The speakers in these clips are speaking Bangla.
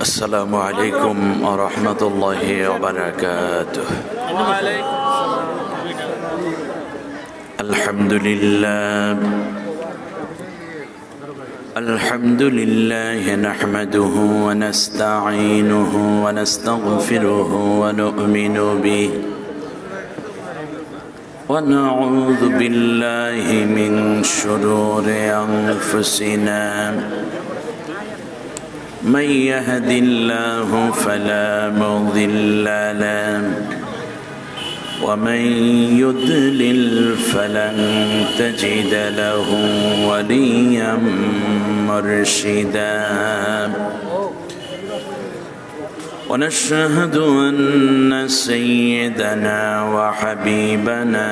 السلام عليكم ورحمة الله وبركاته. الحمد لله نحمده ونستعينه ونستغفره ونؤمن به ونعوذ بالله من شرور أنفسنا. من يهد الله فلا مضل له ومن يضلل فلن تجد له وليا مرشدا. ونشهد أن سيدنا وحبيبنا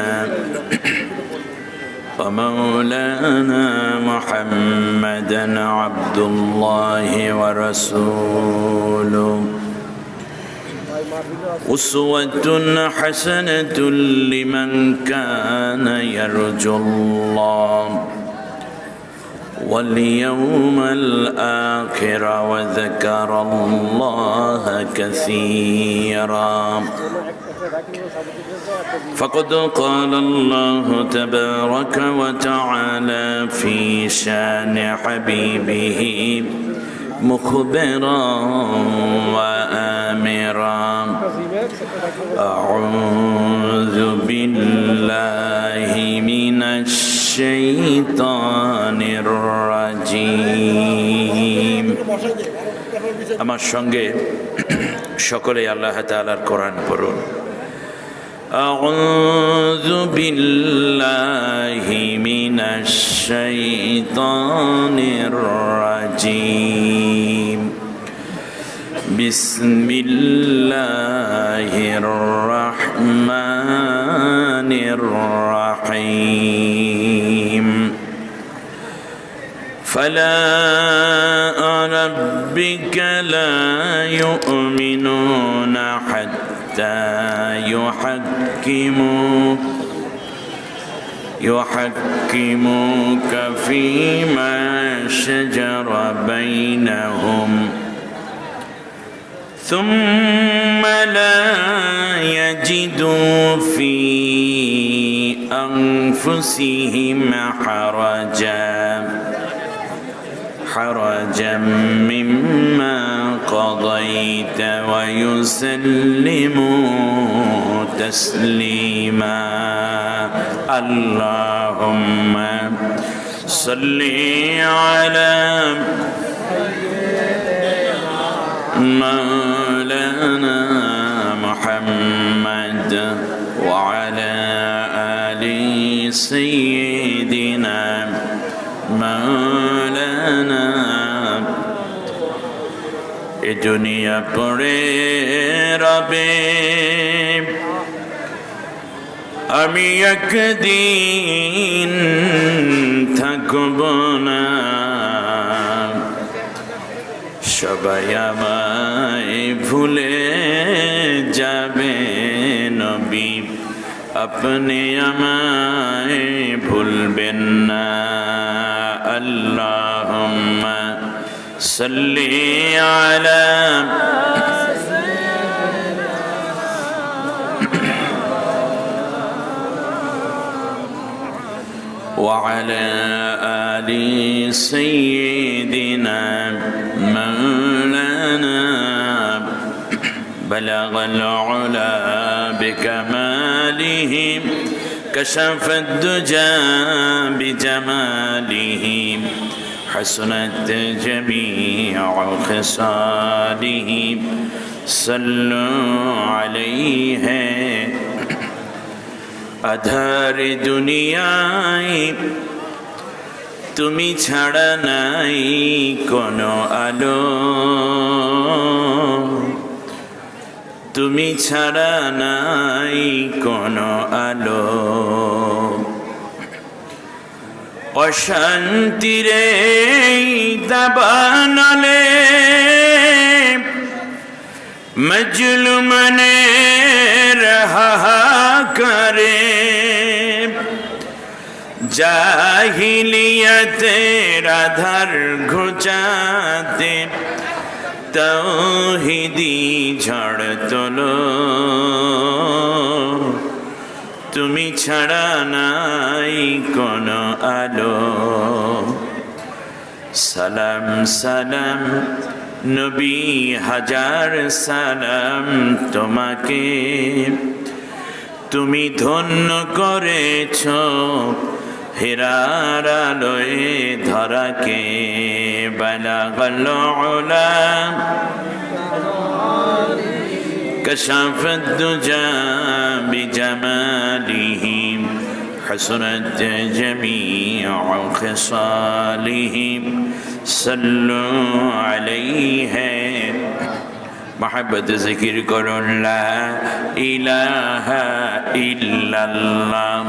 ومولانا محمدا عبد الله ورسوله أسوة حسنة لمن كان يرجو الله واليوم الآخر وذكر الله كثيرا. فقد قال الله تبارك وتعالى في شان حبيبه مخبرا وآمرا: أعوذ بالله من الشيطان الرجيم. আমার সঙ্গে সকলে আল্লাহ তাআলার কোরআন পড়ুন। أعوذ بالله من الشيطان الرجيم. بسم الله الرحمن الرحيم. فلا ربك لا يؤمنون حتى يحكموك فيما شجر بينهم ثم لا يجدوا في أنفسهم حرجا مما قضيت ويسلموا تسليما. اللهم صل على مولانا محمد وعلى آل سيدنا مولانا. এ দুনিয়া পড়ে রবে আমি একদিন থাকব না, সবাই আমায় ভুলে যাবে নবী, আপনি আমায় ভুলবেন না। আল্লাহুম্মা সাল্লি আলা وعلى آل سيدنا مولانا. بلغ العلا بكماله كشف الدجى بجماله حسنت جميع خصاله. صلوا عليه. আধার দুনিয়ায় তুমি ছাড়া নাই কোনো আলো, তুমি ছাড়া নাই কোনো আলো। অশান্তিরে দাবানলে মজলুমনের হাহাকারে জাহিলিয়তের আধার ঘুচাতে তাওহীদি ঝড় তোলো, তুমি ছাড়া নাই কোনো আলো। সালাম সালাম নবী, হাজার সালাম তোমাকে, তুমি ধন্য করেছ হেরার আলোয় ধরাকে। বালাগাল উলা কাশাফাত দুজা বিজামালিহি, حسنت جميع خصالهم صلوا عليه। محبت ذکر کرو لا الہ الا اللہ،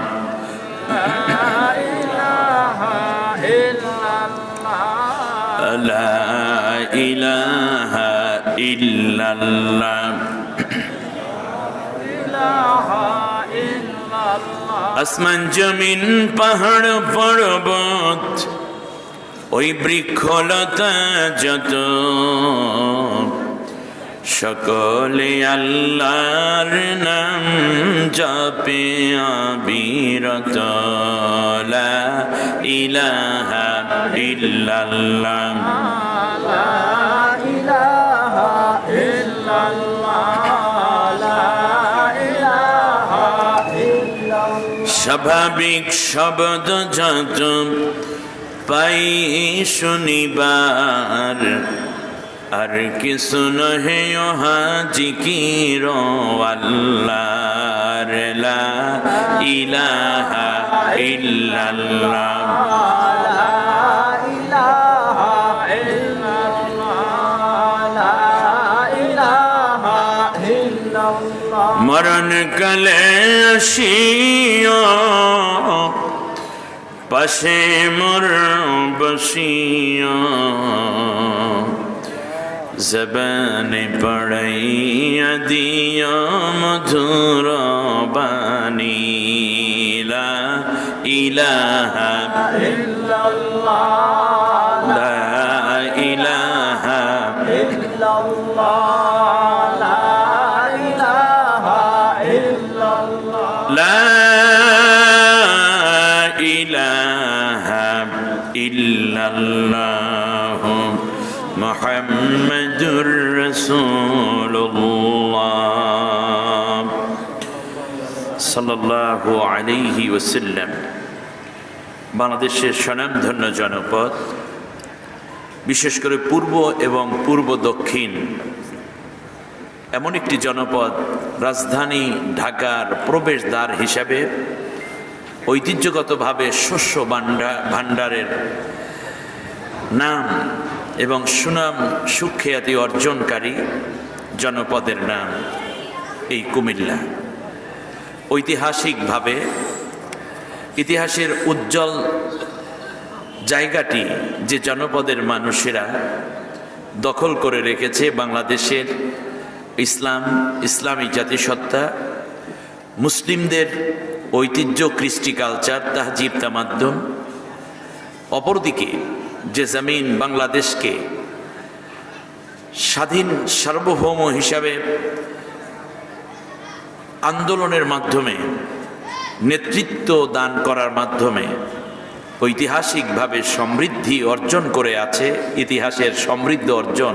لا الہ الا اللہ۔ আসমান জমিন পাহাড় পর্বত ওই বৃক্ষলতা যত, সকলে আল্লাহর নাম জপে অবিরত। লা ইলাহা ইল্লাল্লাহ, লা ইলাহা ইল্লাল্লাহ, লা ইলাহা ইল্লাল্লাহ। স্বাভাবিক শব্দ যত পাই শুনিবার, আর কিছু নহে ওহা জিকির আল্লাহর। লা ইলাহা ইল্লাল্লাহ, লা ইলাহা ইল্লাল্লাহ, লা ইলাহা ইল্লাল্লাহ। মরণ কালে আসিও পাশে মোর বসিও, জবানে পড়াইয়া দিও মধুর বাণী। লা ইলাহা ইল্লাল্লাহ, লা ইলাহা ইল্লাল্লাহ, লা ইলাহা ইল্লাল্লাহ, লা ইলাহা ইল্লাল্লাহ মুহাম্মাদুর রাসূলুল্লাহ সাল্লাল্লাহু আলাইহি ওয়াসাল্লাম। বাংলাদেশের স্বনামধন্য জনপদ, বিশেষ করে পূর্ব এবং পূর্ব দক্ষিণ এমন একটি জনপদ, রাজধানী ঢাকার প্রবেশদ্বার হিসাবে ঐতিহ্যগতভাবে শস্য ভাণ্ডারের নাম এবং সুনাম সুখ্যাতি অর্জনকারী জনপদের নাম এই কুমিল্লা। ঐতিহাসিকভাবে ইতিহাসের উজ্জ্বল জায়গাটি যে জনপদের মানুষেরা দখল করে রেখেছে, বাংলাদেশের ইসলামী জাতিসত্তা, মুসলিমদের ঐতিহ্য, কৃষ্টি কালচার, তাহজিব তামাদ্দুন। অপরদিকে যে জমিন বাংলাদেশকে স্বাধীন সার্বভৌম হিসাবে আন্দোলনের মাধ্যমে, নেতৃত্ব দান করার মাধ্যমে ঐতিহাসিকভাবে সমৃদ্ধি অর্জন করে আছে, ইতিহাসের সমৃদ্ধ অর্জন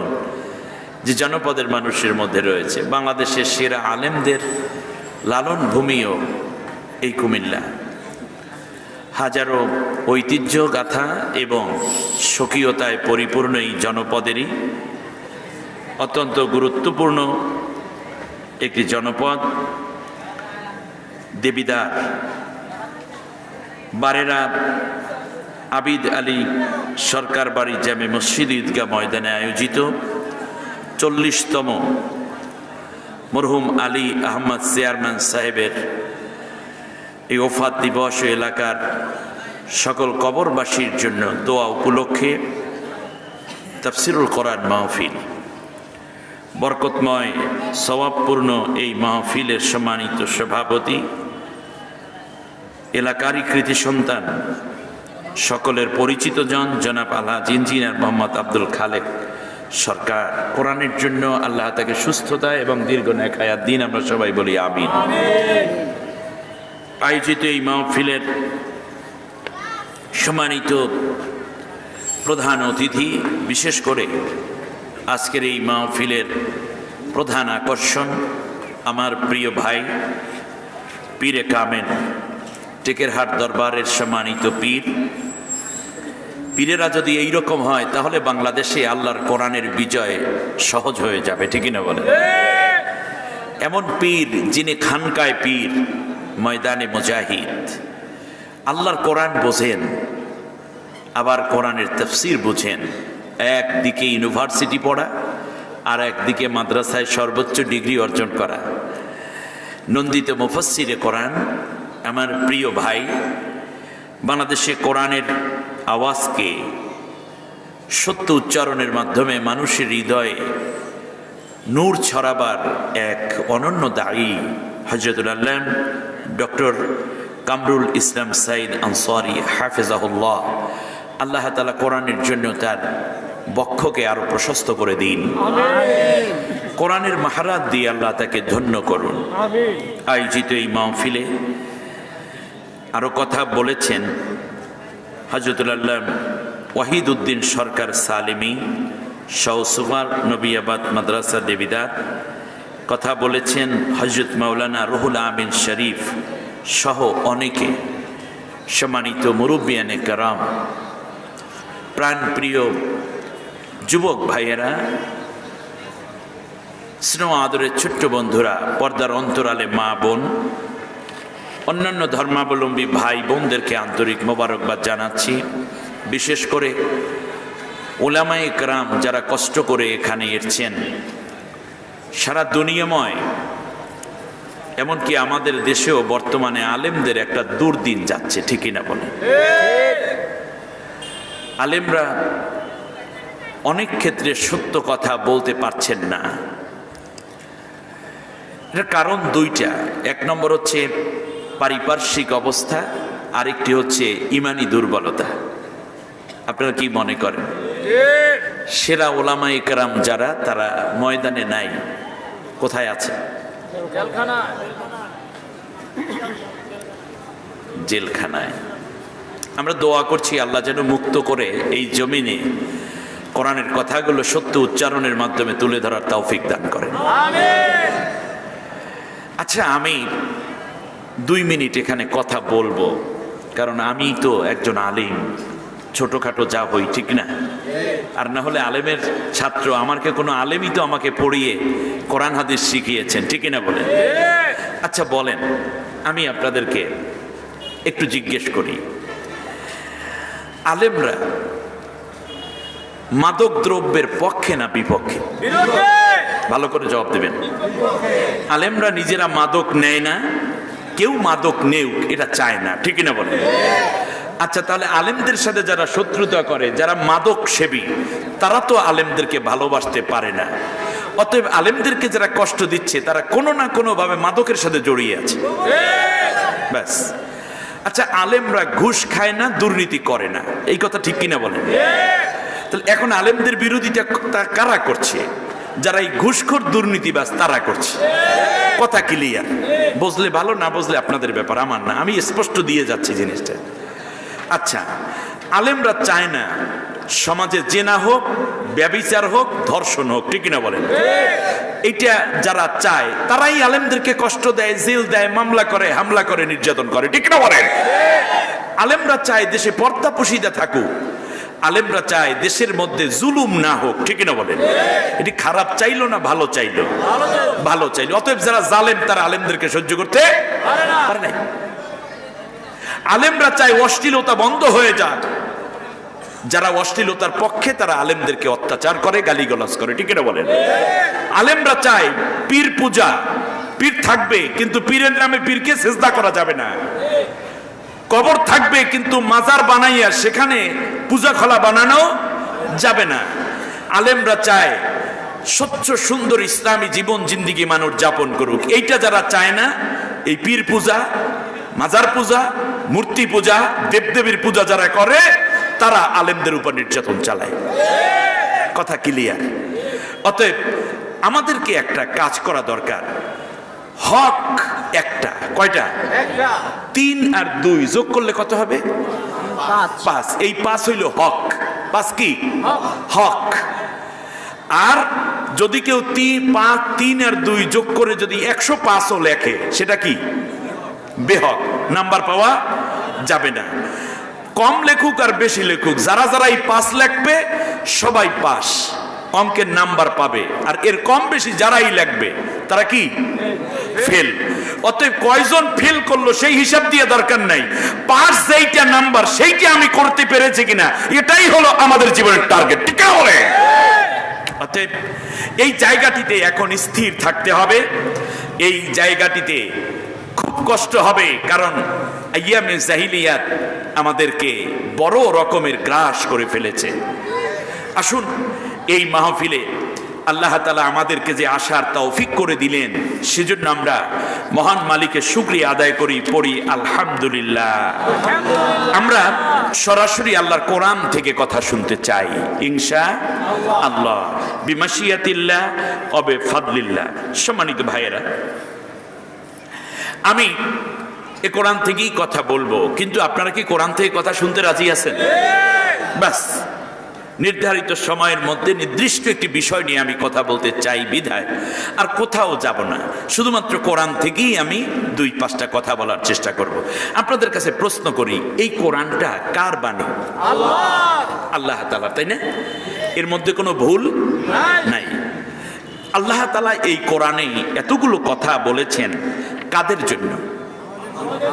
যে জনপদের মানুষের মধ্যে রয়েছে। বাংলাদেশের সেরা আলেমদের লালন ভূমিও এই কুমিল্লা। হাজারো ঐতিহ্য গাথা এবং স্বকীয়তায় পরিপূর্ণ এই জনপদেরই অত্যন্ত গুরুত্বপূর্ণ একটি জনপদ দেবিদার। বারেরা আবিদ আলী সরকার বাড়ি জামে মসজিদ ঈদগাহ ময়দানে আয়োজিত 40তম মরহুম আলী আহমদ চেয়ারম্যান সাহেবের এই ওফাত দিবস এলাকার সকল কবরবাসীর জন্য দোয়া উপলক্ষে তাফসিরুল কোরআন মাহফিল, বরকতময় সওয়াবপূর্ণ এই মাহফিলের সম্মানিত সভাপতি, এলাকারই কৃতি সন্তান, সকলের পরিচিত জন জনাব আলহাজ ইঞ্জিনিয়ার মোহাম্মদ আব্দুল খালেক সরকার। কোরআনের জন্য আল্লাহ তাকে সুস্থতা এবং দীর্ঘ নেক হায়াত দিন, আমরা সবাই বলি আমিন। আয়োজিত এই মাহফিলের সম্মানিত প্রধান অতিথি, বিশেষ করে আজকের এই মাহফিলের প্রধান আকর্ষণ আমার প্রিয় ভাই পীরে কামেল, টেকেরহাট দরবারের সম্মানিত পীর। পীরেরা যদি এইরকম হয় তাহলে বাংলাদেশে আল্লাহর কোরআনের বিজয় সহজ হয়ে যাবে, ঠিকই না বলে? এমন পীর যিনি খানকায় পীর, ময়দানে মুজাহিদ, আল্লাহর কোরআন বোঝেন, আবার কোরআনের তাফসীর বুঝেন। একদিকে ইউনিভার্সিটি পড়া আর একদিকে মাদ্রাসায় সর্বোচ্চ ডিগ্রি অর্জন করা, নন্দিত মুফাসসিরে কোরআন, আমার প্রিয় ভাই। বাংলাদেশে কোরআনের আওয়াজকে সত্য উচ্চারণের মাধ্যমে মানুষের হৃদয়ে নূর ছড়াবার এক অনন্য দায়ী হযরতুল আল্লাম ডক্টর কামরুল ইসলাম সাইদ আনসারী হাফিজাহুল্লাহ। আল্লাহ তাআলা কোরআনের জন্য তার বক্ষকে আরো প্রশস্ত করে দিন, কোরআনের মাহারাত দিয়ে আল্লাহ তাকে ধন্য করুন। আয়োজিত এই মাহফিলে আরো কথা বলেছেন হযরতুল আল্লাম ওয়াহিদ উদ্দিন সরকার সালেমী, শাহ-সুফার নবিয়াবাদ মাদ্রাসা দেবিদার। কথা বলেছেন হযরত মাওলানা রুহুল আমিন শরীফ সহ অনেকে। সম্মানিত মুরব্বিয়ানে কেরাম, প্রাণপ্রিয় যুবক ভাইয়েরা, স্নেহ আদরের ছোট্ট বন্ধুরা, পর্দার অন্তরালে মা বোন, অন্যান্য ধর্মাবলম্বী ভাই বোনদেরকে আন্তরিক মোবারকবাদ জানাচ্ছি। বিশেষ করে উলামায়ে কেরাম যারা কষ্ট করে এখানে এসেছেন, সারা দুনিয়াময়, এমনকি আমাদের দেশেও বর্তমানে আলেমদের একটা দুর্দিন যাচ্ছে, ঠিকই না বলে? আলেমরা অনেক ক্ষেত্রে সত্য কথা বলতে পারছেন না। এটার কারণ দুইটা। এক নম্বর হচ্ছে পারিপার্শ্বিক অবস্থা, আরেকটি হচ্ছে ইমানি দুর্বলতা। আপনারা কি মনে করেন? সেরা ওলামায়ে কেরাম যারা, তারা ময়দানে নাই, কোথায় আছে? জেলখানায়। আমরা দোয়া করছি আল্লাহ যেন মুক্ত করে এই জমিনে কোরআনের কথাগুলো সত্য উচ্চারণের মাধ্যমে তুলে ধরার তৌফিক দান করেন। আচ্ছা, আমি 2 মিনিট এখানে কথা বলবো, কারণ আমি তো একজন আলিম, ছোটখাটো যা হই, ঠিক না? আর না হলে আলেমের ছাত্র, আমাকে কোনো আলেমই তো আমাকে পড়িয়ে কোরআন হাদিস শিখিয়েছেন, ঠিক না বলেন? আচ্ছা বলেন, আমি আপনাদেরকে একটু জিজ্ঞেস করি, আলেমরা মাদক দ্রব্যের পক্ষে না বিপক্ষে? ভালো করে জবাব দেবেন। আলেমরা নিজেরা মাদক নেয় না, কেউ মাদক নেউক এটা চায় না, ঠিক না বলেন? আচ্ছা, তাহলে আলেমদের সাথে যারা শত্রুতা করে, যারা মাদক সেবী, তারা তো আলেমদেরকে ভালোবাসতে পারে না। অতএব আলেমদেরকে যারা কষ্ট দিচ্ছে, তারা কোনো না কোনো ভাবে মাদকের সাথে জড়িয়ে আছে, ব্যাস। আচ্ছা, আলেমরা ঘুষ খায় না, দুর্নীতি করে না, এই কথা ঠিক কিনা বলেন? তাহলে এখন আলেমদের বিরোধিতা কারা করছে? যারা এই ঘুষখোর দুর্নীতিবাজ তারা করছে। কথা ক্লিয়ার? বুঝলে ভালো, না বুঝলে আপনাদের ব্যাপার, আমার না, আমি স্পষ্ট দিয়ে যাচ্ছি জিনিসটা। আচ্ছা, আলেমরা চায় না সমাজে জেনা হোক, ব্যভিচার হোক, ধর্ষণ হোক, ঠিক না বলেন? এইটা যারা চায় তারাই আলেমদেরকে কষ্ট দেয়, জেল দেয়, মামলা করে, হামলা করে, নির্যাতন করে, ঠিক না বলেন? আলেমরা চায় দেশে পর্দা পুশিদা থাকুক, আলেমরা চায় দেশের মধ্যে জুলুম না হোক, ঠিক না বলেন? এটি খারাপ চাইলো না ভালো চাইলো? ভালো চাইলো। অতএব যারা জালেম তারা আলেমদেরকে সহ্য করতে পারে না। আলেমরা চায় অশ্লীলতা বন্ধ হয়ে যাক, যারা অশ্লীলতার পক্ষে তারা আলেমদেরকে অত্যাচার করে, গালিগালাজ করে, ঠিক না বলেন? আলেমরা চায় পীর পূজা, পীর থাকবে কিন্তু পীরের নামে পীরকে সেজদা করা যাবে না। কবর থাকবে কিন্তু মাজার বানাইয়া সেখানে পূজা খোলা বানানো যাবে না। আলেমরা চায় স্বচ্ছ সুন্দর ইসলামী জীবন জিন্দিগি মানুষ যাপন করুক। এইটা যারা চায় না, এই পীর পূজা, মাজার পূজা, মূর্তি পূজা, দেবদেবীর পূজা যারা করে, তারা আলেমদের উপর নির্যাতন চালায়। কথা ক্লিয়ার? অতএব আমাদেরকে একটা কাজ করা দরকার। হক একটা, কয়টা? 3 আর 2 যোগ করলে কত হবে? 5। এই 5 হইল হক। 5 কি? হক। আর যদি কেউ 3 আর 2 যোগ করে যদি 105ও লেখে, সেটা কি? বেহক, নাম্বার পাওয়া যাবে না। কম লেখুক আর বেশি লেখুক, যারা যারা এই 5 লেখবে সবাই পাস, অঙ্কের নাম্বার পাবে। আর এর কম বেশি যারাই লেখবে তারা কি? ফেল। অতএব কয়জন ফেল করলো সেই হিসাব দিয়ে দরকার নাই, পাস যেইটা নাম্বার সেইটা আমি করতে পেরেছি কিনা, এটাই হলো আমাদের জীবনের টার্গেট। ঠিক আছে? অতএব এই জায়গাটিতে এখন স্থির থাকতে হবে। এই জায়গাটিতে খুব কষ্ট হবে, কারণ আইয়ামে জাহিলিয়াত আমাদেরকে বড় রকমের গ্রাস করে ফেলেছে। আসুন এই মাহফিলে আল্লাহ তাআলা আমাদেরকে যে আসার তৌফিক করে দিলেন, সেজন্য আমরা মহান মালিকের শুকরিয়া আদায় করি, পড়ি আলহামদুলিল্লাহ। আমরা সরাসরি আল্লাহর কোরআন থেকে কথা শুনতে চাই ইনশাআল্লাহ, বিমাশিয়াতিল্লাহ ওয়া বিফাদলিল্লাহ। সম্মানিত ভাইয়েরা, আমি এই কোরআন থেকেই কথা বলবো, কিন্তু আপনারা কি কোরআন থেকে কথা শুনতে রাজি আছেন? বাস, নির্ধারিত সময়ের মধ্যে নির্দিষ্ট একটি বিষয় নিয়ে আমি কথা বলতে চাই বিধায় আর কোথাও যাব না, শুধুমাত্র কোরআন থেকেই আমি 2-5টা কথা বলার চেষ্টা করব। আপনাদের কাছে প্রশ্ন করি, এই কোরআনটা কার বাণী? আল্লাহ তাআলা, তাই না? এর মধ্যে কোনো ভুল নাই। আল্লাহ তাআলা এই কোরআনে এতগুলো কথা বলেছেন কাদের জন্য?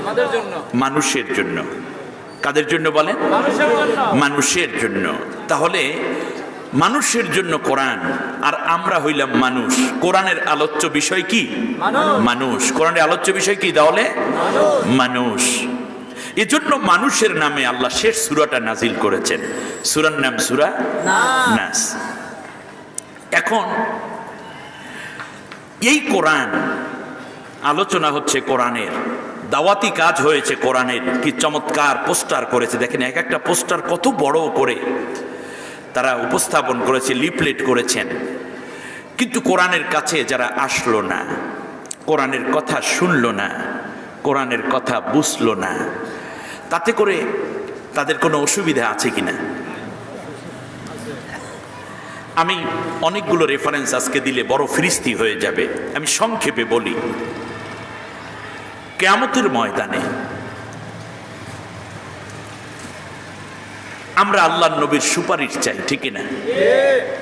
আমাদের জন্য, মানুষের জন্য। কাদের জন্য বলেন? মানুষের জন্য। তাহলে মানুষের জন্য কোরআন, আর আমরা হইলাম মানুষ। কোরআনের আলোচ্য বিষয় কি? মানুষ। কোরআনের আলোচ্য বিষয় কি তাহলে? মানুষ। এজন্য মানুষের নামে আল্লাহ শেষ সূরাটা নাজিল করেছেন। সূরার নাম সূরা নাস। এখন এই কোরআন আলোচনা হচ্ছে কোরআনের, দাওয়াতি কাজ হয়েছে কোরআনের। কি চমৎকার পোস্টার করেছে দেখেন, এক একটা পোস্টার কত বড় করে তারা উপস্থাপন করেছে, লিফলেট করেছেন। কিন্তু কোরআনের কাছে যারা আসলো না, কোরআনের কথা শুনলো না, কোরআনের কথা বুঝলো না, তাতে করে তাদের কোনো অসুবিধা আছে কিনা? আমি অনেকগুলো রেফারেন্স আজকে দিলে বড় ফিরিস্তি হয়ে যাবে, আমি সংক্ষেপে বলি। কিয়ামতের ময়দানে আমরা আল্লাহর নবীর সুপারিশ চাই, ঠিক না?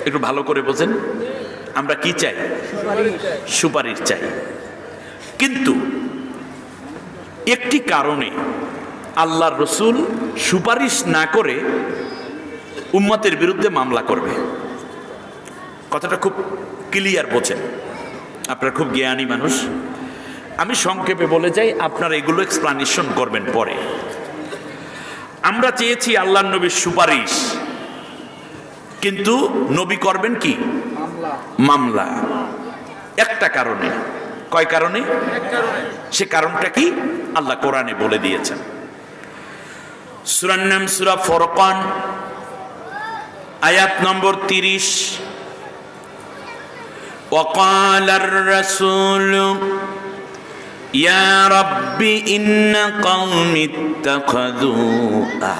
একটু ভালো করে বোঝেন, আমরা কি চাই? সুপারিশ চাই। কিন্তু একটি কারণে আল্লাহর রাসূল সুপারিশ না করে উম্মতের বিরুদ্ধে মামলা করবে। কথাটা খুব ক্লিয়ার বোঝেন, আপনারা খুব জ্ঞানী মানুষ। আমি সংক্ষেপে বলে যাই, আপনারা এগুলো এক্সপ্লানেশন করবেন পরে। আমরা চেয়েছি আল্লাহর নবীর সুপারিশ, কিন্তু নবী করবেন কি? মামলা। একটা কারণে। কয় কারণে? সে কারণটা কি আল্লাহ কোরআনে বলে দিয়েছেন। সূরার নাম সূরা ফুরকান, আয়াত নম্বর 30। وقال الرسول يا رب إن قوم اتخذوا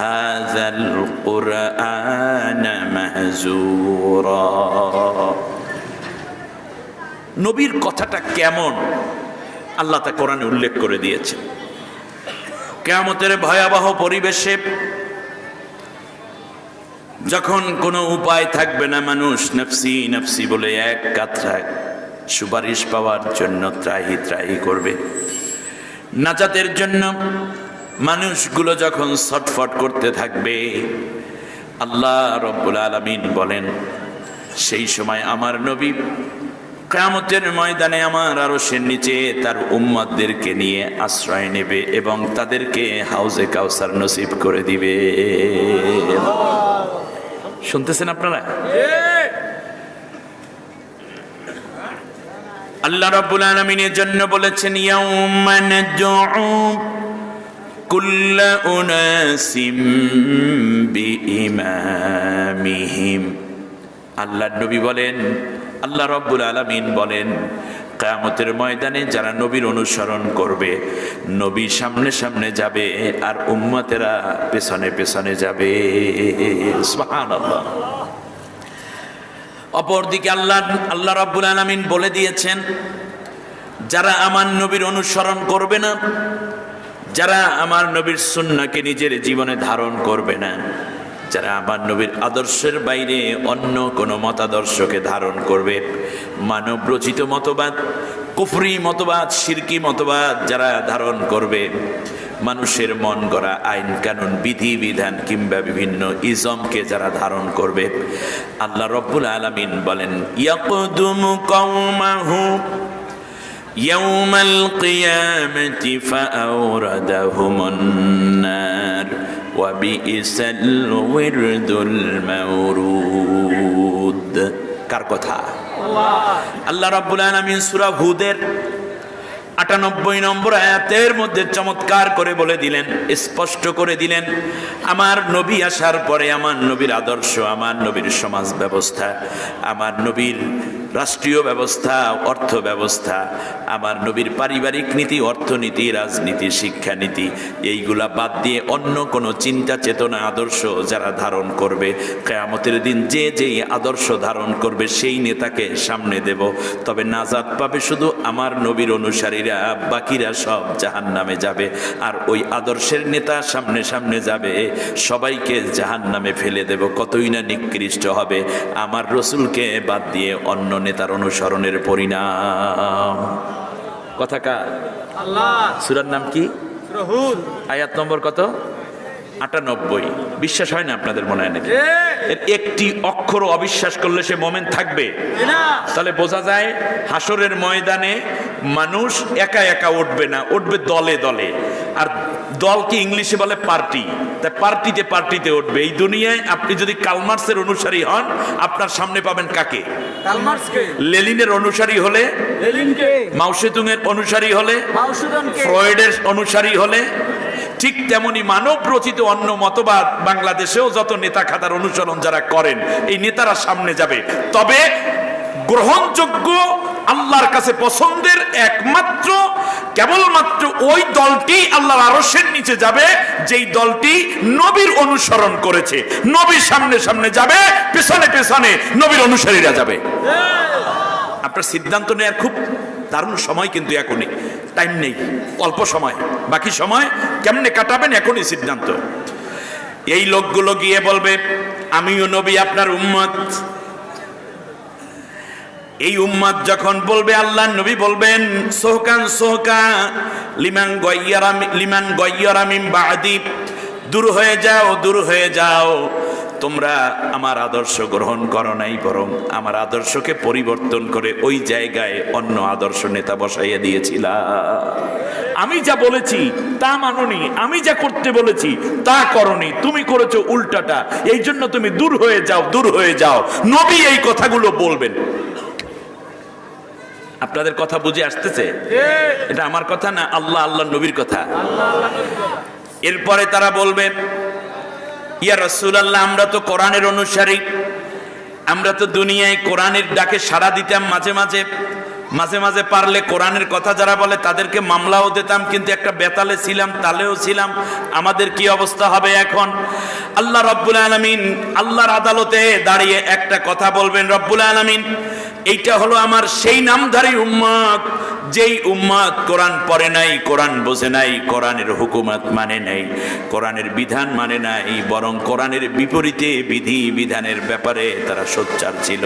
هذا القرآن مهجورا। নবীর কথাটা কেমন আল্লাহ তা কোরআনে উল্লেখ করে দিয়েছে। কিয়ামতের ভয়াবহ পরিবেশে যখন কোনো উপায় থাকবে না, মানুষ নফসি নফসি বলে এক কাতরায় সুপারিশ পাওয়ার জন্য ত্রাহি ত্রাহি করবে, নাজাতের জন্য মানুষগুলো যখন ছটফট করতে থাকবে, আল্লাহ রব্বুল আলামিন বলেন সেই সময় আমার নবী কিয়ামতের ময়দানে আমার আরশের নিচে তার উম্মতদেরকে নিয়ে আশ্রয় নেবে এবং তাদেরকে হাউজে কাউসার নসিব করে দিবে। শুনতেছেন আপনারা? আল্লাহ রাব্বুল আলামিনের জন্য বলেছেন ইয়াউমা নাদউ কুল্লা উনাসিম বিইমামিহিম আল্লাহর নবী বলেন, আল্লাহ রাব্বুল আলামিন বলেন, কিয়ামতের ময়দানে যারা নবীর অনুসরণ করবে, নবী সামনে সামনে যাবে আর উম্মতেরা পেছনে পেছনে যাবে। সুবহানাল্লাহ। অপরদিকে আল্লাহ রাব্বুল আলামিন বলে দিয়েছেন, যারা আমার নবীর অনুসরণ করবে না, যারা আমার নবীর সুন্নাহকে নিজের জীবনে ধারণ করবে না, যারা আমার নবীর আদর্শের বাইরে অন্য কোনো মতাদর্শকে ধারণ করবে, মানব রচিত মতবাদ, কুফরি মতবাদ, শিরকি মতবাদ যারা ধারণ করবে, মানুষের মন গড়া আইন কানুন বিধি বিধান কিংবা বিভিন্ন ইজমকে যারা ধারণ করবে, আল্লাহ রাব্বুল আলামিন বলেন, ইয়াকদুমু কওমাহু ইয়াউমাল কিয়ামাতি ফাআওরাদাহুমুন নার ওয়া বিইসাল উইরদুল মাওরুদ। কার কথা? আল্লাহ রাব্বুল আলামিন সূরা হুদের ৯৮ নম্বর আয়াতের মধ্যে চমৎকার করে বলে দিলেন, স্পষ্ট করে দিলেন, আমার নবী আসার পরে আমার নবীর আদর্শ, আমার নবীর সমাজ ব্যবস্থা, আমার নবীর রাষ্ট্রীয় ব্যবস্থা, অর্থ ব্যবস্থা, আমার নবীর পারিবারিক নীতি, অর্থনীতি, রাজনীতি, শিক্ষানীতি, এইগুলা বাদ দিয়ে অন্য কোনো চিন্তা চেতনা আদর্শ যারা ধারণ করবে, কিয়ামতের দিন যে যেই আদর্শ ধারণ করবে সেই নেতাকে সামনে দেব। তবে নাজাত পাবে শুধু আমার নবীর অনুসারীরা, বাকিরা সব জাহান্নামে যাবে। আর ওই আদর্শের নেতা সামনে সামনে যাবে, সবাইকে জাহান্নামে ফেলে দেব। কতই না নিকৃষ্ট হবে আমার রসুলকে বাদ দিয়ে অন্য নেতার অনুসরণের পরিণাম। কথা কার? আল্লাহ। সূরার নাম কি? সূরা হুদ, আয়াত নম্বর কত? ৯৮। বিশ্বাস হয় না আপনাদের মনে হয় নাকি? এর একটি অক্ষরও অবিশ্বাস করলে সে মোমেন থাকবে না। তাহলে বোঝা যায় হাসরের ময়দানে মানুষ একা একা উঠবে না, উঠবে দলে দলে। আর দলকে ইংলিশে বলে পার্টি। তাই পার্টিতে পার্টিতে উঠবে। এই দুনিয়ায় আপনি যদি কালমার্সের অনুসারী হন, আপনার সামনে পাবেন কাকে? কালমার্সকে। লেনিনের অনুসারী হলে লেনিনকে, মাও সেতুংয়ের অনুসারী হলে মাও সেতুংকে, ফ্রয়েডের অনুসারী হলে ঠিক তেমনি মানব রচিত অন্য মতবাদ বাংলাদেশেও যত নেতা খাতার অনুসরণ যারা করেন, এই নেতারা সামনে যাবে। তবে গ্রহণযোগ্য, আল্লাহর কাছে পছন্দের একমাত্র কেবলমাত্র ওই দলটি আল্লাহর আরশের নিচে যাবে যেই দলটি নবীর অনুসরণ করেছে। নবীর সামনে সামনে যাবে, পেছনে পেছনে নবীর অনুসারীরা যাবে। আপনার সিদ্ধান্ত নেওয়ার খুব দারুণ সময় কিন্তু এখনই, টাইম নেই, অল্প সময়, বাকি সময় কেমনে কাটাবেন এখনই সিদ্ধান্ত। এই লোকগুলো গিয়ে বলবে, আমিও নবী আপনার উম্মত। এই উম্মত যখন বলবে, আল্লাহর নবী বলবেন, সোহকান সোহকা লিমান গায়্যারা মিন বা'দি, দূর হয়ে যাও, দূর হয়ে যাও, তোমরা আমার আদর্শ গ্রহণ করো নাই, বরং আমার আদর্শকে পরিবর্তন করে ওই জায়গায় অন্য আদর্শ নেতা বসাইয়া দিয়েছিলা। আমি যা বলেছি তা মানোনি, আমি যা করতে বলেছি তা করনি, তুমি করেছো উল্টাটা, এই জন্য তুমি দূর হয়ে যাও, দূর হয়ে যাও। নবী এই কথাগুলো বলবেন। আপনাদের কথা বুঝে আসতেছে? এটা আমার কথা না, আল্লাহ আল্লাহ নবীর কথা। এরপরে তারা বলবে, ইয়া রাসূলুল্লাহ, আমরা তো কোরআনের অনুসারী, আমরা তো দুনিয়ায় কোরআনের ডাকে সাড়া দিতাম, মাঝে মাঝে মাঝে মাঝে পারলে কোরআনের কথা যারা বলে তাদেরকে মামলাও দিতাম, কিন্তু একটা বেতালে ছিলাম, তালেও ছিলাম, আমাদের কি অবস্থা হবে এখন? আল্লাহ রাব্বুল আলামিন আল্লাহর আদালতে দাঁড়িয়ে একটা কথা বলবেন, রব্বুল আলামিন, এইটা হলো আমার সেই নামধারী উম্মত, যেই উম্মত কোরআন পড়ে নাই, কোরআন বোঝে নাই, কোরআনের হুকুমত মানে নাই, কোরআনের বিধান মানে নাই, বরং কোরআনের বিপরীতে বিধি বিধানের ব্যাপারে তারা সোচ্চার ছিল।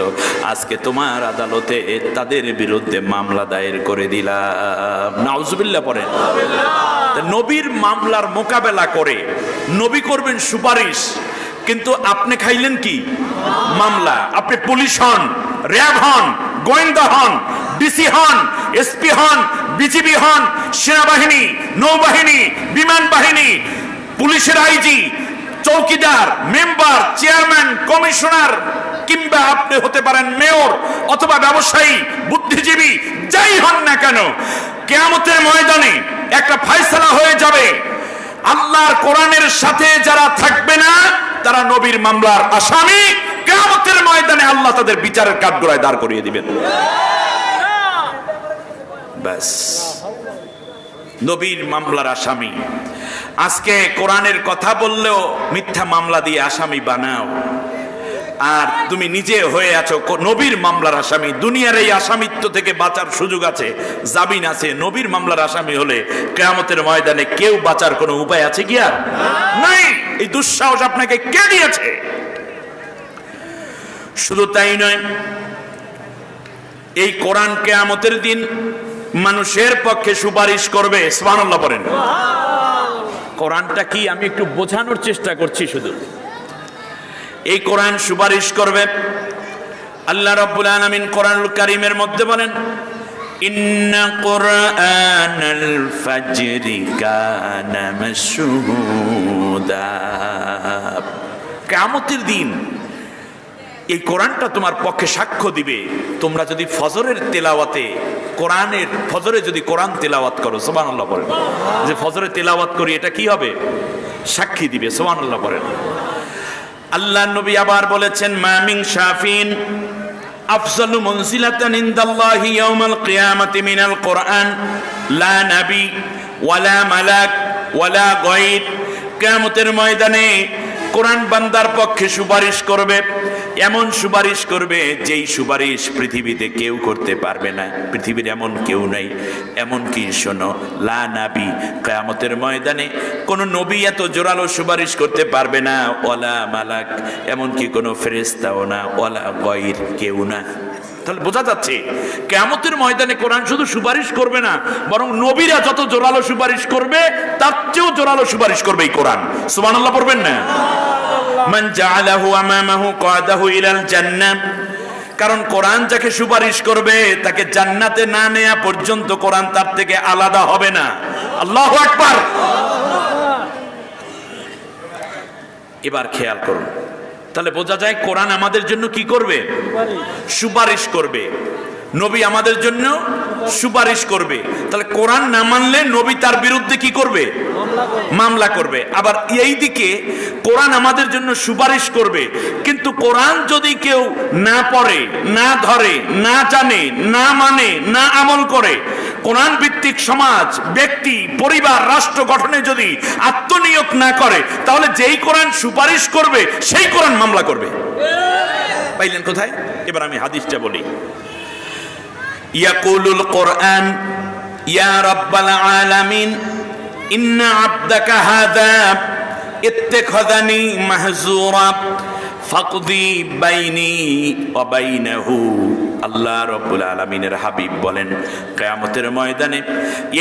আজকে তোমার আদালতে তাদের বিরুদ্ধে মামলা দায়ের করে দিলাম। নাউজুবিল্লাহ পড়েন। নবীর মামলার মোকাবেলা করে নবী করবেন সুপারিশ, কিন্তু আপনি খাইলেন কি? মামলা। আপনি পুলিশ হন, র্যাব হন, গোয়েন্দা হন, ডিসি হন, এসপি হন, বিজিবি হন, সেনাবাহিনী, নৌবাহিনী, বিমান বাহিনী, পুলিশের আইজি, চৌকিদার, মেম্বার, চেয়ারম্যান, কমিশনার, কিংবা আপনি হতে পারেন মেয়র অথবা ব্যবসায়ী, বুদ্ধিজীবী, যাই হন না কেন, কিয়ামতের ময়দানে একটা ফয়সালা হয়ে যাবে। আল্লাহর কোরআনের সাথে যারা থাকবে না তারা নবীর মামলার আসামি, কিয়ামতের ময়দানে আল্লাহ তাদের বিচারের কাঠগড়ায় দাঁড় করিয়ে দিবেন। ব্যাস, নবীর মামলার আসামি। আজকে কোরআনের কথা বললেও মিথ্যা মামলা দিয়ে আসামি বানাও, আর তুমি নিজে হয়ে আছো নবীর মামলার আসামি। দুনিয়ার এই আসামিত্ব থেকে বাঁচার সুযোগ আছে, জামিন আছে। নবীর মামলার আসামি হলে কিয়ামতের ময়দানে কেউ বাঁচার কোনো উপায় আছে কি? আর নাই। এই দুঃসাহস আপনাকে কে দিয়েছে? শুধু তাই নয়, এই কোরআন কিয়ামতের দিন মানুষের পক্ষে সুপারিশ করবে। সুবহানাল্লাহ বলেন। কোরআনটা কি আমি একটু বোঝানোর চেষ্টা করছি। শুধু এই কোরআন সুপারিশ করবে। আল্লাহ রাব্বুল আলামিন কোরআনুল কারীমের মধ্যে বলেন, ইন্না কুরআনাল ফাজরি কানা মাশহুদা। কিয়ামতের দিন এই কোরআনটা তোমার পক্ষে সাক্ষ্য দিবে। তোমরা যদি ফজরের তেলাওয়াতে কোরআনের ফজরে যদি কোরআন তেলাওয়াত করো, সুবহানাল্লাহ বলেন, যে ফজরে তেলাওয়াত করি, এটা কি হবে? সাক্ষী দিবে। সুবহানাল্লাহ বলেন। আল্লাহ নবী আবার বলেছেন, মা মিন শাফিন আফজালু মানজিলাতান ইনদাল্লাহি ইয়াউমাল কিয়ামাতি মিনাল কোরআন লা নবী ওয়ালা মালাক ওয়ালা গায়র। কিয়ামতের ময়দানে কোরআন বান্দার পক্ষে সুপারিশ করবে, এমন সুপারিশ করবে যেই সুপারিশ পৃথিবীতে কেউ করতে পারবে না। পৃথিবীর এমন কেউ নাই। এমন কি শোনো, লা নবী, কিয়ামতের ময়দানে কোন নবী এত জোরালো সুপারিশ করতে পারবে না। ওয়ালা মালাক, এমন কি কোনো ফেরেশতাও না। ওয়ালা গায়র, কেউ না। তাহলে বোঝা যাচ্ছে কিয়ামতের ময়দানে কোরআন শুধু সুপারিশ করবে না, বরং নবীরা যত জোরালো সুপারিশ করবে তার চেয়েও জোরালো সুপারিশ করবে এই কোরআন। সুবহানাল্লাহ পড়বেন না? মান জাআলাহু আমামাহু কাদাহু ইলাল জান্নাহ। কারণ কোরআন যাকে সুপারিশ করবে তাকে জান্নাতে না নেয়া পর্যন্ত কোরআন তার থেকে আলাদা হবে না। আল্লাহু আকবার। এবার খেয়াল করুন, তাহলে বোঝা যায় কোরআন আমাদের জন্য কি করবে? সুপারিশ করবে। নবী আমাদের জন্য সুপারিশ করবে। তাহলে কোরআন না মানলে নবী তার বিরুদ্ধে কি করবে? মামলা করবে। আবার এই দিকে কোরআন আমাদের জন্য সুপারিশ করবে, কিন্তু কোরআন যদি কেউ না পড়ে, না ধরে, না জানে, না মানে, না আমল করে, কোরআন ভিত্তিক সমাজ, ব্যক্তি, পরিবার, রাষ্ট্র গঠনে যদি আত্মনিয়োগ না করে, তাহলে যেই কোরআন সুপারিশ করবে সেই কোরআন মামলা করবে। পাইলেন কোথায়? এবার আমি হাদিসটা বলি। ইয়াকুলুল কোরআন ইয়া রাব্বাল আলামিন ইন্না আবদাকা হাযা ইত্তাখাযানি মাহজুরা ফাকদি বাইনি ওয়া বাইনাহু। আল্লাহ রাব্বুল আলামিনের হাবিব বলেন, কিয়ামতের ময়দানে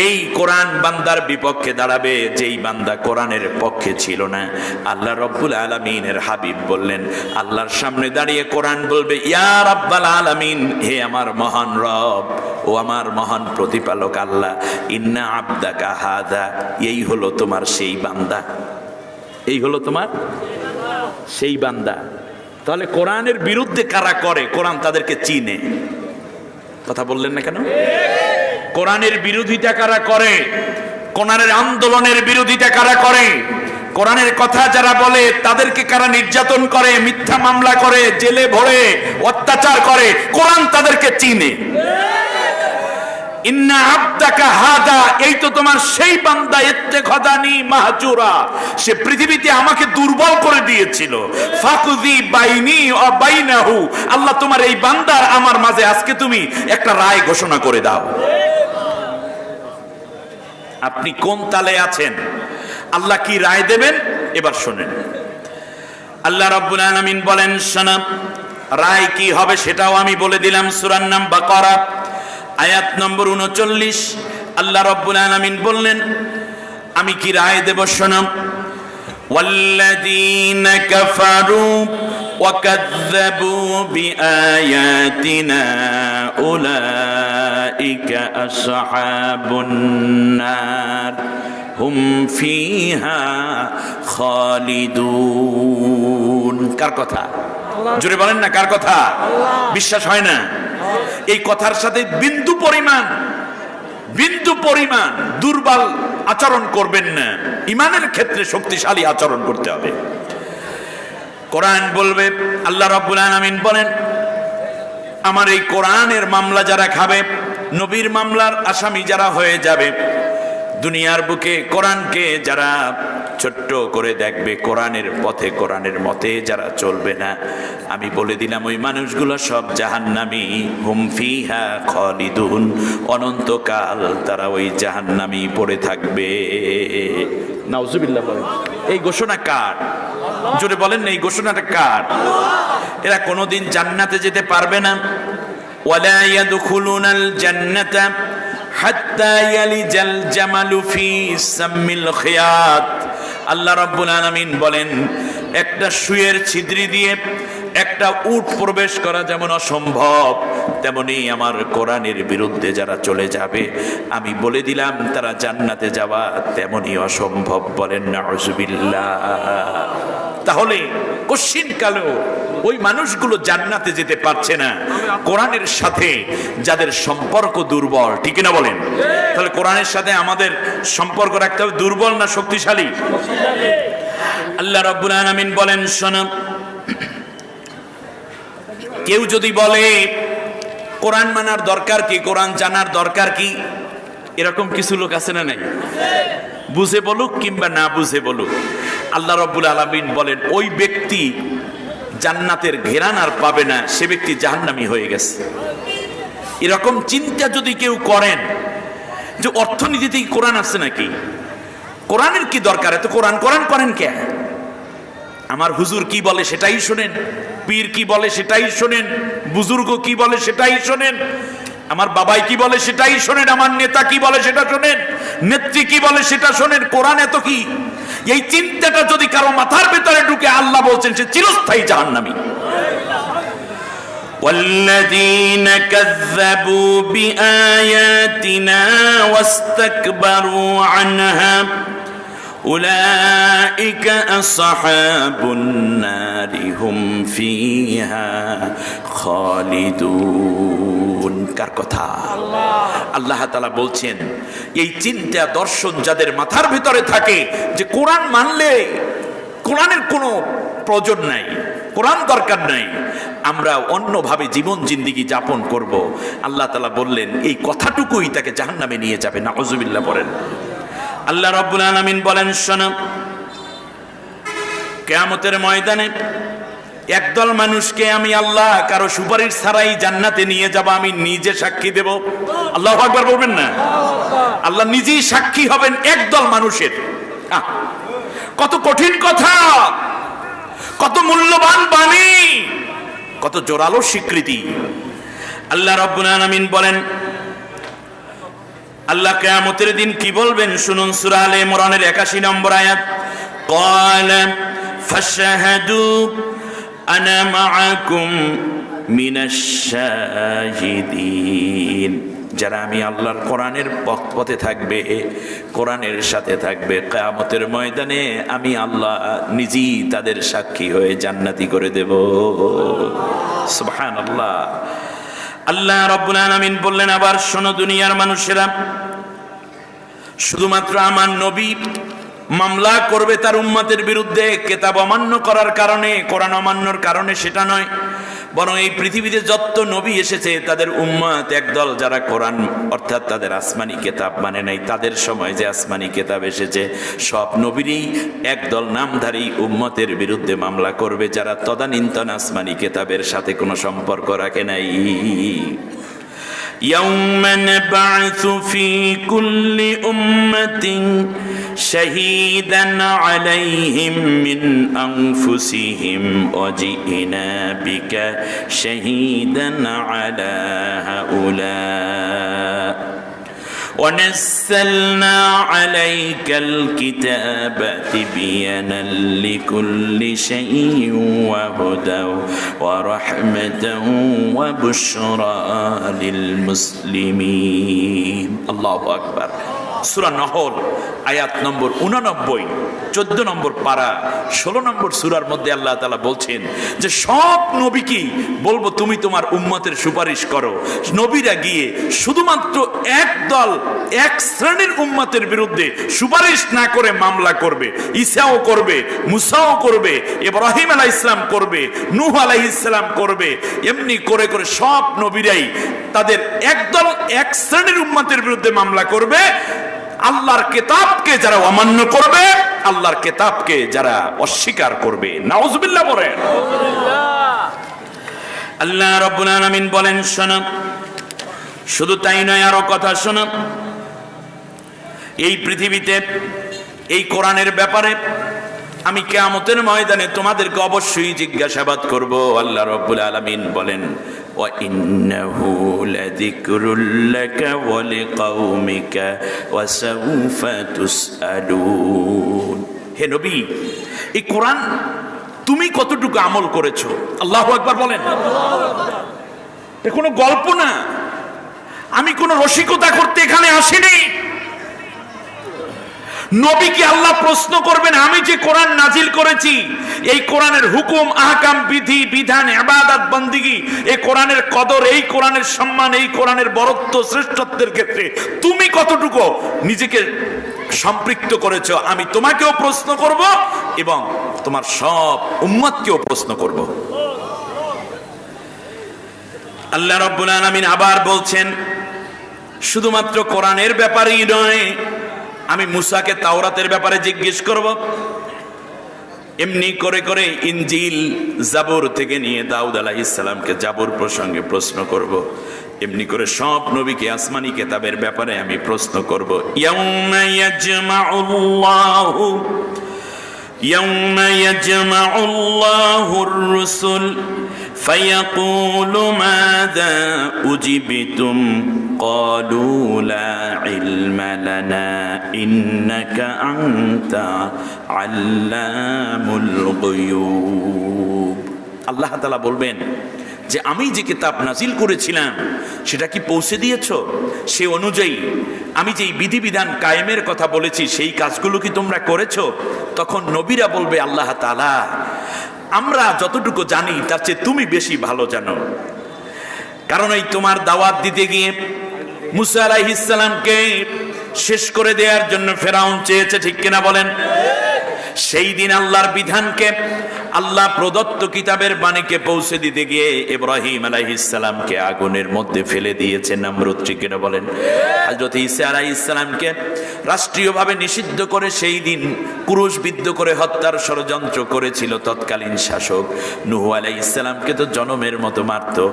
এই কোরআন বান্দার বিপক্ষে দাঁড়াবে যেই বান্দা কোরআনের পক্ষে ছিল না। আল্লাহ রাব্বুল আলামিনের হাবিব বললেন, আল্লাহর সামনে দাঁড়িয়ে কোরআন বলবে, ইয়া রাব্বাল আলামিন, হে আমার মহান রব ও আমার মহান প্রতিপালক আল্লাহ, ইন্না আবদাকা হাযা, এই হলো তোমার সেই বান্দা, এই হলো তোমার সেই বান্দা। তাহলে কোরআনের বিরুদ্ধে কারা করে, কোরআন তাদেরকে চিনে। কথা বললেন না কেন? কোরআনের বিরোধিতা কারা করে, কোরআনের আন্দোলনের বিরোধিতা কারা করে, কোরআনের কথা যারা বলে তাদেরকে কারা নির্যাতন করে, মিথ্যা মামলা করে, জেলে ভরে অত্যাচার করে, কোরআন তাদেরকে চিনে। ইন্না আবদাকা হাদা, এই তো তোমার সেই বান্দা, ইত্তাখাযানি মাহজুরা, সে পৃথিবীতে আমাকে দুর্বল করে দিয়েছিল। ফাকদি বাইনি ওয়া বাইনাহু, আল্লাহ তোমার এই বান্দার আমার মাঝে আজকে তুমি একটা রায় ঘোষণা করে দাও। আপনি কোন তালে আছেন, আল্লাহ কি রায় দেবেন এবার শুনেন। আল্লাহ রাব্বুল আলামিন বলেন, শোনো, রায় কি হবে সেটাও আমি বলে দিলাম। সূরার নাম বাকারা, আয়াত নম্বর 39। আল্লাহ রাব্বুল আলামিন বললেন, আমি কি রায় দেব শোনো। ওয়াল্লাযীনা কাফারু ওয়া কাযযাবু বিআয়াতিনা উলাইকা আসহাবুন নার হুম ফিহা খালিদুন। কার কথা? জোরে বলেন না, কার কথা? বিশ্বাস হয় না? এই কথার সাথে বিন্দু পরিমাণ দুর্বল আচরণ করবেন না। ইমানের ক্ষেত্রে শক্তিশালী আচরণ করতে হবে। কোরআন বলবে, আল্লাহ রাব্বুল আলামিন বলেন, আমার এই কোরআনের মামলা যারা খাবে, নবীর মামলার আসামি যারা হয়ে যাবে, দুনিয়ার বুকে কোরআনকে যারা ছোট্ট করে দেখবে, কোরআনের পথে কোরআনের মতে যারা চলবে না, আমি বলে দিলাম ওই মানুষগুলো সব জাহান্নামী। হুম ফিহা খালিদুন, অনন্তকাল তারা ওই জাহান্নামী পড়ে থাকবে। নাউজুবিল্লাহ বলেন। এই ঘোষণা কার? জোরে বলেন না, এই ঘোষণাটা কার? এরা কোনোদিন জান্নাতে যেতে পারবে না। ওয়ালা ইয়াদখুলুনাল জান্নাতা হাত্তা ইয়ালিজাল জামালু ফি সাম্মিল খিয়াত। আল্লাহ রাব্বুল আলামিন বলেন, একটা সুয়ের ছিদ্রি দিয়ে একটা উট প্রবেশ করা যেমন অসম্ভব, তেমনি আমার কোরআনের বিরুদ্ধে যারা চলে যাবে, আমি বলে দিলাম তারা জান্নাতে যাওয়া তেমনি অসম্ভব। বলেন নাউজুবিল্লাহ। তাহলে কশিনকালেও ওই মানুষগুলো জান্নাতে যেতে পারছে না, কোরআনের সাথে যাদের সম্পর্ক দুর্বল, ঠিক না বলেন? তাহলে কোরআনের সাথে আমাদের সম্পর্ক রাখতে হবে দুর্বল না শক্তিশালী? আল্লাহ রাব্বুল আলামিন বলেন, শোনো, কেউ যদি বলে কোরআন মানার দরকার কি, কোরআন জানার দরকার কি, এরকম কিছু লোক আছে না নাই? বুঝে বলুক কিংবা না বুঝে বলুক, আল্লাহ রাব্বুল আলামিন বলেন ওই ব্যক্তি জান্নাতের ঘেরান আর পাবে না, সে ব্যক্তি জাহান্নামী হয়ে গেছে। এরকম চিন্তা যদি কেউ করেন যে অর্থনীতিতেই কোরআন আছে নাকি, কোরআনের কি দরকার, এত কোরআন কোরআন করেন কে? আমার হুজুর কি বলে সেটাই শোনেন, পীর কি বলে সেটাই শোনেন, বুজুর্গ কি বলে সেটাই শোনেন, আমার বাবাই কি বলে সেটাই শোনেন, আমার নেতা কি বলে সেটা শোনেন, নেত্রী কি বলে সেটা শোনেন, কোরআন এত কি? এই চিন্তাটা যদি কারো মাথার ভেতরে ঢুকে, আল্লাহ বলছেন সে চিরস্থায়ী জাহান্নামী। والذين كذبوا بآياتنا واستكبروا عنها أولئك أصحاب النار هم فيها خالدون। কার কথা? আল্লাহ তাআলা বলছেন এই চিন্তা দর্শন যাদের মাথার ভিতরে থাকে যে কোরআন মানলে কোরআনের কোনো প্রয়োজন নাই, কোরআন দরকার নাই, আমরা অন্যভাবে জীবন জিন্দেগি যাপন করব, আল্লাহ তাআলা বললেন এই কথাটুকুই তাকে জাহান্নামে নিয়ে যাবে। নাউজুবিল্লাহ বলেন। আল্লাহ রাব্বুল আলামিন বলেন, শোনো, কিয়ামতের ময়দানে একদল মানুষকে আমি আল্লাহ কারো সুপারিশ ছাড়াই জান্নাতে নিয়ে যাব, আমি নিজে সাক্ষী দেব। আল্লাহু আকবার বলবেন না? আল্লাহ নিজেই সাক্ষী হবেন একদল মানুষের। কত কঠিন কথা, কত মূল্যবান বাণী, কত জোরালো স্বীকৃতি। আল্লাহ রাব্বুল আলামিন বলেন, আল্লাহ কিয়ামতের দিন কি বলবেন শুনুন, সূরা আলে ইমরানের 81 নম্বর আয়াত, ক্বালা ফাশহাদু আনা মাআকুম মিনাশ শাহিদিন। যারা আমি আল্লাহর কোরআনের পথে থাকবে, কোরআনের সাথে থাকবে, কিয়ামতের ময়দানে আমি আল্লাহ নিজেই তাদের সাক্ষী হয়ে জান্নাতি করে দেব। সুবহানাল্লাহ। আল্লাহ রাব্বুল আলামিন বললেন, আবার শোনো দুনিয়ার মানুষেরা, শুধুমাত্র আমার নবী মামলা করবে তার উম্মতের বিরুদ্ধে কিতাব অমান্য করার কারণে, কোরআন অমান্যর কারণে, সেটা নয়, বরং এই পৃথিবীতে যত নবী এসেছে তাদের উম্মত একদল যারা কোরআন অর্থাৎ তাদের আসমানি কিতাব মানে নাই, তাদের সময় যে আসমানি কিতাব এসেছে সব নবীরই একদল নামধারী উম্মতের বিরুদ্ধে মামলা করবে, যারা তদানীন্তন আসমানি কিতাবের সাথে কোনো সম্পর্ক রাখে নাই। يوم نبعث في كل أمة شهيدا عليهم من أنفسهم وجئنا بك شهيدا على هؤلاء ونزلنا عليك الكتاب تبيانا لكل شيء وهدى ورحمة وبشرى للمسلمين. الله أكبر. সূরা নহল আয়াত নম্বর 89, 14 নম্বর পারা 16 নম্বর সূরার মধ্যে আল্লাহ তাআলা বলছেন যে সব নবীকে বলবো তুমি তোমার উম্মতের সুপারিশ করো। নবীরা গিয়ে শুধুমাত্র এক দল, এক শ্রেণীর উম্মতের বিরুদ্ধে সুপারিশ না করে মামলা করবে। ঈসাও করবে, মুসাও করবে, ইব্রাহিম আলাইহিস সালাম করবে, নূহ আলাইহিস সালাম করবে। এমনি করে করে সব নবীরাই তাদের একদল, এক শ্রেণীর উম্মতের বিরুদ্ধে মামলা করবে। আল্লাহর কিতাবকে যারা অমান্য করবে, আল্লাহর কিতাবকে যারা অস্বীকার করবে। নাউজুবিল্লাহ বলেন। আল্লাহ রাব্বুল আলামিন বলেন, শোনো, শুধু তাই নয়, আরো কথা শোনো। এই পৃথিবীতে এই কোরআনের ব্যাপারে আমি কিয়ামতের ময়দানে তোমাদেরকে অবশ্যই জিজ্ঞাসাবাদ করব। আল্লাহ রাব্বুল আলামিন বলেন, ওয়া ইন্নাহু লাযিকরুল লাকা ওয়া লিকাওমিকা ওয়া সাউফা তুসআলুন। হে নবী, এই কোরআন তুমি কতটুকু আমল করেছো? আল্লাহু আকবার বলেন। এটা কোনো গল্প না, আমি কোনো রসিকতা করতে এখানে আসিনি। নবীকে আল্লাহ প্রশ্ন করবেন, আমি যে কোরআন নাজিল করেছি, এই কোরআনের হুকুম, আহকাম, বিধি, বিধান, ইবাদত, বন্দেগী, এই কোরআনের কদর, এই কোরআনের সম্মান, এই কোরআনের বরত্ব, শ্রেষ্ঠত্বের ক্ষেত্রে তুমি কতটুকু নিজেকে সম্পৃক্ত করেছো, আমি তোমাকেও প্রশ্ন করব এবং তোমার সব উম্মতকেও প্রশ্ন করব। আল্লাহ রাব্বুল আলামিন আবার বলছেন, শুধুমাত্র কোরআনের ব্যাপারেই নয়, আমি মুসাকে তাওরাতের ব্যাপারে জিজ্ঞেস করব। এমনি করে করে ইনজিল, জাবুর থেকে নিয়ে দাউদ আলাইহিস সালামকে জাবুর প্রসঙ্গে প্রশ্ন করব। এমনি করে সব নবীকে আসমানি কিতাবের ব্যাপারে আমি প্রশ্ন করব। ইয়াউমা ইয়াজমাউল্লাহু ইয়াজমাউল্লাহুর রুসুল ফায়াকুলু মাযা উজিবতুম ক্বালু লা ইলমা লানা ইন্নাকা আনতা আল্লামুল গুয়ুব। আল্লাহ তাআলা বলবেন যে আমি যে কিতাব নাজিল করেছিলাম সেটা কি পৌঁছে দিয়েছো? সে অনুযায়ী আমি যেই বিধিবিধান কায়েমের কথা বলেছি সেই কাজগুলো কি তোমরা করেছো? তখন নবীরা বলবে, আল্লাহ তাআলা, আমরা যতটুকু জানি তার চেয়ে তুমি বেশি ভালো জানো। কারণ এই তোমার দাওয়াত দিতে গিয়ে মুসা আলাইহিস সালামকে শেষ করে দেওয়ার জন্য ফেরাউন চেয়েছে, ঠিক কিনা বলেন? সেই দিন আল্লাহর বিধানকে, আল্লাহ প্রদত্ত কিতাবের বাণীকে পৌঁছে দিতে গিয়ে ইব্রাহিম আলাইহিস সালামকে আগুনের মধ্যে ফেলে দিয়েছে নমরুদ, ঠিক কিনা বলেন? হযরত ঈসা আলাইহিস সালামকে রাষ্ট্রীয়ভাবে নিষিদ্ধ করে সেই দিন ক্রুশবিদ্ধ করে হত্যার ষড়যন্ত্র করেছিল তৎকালীন শাসক। নূহ আলাইহিস সালামকে তো জনমের মতো মারতো।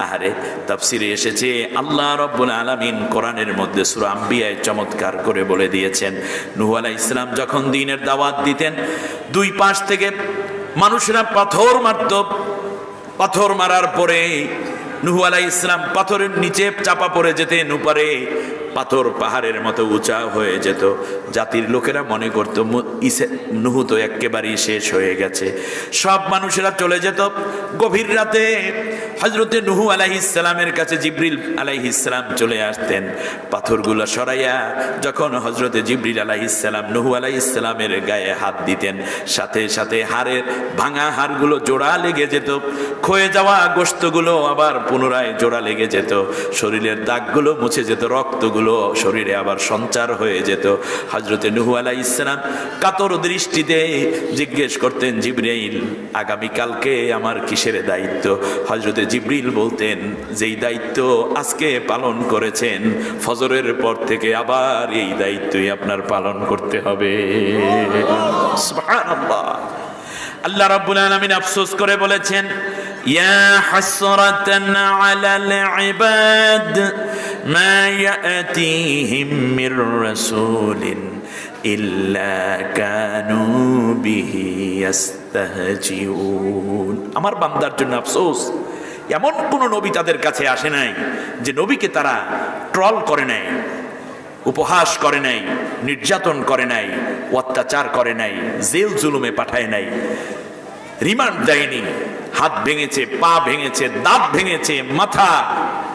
আহারে, তাফসিরে এসেছে আল্লাহ রাব্বুল আলামিন কোরআনের মধ্যে সূরা আম্বিয়ায় চমৎকার করে বলে দিয়েছেন, নূহ আলাইহিস সালাম যখন দ্বীনের দাওয়াত দিতেন, দুই পাশ থেকে মানুষেরা পাথর মারত। পাথর মারার পরে নূহ আলাইহিস সালাম পাথরের নিচে চাপা পড়ে যেতেন, উপরে পাথর পাহাড়ের মতো উঁচা হয়ে যেত। জাতির লোকেরা মনে করত নূহ তো একেবারেই শেষ হয়ে গেছে। সব মানুষেরা চলে যেত। গভীর রাতে হযরতে নূহ আলাইহিস সালামের কাছে জিবরিল আলাইহিস সালাম চলে আসতেন। পাথরগুলো সরাইয়া যখন হযরতে জিবরিল আলাইহিস সালাম নূহ আলাইহিস সালামের গায়ে হাত দিতেন, সাথে সাথে হাড়ের ভাঙা হাড়গুলো জোড়া লেগে যেত, ক্ষয়ে যাওয়া গোশতগুলো আবার পুনরায় জোড়া লেগে যেত, শরীরের দাগগুলো মুছে যেত, রক্তগুলো শরীরে আবার সঞ্চার হয়ে যেত। হযরতে নূহ আলাইহিস সালাম কাতর দৃষ্টিতে জিজ্ঞেস করতেন, জিবরাইল, আগামীকালকে আমার কিসের দায়িত্ব? হযরতে জিবরিল বলতেন, যেই দায়িত্ব আজকে পালন করেছেন, ফজরের পর থেকে আবার এই দায়িত্বই আপনার পালন করতে হবে। সুবহানাল্লাহ। আল্লাহ রাব্বুল আলামিন আফসোস করে বলেছেন, ইয়া হাসরাতান আলাল ইবাদ মা ইয়াতিহিম মির রাসূলিন ইল্লা কানু বিহি ইস্তাহজিউন। আমার বান্দার জন্য আফসোস, এমন কোন নবী তাদের কাছে আসে নাই যে নবীকে তারা ট্রল করে নাই, উপহাস করে নাই, নির্যাতন করে নাই, অত্যাচার করে নাই, জেল জুলুমে পাঠায় নাই, রিমান্ড দেয়নি, হাত ভেঙেছে, পা ভেঙেছে, দাঁত ভেঙেছে, মাথা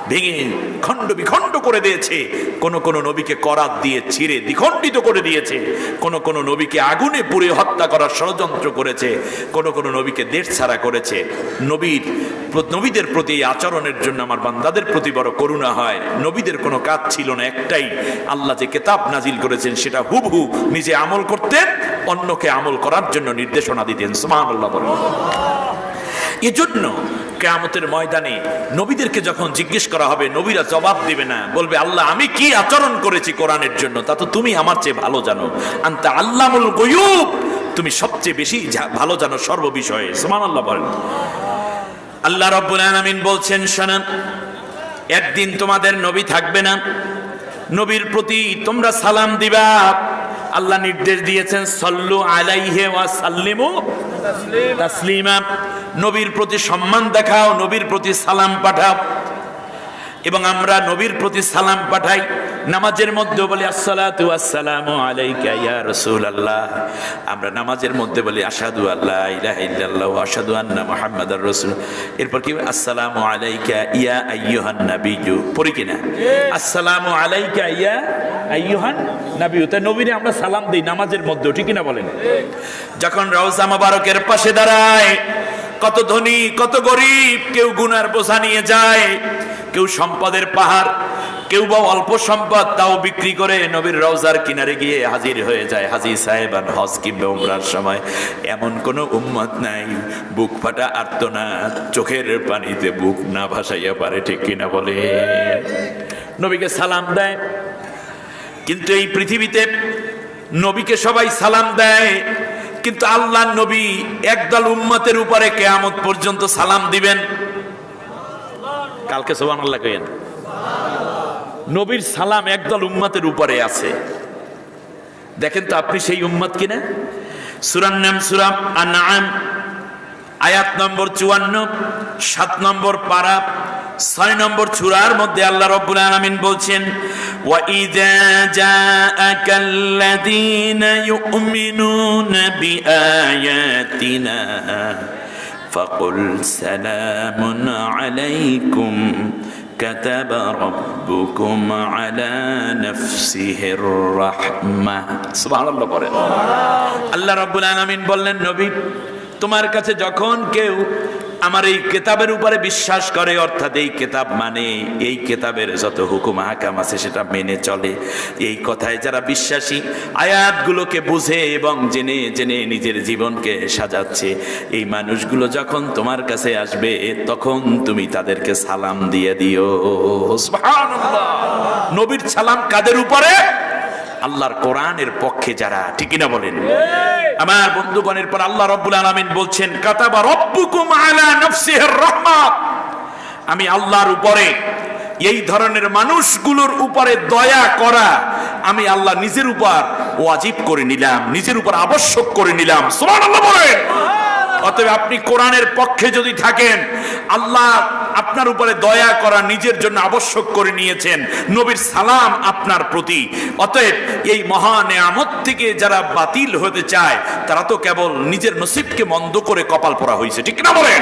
ভেঙে খণ্ড বিখণ্ড করে দিয়েছে, কোন কোন নবীকে করাত দিয়ে ছিঁড়ে দ্বিখণ্ডিত করে দিয়েছে, কোন কোন নবীকে আগুনে পুড়ে হত্যা করার ষড়যন্ত্র করেছে, কোন কোন নবীকে দেশ ছাড়া করেছে। নবীদের প্রতি এই আচরণের জন্য আমার বান্দাদের প্রতি বড় করুণা হয়। নবীদের কোনো কাজ ছিল না, একটাই, আল্লাহ যে কিতাব নাজিল করেছেন সেটা হুবহু নিজে আমল করতেন, অন্যকে আমল করার জন্য নির্দেশনা দিতেন। সুবহানাল্লাহ বলেন। এজন্য কিয়ামতের ময়দানে নবীদেরকে যখন জিজ্ঞেস করা হবে, নবীরা জবাব দিবে না, বলবে আল্লাহ আমি কি আচরণ করেছি কোরআনের জন্য তা তো তুমি আমার চেয়ে ভালো জানো। আনতা আল্লামুল গুয়ুব, তুমি সবচেয়ে বেশি ভালো জানো সর্ববিষয়ে। সুবহানাল্লাহ বলেন। আল্লাহ রাব্বুল আলামিন বলছেন, শোনেন, একদিন তোমাদের নবী থাকবে না, নবীর প্রতি তোমরা সালাম দিবা। আল্লাহ নির্দেশ দিয়েছেন সাল্লু আলাইহি ওয়া সাল্লিমু তাসলিমা, নবীর প্রতি সম্মান দেখাও, নবীর প্রতি সালাম পাঠাও। এবং আমরা নবীর প্রতি সালাম পাঠাই নামাজের মধ্যে বলি আসসালাতু ওয়াসসালামু আলাইকা ইয়া রাসূলুল্লাহ। আমরা নামাজের মধ্যে বলি আশহাদু আল্লা ইলাহা ইল্লাল্লাহ ওয়া আশহাদু আন্না মুহাম্মাদার রাসূল। এরপর কি আসসালামু আলাইকা ইয়া আইয়ুহান নাবিয়্যু, পড়ি কিনা? আসসালামু আলাইকা ইয়া আইয়ুহান নাবিয়্যু। তাই নবীরে আমরা সালাম দেই নামাজের মধ্যে, ঠিক কিনা বলেন? যখন রওজা মোবারকের পাশে দাঁড়ায়, কত ধনী কত গরিব, কেউ গুনার বোঝা নিয়ে যায়, কেউ সম্পদের পাহাড়, কেউ বা অল্প সম্পদ তাও বিক্রি করে নবীর রওজার কিনারে গিয়ে হাজির হয়ে যায়। হাজী সাহেবান হজ কিংবা উমরার সময় এমন কোনো উম্মত নাই বুক ফাটা আর্তনাদ, চোখের পানিতে বুক না ভাসাইয়া পারে, ঠিক কিনা বলে? নবীকে সালাম দেয়। কিন্তু এই পৃথিবীতে নবীকে সবাই সালাম দেয়, কিন্তু আল্লাহর নবী একদল উম্মতের উপরে কিয়ামত পর্যন্ত সালাম দিবেন। কালকে সুবহানাল্লাহ কইেন। নবীর সালাম একদল উম্মতের উপরে আছে। দেখেন তো আপনি সেই উম্মত কিনা? সূরার নাম সূরা আনআম, আয়াত নম্বর 54, 7 নম্বর পারা, 6 নম্বর সূরার মধ্যে আল্লাহ রাব্বুল আলামিন বলছেন, ওয়া ইযা জাআকাল্লাযীনা ইউমিনুনা বিআয়াতিনা ফাকুল সালামুন আলাইকুম কাতাবা রাব্বুকুম আলা নাফসিহির রাহমাহ। সুবহানাল্লাহ বলেন। আল্লাহ রাব্বুল আলামিন বললেন, নবী তোমার কাছে যখন কেউ আমার এই কিতাবের উপরে বিশ্বাস করে, অর্থাৎ এই কিতাব মানে এই কিতাবের যত হুকুম আহকাম আছে সেটা মেনে চলে, এই কথায় যারা বিশ্বাসী, আয়াতগুলোকে বুঝে এবং জেনে জেনে নিজের জীবনকে সাজাচ্ছে, এই মানুষগুলো যখন তোমার কাছে আসবে তখন তুমি তাদেরকে সালাম দিয়ে দিও। সুবহানাল্লাহ। নবীর সালাম কাদের উপরে? আল্লাহর কোরআনের পক্ষে যারা, ঠিক না বলেন? আমার বন্ধুগণের পর আল্লাহ রাব্বুল আলামিন বলছেন, কাতাবা রাব্বুকুম আলা নাফসিহির রাহমাহ, আমি আল্লাহর উপরে এই ধরনের মানুষগুলোর উপরে দয়া করা আমি আল্লাহ নিজের উপর ওয়াজিব করে নিলাম, নিজের উপর আবশ্যক করে নিলাম। সুবহানাল্লাহ বলেন। অতএব আপনি কোরআনের পক্ষে যদি থাকেন, আল্লাহ আপনার উপরে দয়া করা নিজের জন্য আবশ্যক করে নিয়েছেন, নবীর সালাম আপনার প্রতি। অতএব এই মহা নেয়ামত থেকে যারা বাতিল হতে চায় তারা তো কেবল নিজের নসিবকে মন্দ করে কপাল পোড়া হয়েছে, ঠিক না বলেন?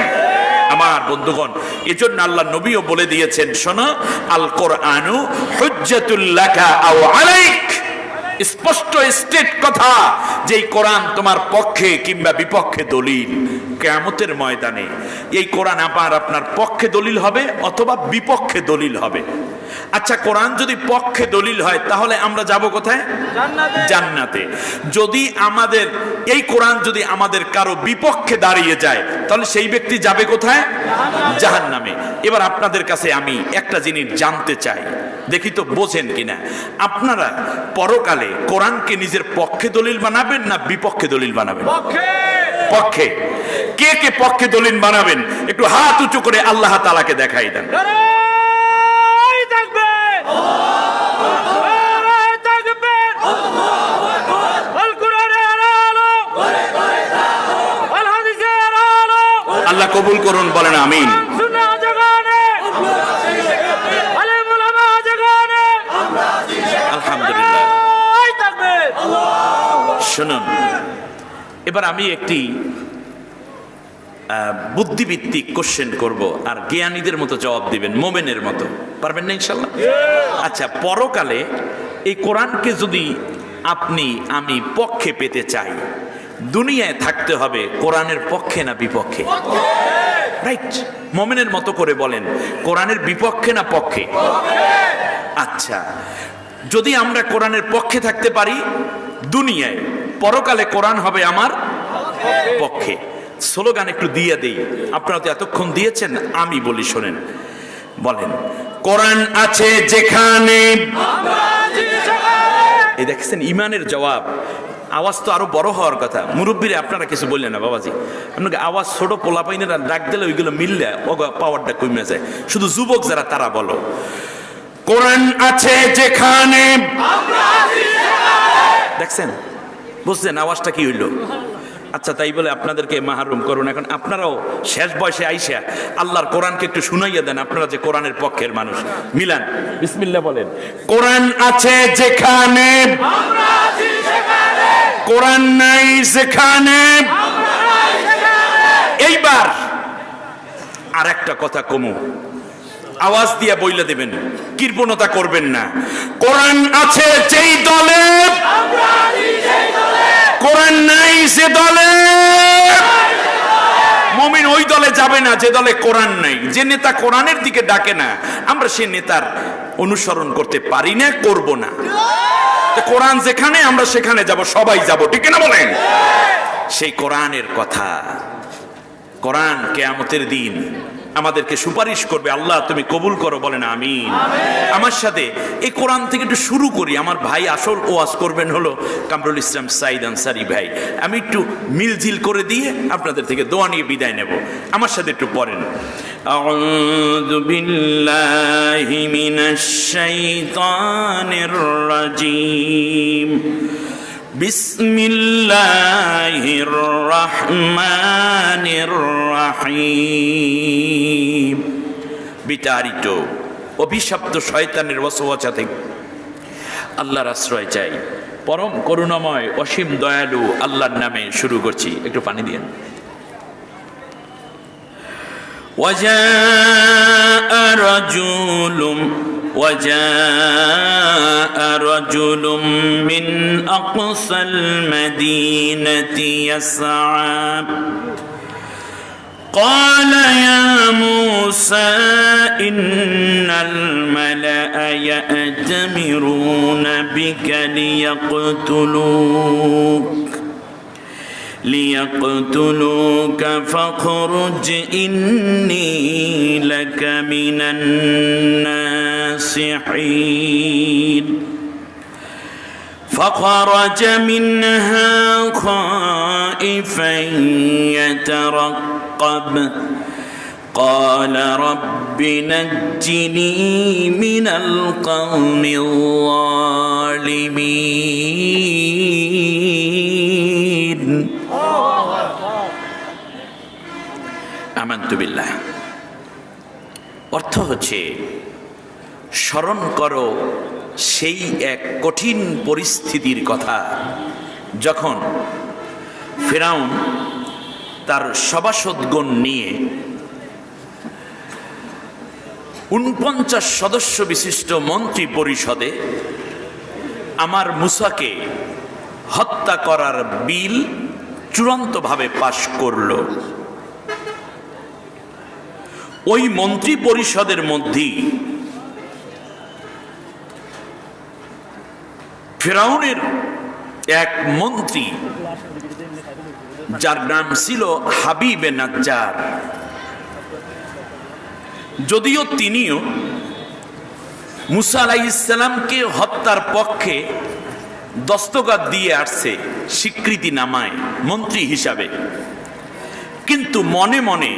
আমার বন্ধুগণ, এজন্য আল্লাহ নবীও বলে দিয়েছেন, শোনো, আল কোরআনু হুজ্জাতুল লাকা আও আলাইক, স্পষ্ট স্টেট কথা যে এই কোরআন তোমার পক্ষে কিংবা বিপক্ষে দলিল। কিয়ামতের ময়দানে এই কোরআন আপনার পক্ষে দলিল হবে অথবা বিপক্ষে দলিল হবে। আচ্ছা, কোরআন যদি পক্ষে দলিল হয় তাহলে আমরা যাব কোথায়? জান্নাতে। যদি আমাদের এই কোরআন যদি আমাদের কারো বিপক্ষে দাঁড়িয়ে যায় তাহলে সেই ব্যক্তি যাবে কোথায়? জাহান্নামে। এবার আপনাদের কাছে আমি একটা জিনিস জানতে চাই, দেখি তো বোঝেন কিনা। আপনারা পরকালে কোরআনকে নিজের পক্ষে দলিল বানাবেন না বিপক্ষে দলিল বানাবেন? পক্ষে। কে কে পক্ষে দলিল বানাবেন একটু হাত উঁচু করে আল্লাহ তাআলাকে দেখাই দেন। আল্লাহ কবুল করুন, বলেন আমিন। আলহামদুলিল্লাহ। শুনুন, এবার আমি একটি বুদ্ধিভিত্তিক কোশ্চেন করব, আর জ্ঞানীদের মতো জবাব দিবেন, মোমেনের মতো। পারবেন না ইনশাল্লাহ? আচ্ছা, পরকালে এই কোরআনকে যদি আপনি আমি পক্ষে পেতে চাই, দুনিয়ায় থাকতে হবে কোরআনের পক্ষে না বিপক্ষে? রাইট, মোমেনের মতো করে বলেন, কোরআনের বিপক্ষে না পক্ষে? আচ্ছা, যদি আমরা কোরআনের পক্ষে থাকতে পারি দুনিয়ায়, পরকালে কোরআন হবে আমার পক্ষে। স্লোগান একটু দিয়ে দেই, আপনারা তো এতক্ষণ দিয়েছেন, আমি বলি শোনেন। বলেন, কোরআন আছে যেখানে। এই দেখছেন ইমানের জবাব। আওয়াজ তো আরো বড় হওয়ার কথা। মুরব্বীরে আপনারা কিছু বললেন না বাবাজি, আপনাকে আওয়াজ ছোট পোলা পাইনেরা ডাক দিলে ওইগুলো মিললে পাওয়ারটা কমে যায়। শুধু যুবক যারা তারা বলো, কোরআন আছে যেখানে। দেখছেন, বুঝছেন আওয়াজটা কি হইল? আচ্ছা, তাই বলে আপনাদেরকে মাহরুম করুন। এখন আপনারাও শেষ বয়সে আইসা আল্লাহর কোরআনকে একটু শুনাইয়া দেন, আপনারা যে কোরআনের পক্ষের মানুষ। মিলান, বিসমিল্লাহ বলেন। কোরআন আছে যেখানে, কোরআন নাই যেখানে। এইবার আর একটা কথা কমু, আওয়াজ দিয়া বইলে দেবেন, কৃপণতা করবেন না। কোরআন আছে যেই দলে, কোরআন নাই যে দলে। মুমিন ওই দলে যাবে না যে দলে কোরআন নাই। যে নেতা কোরআনের দিকে ডাকে না, আমরা সে নেতার অনুসরণ করতে পারি না, করব না। কোরআন যেখানে আমরা সেখানে যাব, সবাই যাব, ঠিক না বলেন? সেই কোরআনের কথা, কোরআন কিয়ামতের দিন আমাদেরকে সুপারিশ করবে। আল্লাহ তুমি কবুল করো, বলেন আমিন। আমার সাথে এই কোরআন থেকে একটু শুরু করি। আমার ভাই আসল ওয়াজ করবেন হলো কামরুল ইসলাম সাইদ আনসারী ভাই। আমি একটু মিলঝিল করে দিয়ে আপনাদের থেকে দোয়া নিয়ে বিদায় নেব। আমার সাথে একটু পড়েন, আউযু বিল্লাহি মিনাশ শাইতানির রাজীম, বিসমিল্লাহির রহমানির রহিম। বিতাড়িত অভিশপ্ত শয়তানের ওয়াসওয়াসা থেকে আল্লাহর আশ্রয় চাই। পরম করুণাময় অসীম দয়ালু আল্লাহর নামে শুরু করছি। একটু পানি দিন। وجاء رجل من أقصى المدينة يسعى قال يا موسى إن الملأ يأتمرون بك ليقتلوك فاخرج إني لك من الناصحين فخرج منها خائفا يترقب قال رب نجني من القوم الظالمين আমানতু বিল্লাহ। অর্থ হচ্ছে, স্মরণ করো সেই এক কঠিন পরিস্থিতির কথা যখন ফিরাউন তার সভাসদগণ নিয়ে ৪৯ সদস্য বিশিষ্ট মন্ত্রী পরিষদে আমার মুসাকে হত্যা করার বিল চূড়ান্তভাবে পাশ করল। ওই মন্ত্রী পরিষদের মধ্যেই ফিরাউনের এক মন্ত্রী, যার নাম ছিল হাবিবে নাজ্জার, যদিও তিনিও মুসা আলাইহিস সালামকে হত্যার পক্ষে দস্তখত দিয়ে আসছে স্বীকৃতি নামায় মন্ত্রী হিসাবে, কিন্তু মনে মনে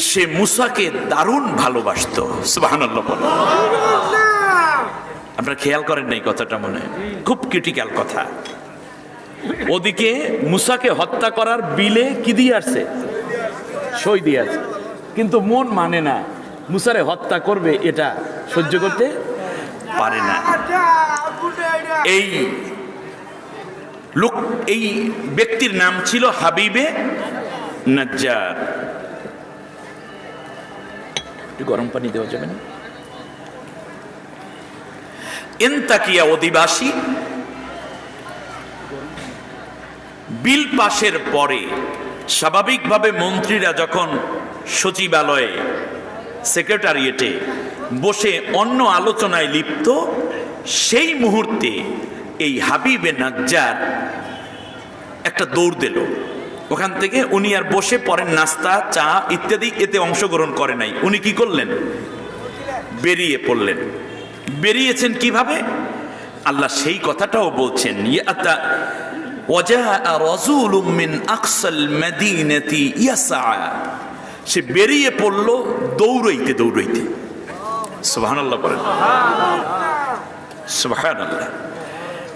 সে মুসাকে দারুণ ভালোবাসত। সুবহানাল্লাহ। আপনারা খেয়াল করেন নাই কথাটা? মনে খুব ক্রিটিক্যাল কথা। ওদিকে মুসাকে হত্যা করার বিলে কি দিয়ে আসছে? সই দিয়ে আসছে, কিন্তু মন মানে না, মুসারে হত্যা করবে এটা সহ্য করতে পারে না। এই ব্যক্তির নাম ছিল হাবিবে নাজ্জার, একটু গরম পানি দেওয়া যাবে না? এন্তাকিয়া অধিবাসী বিল পাশের পরে স্বাভাবিকভাবে মন্ত্রীরা যখন সচিবালয়ে সেক্রেটারিয়েটে বসে অন্য আলোচনায় লিপ্ত, সেই মুহূর্তে এই হাবিবে নাজ্জার একটা দৌড় দিল ওখান থেকে। উনি আর বসে পরের নাস্তা চা ইত্যাদি এতে অংশগ্রহণ করে নাই। উনি কি করলেন? বেরিয়ে পড়লেন। বেরিয়েছেন কিভাবে? আল্লাহ সেই কথাটাও বলছেন, ইয়াতা ওয়াজাআ রাসূলুম মিন আকসাল মাদিনাতি ইয়াসআ। সে বেরিয়ে পড়ল দৌড়াইতে দৌড়াইতে। সুবহানাল্লাহ বলেন, সুবহানাল্লাহ।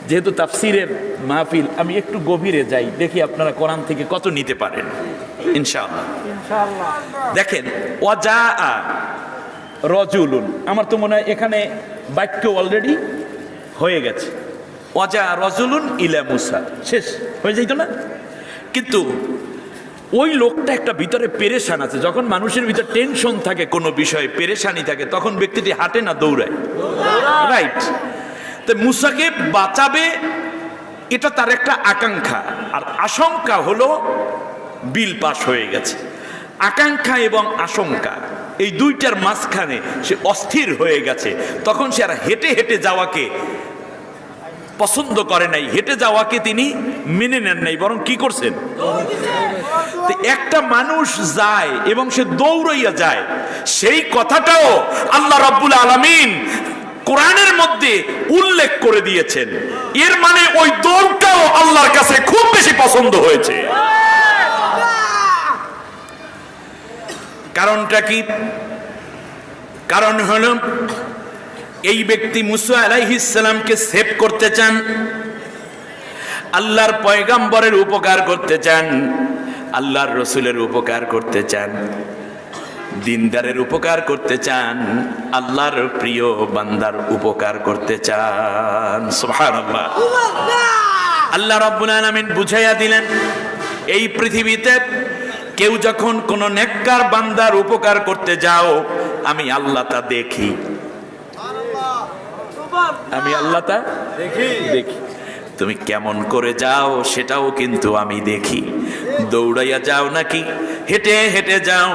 যেহেতু তাফসীরের মাহফিল, আমি একটু গভীরে যাই, দেখি আপনারা কোরআন থেকে কত নিতে পারেন ইনশাআল্লাহ। দেখেন, ওয়াজাআ রাজুলুন, আমার তো মনে হয় এখানে বাক্য অলরেডি হয়ে গেছে। ওয়াজাআ রাজুলুন ইলা মুসা, শেষ হয়ে যাইতো না? কিন্তু ওই লোকটা একটা ভিতরে পেরেশান আছে। যখন মানুষের ভিতরে টেনশন থাকে, কোনো বিষয়ে পেরেশানি থাকে, তখন ব্যক্তিটি হাঁটে না, দৌড়ায়, রাইট? তো মুসাকে বাঁচাবে, এটা তার একটা আকাঙ্ক্ষা। আর আশঙ্কা হলো বিল পাস হয়ে গেছে। আকাঙ্ক্ষা এবং আশঙ্কা এই দুইটার মাঝখানে সে অস্থির হয়ে গেছে। তখন সে আর হেঁটে হেঁটে যাওয়াকে পছন্দ করে নাই, হেঁটে যাওয়াকে তিনি মেনে নেন নাই, বরং কি করছেন? একটা মানুষ যায় এবং সে দৌড়াইয়া যায়, সেই কথাটাও আল্লাহ রাব্বুল আলামিন কোরআনের মধ্যে উল্লেখ করে দিয়েছেন। এর মানে ওই দৌড়টাও আল্লাহর কাছে খুব বেশি পছন্দ হয়েছে। কারণটা কি? কারণ হলো এই ব্যক্তি মুসা আলাইহিস সালামকে সেভ করতে চান, আল্লাহর পয়গম্বরের উপকার করতে চান, আল্লাহর রসুলের উপকার করতে চান, দিনদারের উপকার করতে চান, আল্লাহর প্রিয় বান্দার উপকার করতে চান। সুবহানাল্লাহ। আল্লাহ রাব্বুল আলামিন বুঝাইয়া দিলেন, এই পৃথিবীতে কেউ যখন কোন নেককার বান্দার উপকার করতে যাও, আমি আল্লাহ তা দেখি, আমি আল্লাহ তা দেখি। তুমি কেমন করে যাও সেটাও কিন্তু আমি দেখি। দৌড়াইয়া যাও নাকি হেঁটে হেঁটে যাও,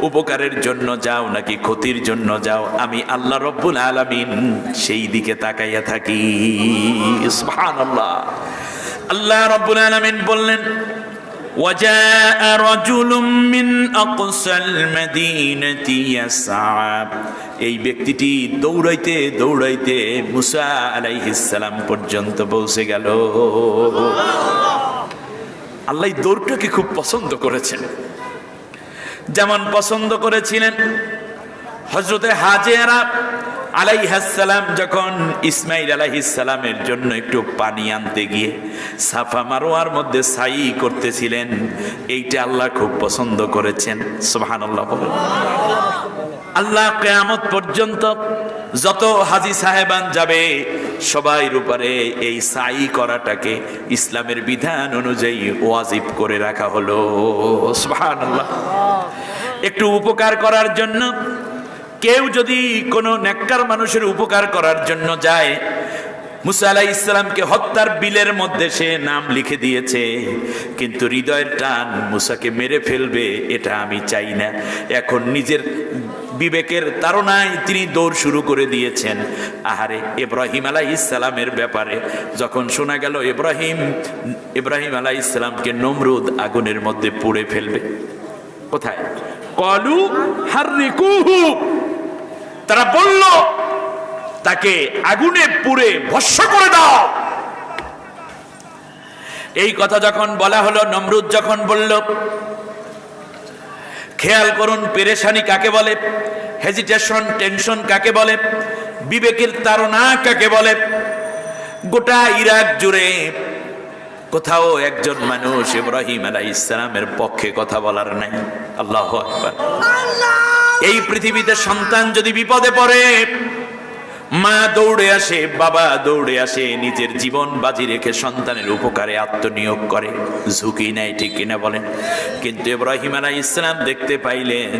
উপকারের জন্য যাও নাকি ক্ষতির জন্য যাও, আমি আল্লাহ রব্বুল আলামিন সেই দিকে তাকাইয়া থাকি। সুবহানাল্লাহ। আল্লাহ রব্বুল আলামিন বললেন, وجاء رجل من أقصى المدينة يسعى। এই ব্যক্তিটি দৌড়াইতে দৌড়াইতে মুসা আলাইহিস সালাম পর্যন্ত পৌঁছে গেল। আল্লাহ এই দৌড়টাকে খুব পছন্দ করেছেন, যেমন পছন্দ করেছিলেন হযরতে হাজেরা আলাইহিস সালাম যখন ইসমাইল আলাইহিস সালামের জন্য একটু পানি আনতে গিয়ে সাফা মারওয়ার মধ্যে সাই করতেছিলেন, এইটা আল্লাহ খুব পছন্দ করেছেন। সুবহানাল্লাহ। আল্লাহ কিয়ামত পর্যন্ত যত হাজী সাহেবান যাবে সবার উপরে এই সাই করাটাকে ইসলামের বিধান অনুযায়ী ওয়াজিব করে রাখা হলো। সুবহানাল্লাহ। একটু উপকার করার জন্য কেউ যদি কোনো নেককার মানুষের উপকার করার জন্য যায়, মুসা আলাইহিস সালামকে হত্যার বিলের মধ্যে সে নাম লিখে দিয়েছে, কিন্তু হৃদয়ের টান মুসাকে মেরে ফেলবে এটা আমি চাই না। এখন নিজের বিবেকের তাড়নায় তিনি দৌড় শুরু করে দিয়েছেন। আহারে, ইব্রাহিম আলাইহিস সালামের ব্যাপারে যখন শোনা গেল ইব্রাহিম আলাইহিস সালামকে নমরুদ আগুনের মধ্যে পুড়ে ফেলবে, কোথায়? ক্বালু হাররিকুহু, তারা বলল তাকে আগুনে পুড়ে ভস্ম করে দাও। এই কথা যখন বলা হলো, নমরুদ যখন বলল, খেয়াল করুন পেরেশানি কাকে বলে, হেজিটেশন, টেনশন কাকে বলে, বিবেকের তাড়না কাকে বলে। গোটা ইরাক জুড়ে কোথাও একজন মানুষ ইব্রাহিম আলাইহিস সালামের পক্ষে কথা বলার নাই। আল্লাহু আকবার। এই পৃথিবীতে সন্তান যদি বিপদে পড়ে, মা দৌড়ে আসে, বাবা দৌড়ে আসে, নিজের জীবন বাজি রেখে সন্তানের উপকারে আত্মনিয়োগ করে, ঝুঁকি নেয়, ঠিক কিনা বলেন? কিন্তু ইব্রাহিম আলাইহিস সালাম দেখতে পাইলেন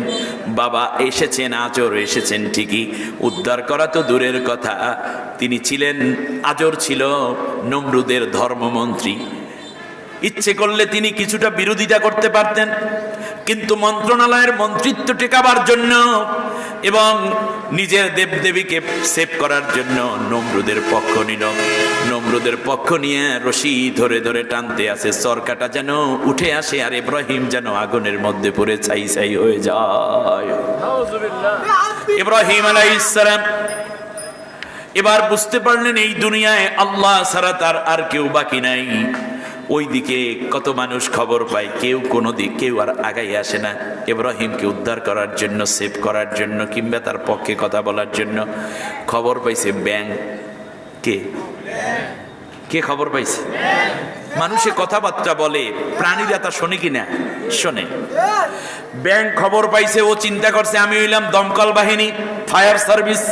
বাবা এসেছেন, আজর এসেছেন ঠিকই, উদ্ধার করা তো দূরের কথা, তিনি ছিলেন, আজর ছিল নমরুদের ধর্মমন্ত্রী। ইচ্ছে করলে তিনি কিছুটা বিরোধিতা করতে পারতেন, কিন্তু মন্ত্রণালয়ের মন্ত্রিত্ব টেকাবার জন্য এবং নিজের দেবদেবীকে সেভ করার জন্য নমরুদের পক্ষ নিল। নমরুদের পক্ষ নিয়ে রশি ধরে ধরে টানতে আছে, সরকাটা যেন উঠে আসে আর ইব্রাহিম যেন আগুনের মধ্যে পড়ে ছাই ছাই হয়ে যায়। ইব্রাহিম আলাইহিস সালাম এবার বুঝতে পারলেন এই দুনিয়ায় আল্লাহ ছাড়া তার আর কেউ বাকি নাই। ওইদিকে কত মানুষ খবর পায়, কেউ কোনো দিক কেউ আর আগাই আসে না ইব্রাহিমকে উদ্ধার করার জন্য, সেভ করার জন্য, কিংবা তার পক্ষে কথা বলার জন্য। খবর পাইছে ব্যাং। কে কে খবর পাইছে? মানুষে কথাবার্তা বলে, প্রাণীরা তা শোনে কিনা? শোনে। ব্যাং খবর পাইছে, ও চিন্তা করছে আমি হইলাম দমকল বাহিনী, ফায়ার সার্ভিস।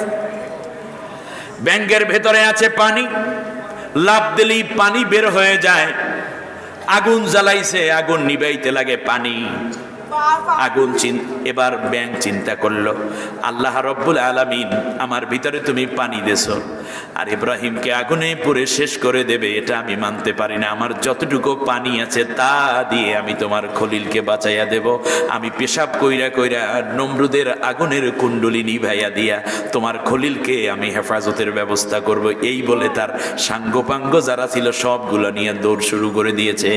ব্যাংকের ভেতরে আছে পানি, লাফ দিলেই পানি বের হয়ে যায়। আগুন জ্বালাইছে, আগুন নিবাইতে লাগে পানি, আগুন এবার ব্যাং চিন্তা করলো, আল্লাহ রব্বুল আলামিন আমার ভিতরে তুমি পানি দেছো, আর ইব্রাহিমকে আগুনে পুড়ে শেষ করে দেবে এটা আমি মানতে পারি না। আমার যতটুকু পানি আছে তা দিয়ে আমি তোমার খলিলকে বাঁচাইয়া দেব। আমি পেশাব কইরা কইরা নমরুদের আগুনের কুণ্ডলি নিভাইয়া দিয়া তোমার খলিলকে আমি হেফাজতের ব্যবস্থা করব। এই বলে তার সাঙ্গপাঙ্গ যারা ছিল সবগুলো নিয়ে দৌড় শুরু করে দিয়েছে।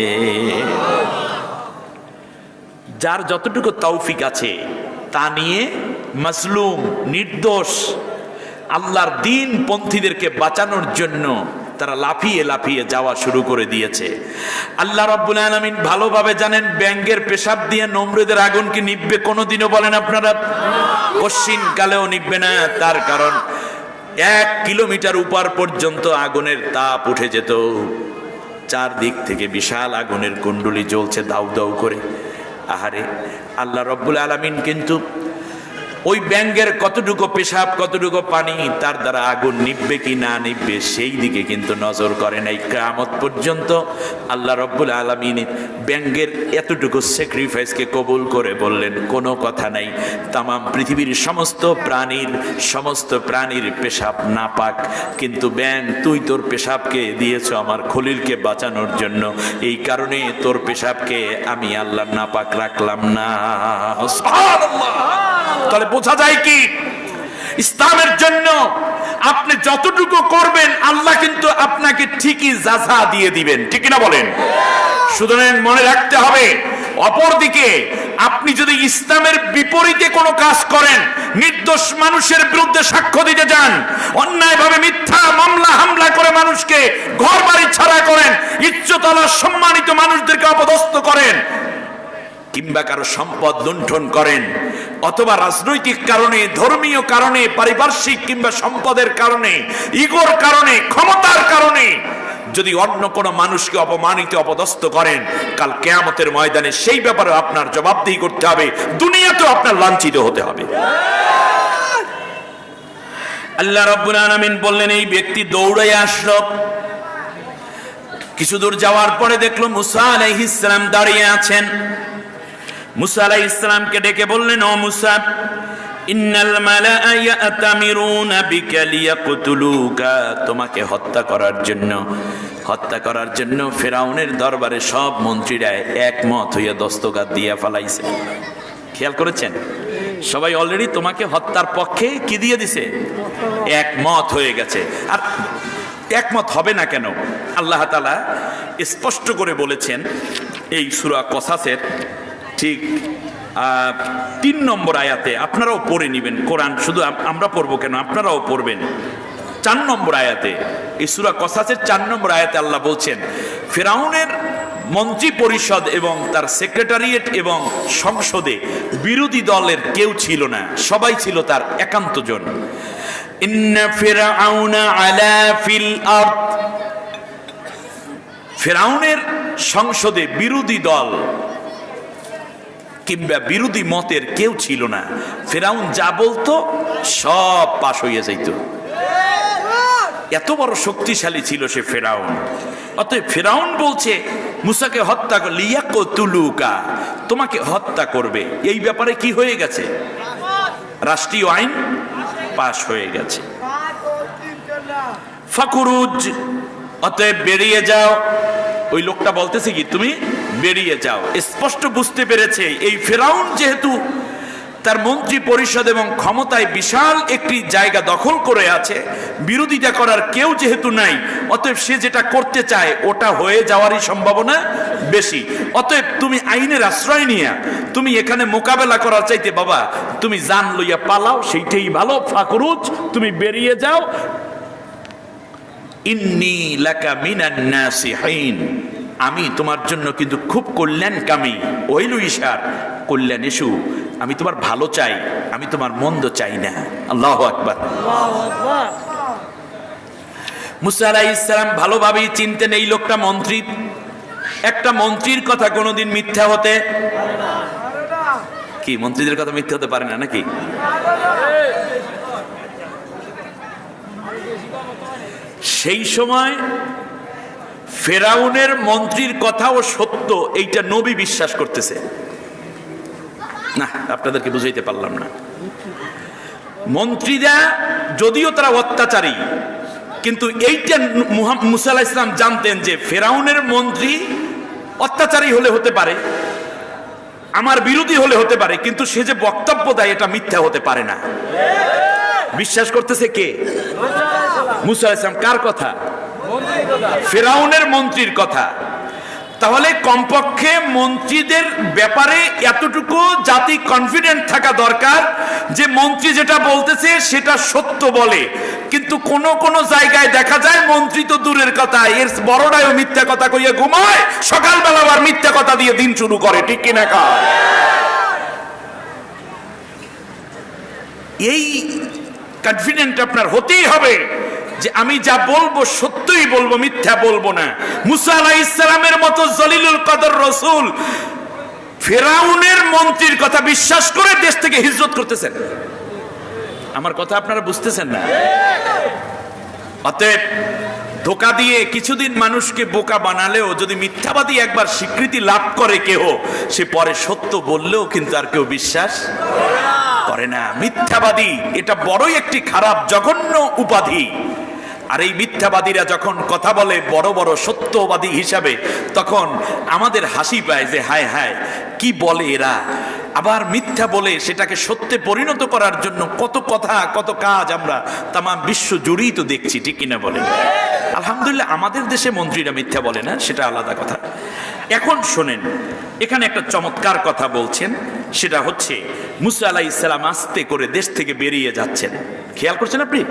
যার যতটুকু তৌফিক আছে তা নিয়ে মাসলুম, নির্দোষ আল্লাহর দিন পন্থীদেরকে বাঁচানোর জন্য তারা লাফিয়ে লাফিয়ে যাওয়া শুরু করে দিয়েছে। আল্লাহ রাব্বুল আলামিন ভালোভাবে জানেন ব্যাঙের পেশাব দিয়ে নমরুদের আগুন কি নিভবে? কোনোদিনও বলেন আপনারা? কশিন কালেও নিভবে না। তার কারণ 1 কিলোমিটার উপর পর্যন্ত আগুনের তাপ উঠে যেত, চারদিক থেকে বিশাল আগুনের কুণ্ডলি জ্বলছে দাউ দাউ করে। আহারে, আল্লাহ রব্বুল আলামিন কিন্তু ওই ব্যাঙের কতটুকু পেশাব, কতটুকু পানি, তার দ্বারা আগুন নিভবে কি না নিভবে সেই দিকে কিন্তু নজর করে নাই। কিয়ামত পর্যন্ত আল্লাহ রব্বুল আলামিন ব্যাঙের এতটুকু স্যাক্রিফাইসকে কবুল করে বললেন কোনো কথা নাই, তামাম পৃথিবীর সমস্ত প্রাণীর পেশাব নাপাক, কিন্তু ব্যাঙ তুই তোর পেশাবকে দিয়েছ আমার খলিলকে বাঁচানোর জন্য, এই কারণে তোর পেশাবকে আমি আল্লাহ নাপাক রাখলাম না। সুবহানাল্লাহ। তাহলে বোঝা যায় কি, ইসলামের জন্য আপনি যতটুকু করবেন আল্লাহ কিন্তু আপনাকে ঠিকই জাযা দিয়ে দিবেন, ঠিক না বলেন? সুতরাং মনে রাখতে হবে, অপরদিকে আপনি যদি ইসলামের বিপরীতে কোনো কাজ করেন, নির্দোষ মানুষের বিরুদ্ধে সাক্ষ্য দিতে যান, অন্যায়ভাবে মিথ্যা মামলা হামলা করে মানুষকে ঘর বাড়ি ছাড়া করেন, ইজ্জতওয়ালা সম্মানিত মানুষদেরকে অপদস্থ করেন, কিংবা কারো সম্পদ লুণ্ঠন করেন, অথবা রাজনৈতিক কারণে, ধর্মীয় কারণে, পারিপার্শ্বিক কিংবা সম্পদের কারণে, ইগোর কারণে, ক্ষমতার কারণে যদি অন্য কোনো মানুষকে অপমানিত, অপদস্থ করেন, কাল কিয়ামতের ময়দানে সেই ব্যাপারে আপনার জবাবদিহি করতে হবে, দুনিয়াতেও আপনার লাঞ্ছিত হতে হবে। আল্লাহ রাব্বুল আলামিন বললেন, এই ব্যক্তি দৌড়ে আসলো। কিছু দূর যাওয়ার পরে দেখলো মুসা আলাইহিস সালাম দাঁড়িয়ে আছেন। মুসা আলাইহিস সালামকে ডেকে বললেন, ও মুসা, ইন্নাল মালাআ ইয়াতামিরুনা বিকা লিয়াকতুলুকা, তোমাকে হত্যা করার জন্য ফিরআউনের দরবারে সব মন্ত্রীরা একমত হইয়া দস্তখত দিয়া ফেলাইছে। খেয়াল করেছেন? সবাই অলরেডি তোমাকে হত্যার পক্ষে কি দিয়ে দিছে? একমত হয়ে গেছে। আর একমত হবে না কেন? আল্লাহ তাআলা স্পষ্ট করে বলেছেন এই সূরা কসাসের ঠিক 3 নম্বর আয়াতে, আপনারাও পড়ে নেবেন কোরআন, শুধু আমরা পড়বো কেন, আপনারাও পড়বেন। 4 নম্বর আয়াতে, এই সূরা কসাসের 4 নম্বর আয়াতে আল্লাহ বলছেন, ফিরআউনের মন্ত্রী পরিষদ এবং তার সেক্রেটারিয়েট এবং সংসদে বিরোধী দলের কেউ ছিল না, সবাই ছিল তার একান্তজন। ইন্না ফিরআউনা আলা ফিল আরদ, ফিরআউনের সংসদে বিরোধী দল কিংবা বিরোধী মতের কেউ ছিল না। ফিরআউন যা বলতো সব পাশ হইয়া যাইত। এত বড় শক্তিশালী ছিল সে ফেরাউন। অতএব ফেরাউন বলছে মুসাকে হত্যা করলে ইয়াকতুলুকা, তোমাকে হত্যা করবে। এই ব্যাপারে কি হয়ে গেছে? রাষ্ট্রীয় আইন পাশ হয়ে গেছে। ফাকুরুজ, অতএব বেরিয়ে যাও। ওই লোকটা বলতেছে কি তুমি বেরিয়ে যাও। স্পষ্ট বুঝতে পেরেছে এই ফেরাউন যেহেতু তার মন্ত্রী পরিষদ এবং ক্ষমতায় বিশাল একটি জায়গা দখল করে আছে, বিরোধিতা করার কেউ যেহেতু নাই, অতএব সে যেটা করতে চায় ওটা হয়ে যাওয়ারই সম্ভাবনা বেশি। অতএব তুমি আইনের আশ্রয় নিয়ে তুমি এখানে মোকাবেলা করার চাইতে বাবা তুমি জান লইয়া পালাও, সেইটাই ভালো। ফাকুরুজ, তুমি বেরিয়ে যাও। ইন্নী লাকা মিনান নাসিহিন, আমি তোমার জন্য কিন্তু খুব কল্যাণকামী। ওইলু ইশার, কল্যাণ ইস্যু, আমি তোমার ভালো চাই, আমি তোমার মন্দ চাই না। আল্লাহু আকবার। মুসা আলাইহিস সালাম ভালোভাবেই চিনতেন এই লোকটা মন্ত্রী। একটা মন্ত্রীর কথা কোনোদিন মিথ্যা হতে কি? মন্ত্রীদের কথা মিথ্যা হতে পারে না নাকি? সেই সময় ফেরাউনের মন্ত্রীর কথাও সত্য, এইটা নবী বিশ্বাস করতেছে না। আপনাদেরকে বুঝাইতে পারলাম না। মন্ত্রীরা যদিও তারা অত্যাচারী, কিন্তু এইটা মুসা আলাইহিস সালাম জানতেন যে ফেরাউনের মন্ত্রী অত্যাচারী হলে হতে পারে, আমার বিরোধী হলে হতে পারে, কিন্তু সে যে বক্তব্য দেয় এটা মিথ্যা হতে পারে না। বিশ্বাস করতেছে কে? মুসা আলাইহিস সালাম। কার কথা? ফেরাউনের মন্ত্রীর কথা। তাহলে কমপক্ষে মন্ত্রীদের ব্যাপারে এতটুকু জাতি কনফিডেন্ট থাকা দরকার যে মন্ত্রী যেটা বলতেছে সেটা সত্য বলে। কিন্তু কোন কোন জায়গায় দেখা যায় মন্ত্রী তো দূরের কথা, এর বড়রাও মিথ্যা কথা কইয়া ঘুমায়, সকালবেলা আবার মিথ্যা কথা দিয়ে দিন শুরু করে, ঠিক কিনা? এই কনফিডেন্ট আপনার হতেই হবে যে আমি যা বলবো সত্যই বলবো, মিথ্যা বলবো না। মুসা আলাইহিস সালামের মতো জলিলুল কদর রাসূল ফেরাউনের মন্ত্রীর কথা বিশ্বাস করে দেশ থেকে হিজরত করতেছেন। আমার কথা আপনারা বুঝতেছেন না? অতএব ধোঁকা দিয়ে কিছুদিন মানুষকে বোকা বানালেও যদি মিথ্যাবাদী একবার স্বীকৃতি লাভ করে কেহ, সে পরে সত্য বললেও কিন্তু আর কেউ বিশ্বাস করে না। মিথ্যাবাদী এটা বড়ই একটি খারাপ জঘন্য উপাধি। আর এই মিথ্যাবাদীরা যখন কথা বলে বড় বড় সত্যবাদী হিসাবে, তখন আমাদের হাসি পায় যে হায় হায় কি বলে এরা। আবার মিথ্যা বলে সেটাকে সত্যে পরিণত করার জন্য কত কথা কত কাজ আমরা তাম বিশ্ব জুড়েই তো দেখছি, ঠিক কিনা বলেন? আলহামদুলিল্লাহ আমাদের দেশে মন্ত্রীরা মিথ্যা বলে না, সেটা আলাদা কথা। এখন শোনেন, এখানে একটা চমৎকার কথা বলছেন, সেটা হচ্ছে মুসা আলাইহিস সালাম আস্তে করে দেশ থেকে বেরিয়ে যাচ্ছেন। খেয়াল করছেন আপনি?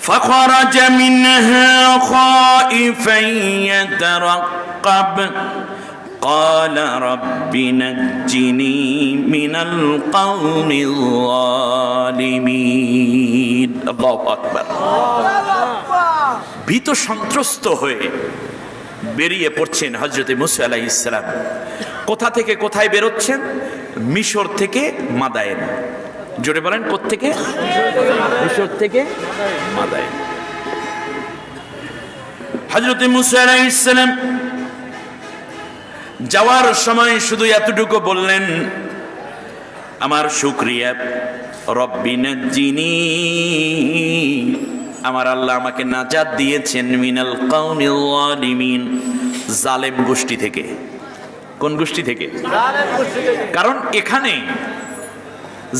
فخرج منها خائفا يترقب قال رب نجني من القوم الظالمين الله أكبر। ভীত সন্ত্রস্ত হয়ে বেরিয়ে পড়ছেন হযরত মুসা আলাইহিস সালাম। কোথা থেকে কোথায় বেরোচ্ছেন? মিশর থেকে মাদায়েন। জোরে বলেন, কোত্থেকে? মিশর থেকে মাদায়েন। হযরত মুসা আলাইহিস সালাম যাওয়ার সময় শুধু এতটুকু বললেন, আমার শুকরিয়া, রব্বি নাজ্জিনি, আমার আল্লাহ আমাকে নাজাত দিয়েছেন মিনাল কওমিল যালিমিন, জালেম গোষ্ঠী থেকে। কোন গোষ্ঠী থেকে? জালেম গোষ্ঠী থেকে। কারণ এখানে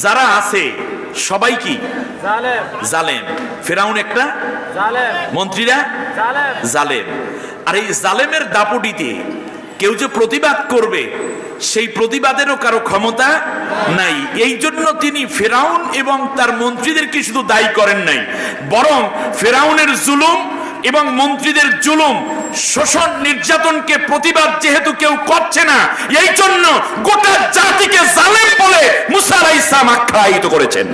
যারা আছে সবাই কি জালেম? জালেম। ফেরাউন একটা জালেম, মন্ত্রীরা জালেম, জালেম। আর এই জালেমের দাপটিতে কেউ যে প্রতিবাদ করবে সেই প্রতিবাদেরও কারো ক্ষমতা নাই। এই জন্য তিনি ফেরাউন এবং তার মন্ত্রীদেরকে শুধু দায়ী করেন নাই, বরং ফেরাউনের জুলুম এবং মন্ত্রীদের জুলুম শোষণ নির্যাতনকে প্রতিবাদ যেহেতু কেউ করছে না, এই জন্য গোটা জাতিকে জালেম বলে মুসা আলাইহিস সালাম আখ্যায়িত করেছেন।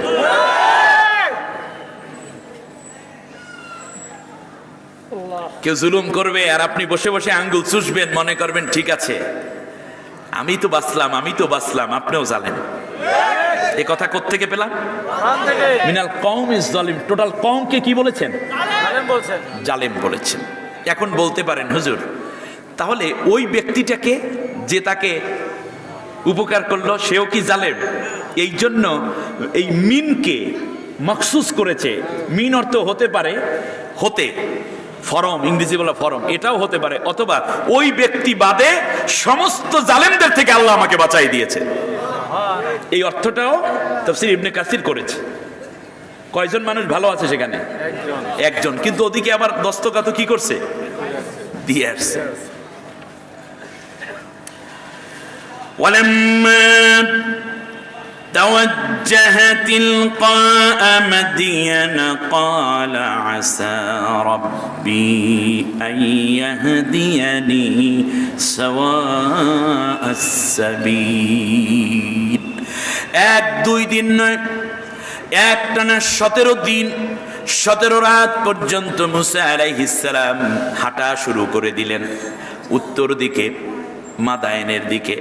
কেউ জুলুম করবে আর আপনি বসে বসে আঙ্গুল চুষবেন, মনে করবেন ঠিক আছে আমি তো বাঁচলাম, আমি তো বাঁচলাম, আপনিও জালেম। এই কথা কোত্থেকে পেলাম? মিনাল কওম ইজ জালিম। টোটাল কওমকে কি বলেছেন? জালেম বলেছেন। এখন বলতে পারেন হুজুর, তাহলে ওই ব্যক্তিটাকে যে তাকে উপকার করলো সেও কি জালেম? এই জন্য এই মিনকে মখসুস করেছে। মিন অর্থ হতে পারে, হতে, ফরম, ইংরেজি বলা ফরম, এটাও হতে পারে, অথবা ওই ব্যক্তি বাদে সমস্ত জালেমদের থেকে আল্লাহ আমাকে বাঁচাই দিয়েছে। এই অর্থটাও তাফসীর ইবনে কাসির করেছে। কয়জন মানুষ ভালো আছে সেখানে? একজন। কিন্তু ওদিকে আবার দস্তখত কি করছে? দিয়ে আসছে। ওয়ালাম্মা توجه تلقاء مدين قال عسى ربي أن يهديني سواء السبيل। এক দুই দিন নয়, একটানা 17 দিন 17 রাত পর্যন্ত মুসা আলাইহিস সালাম হাঁটা শুরু করে দিলেন উত্তর দিকে, মাদায়েনের দিকে,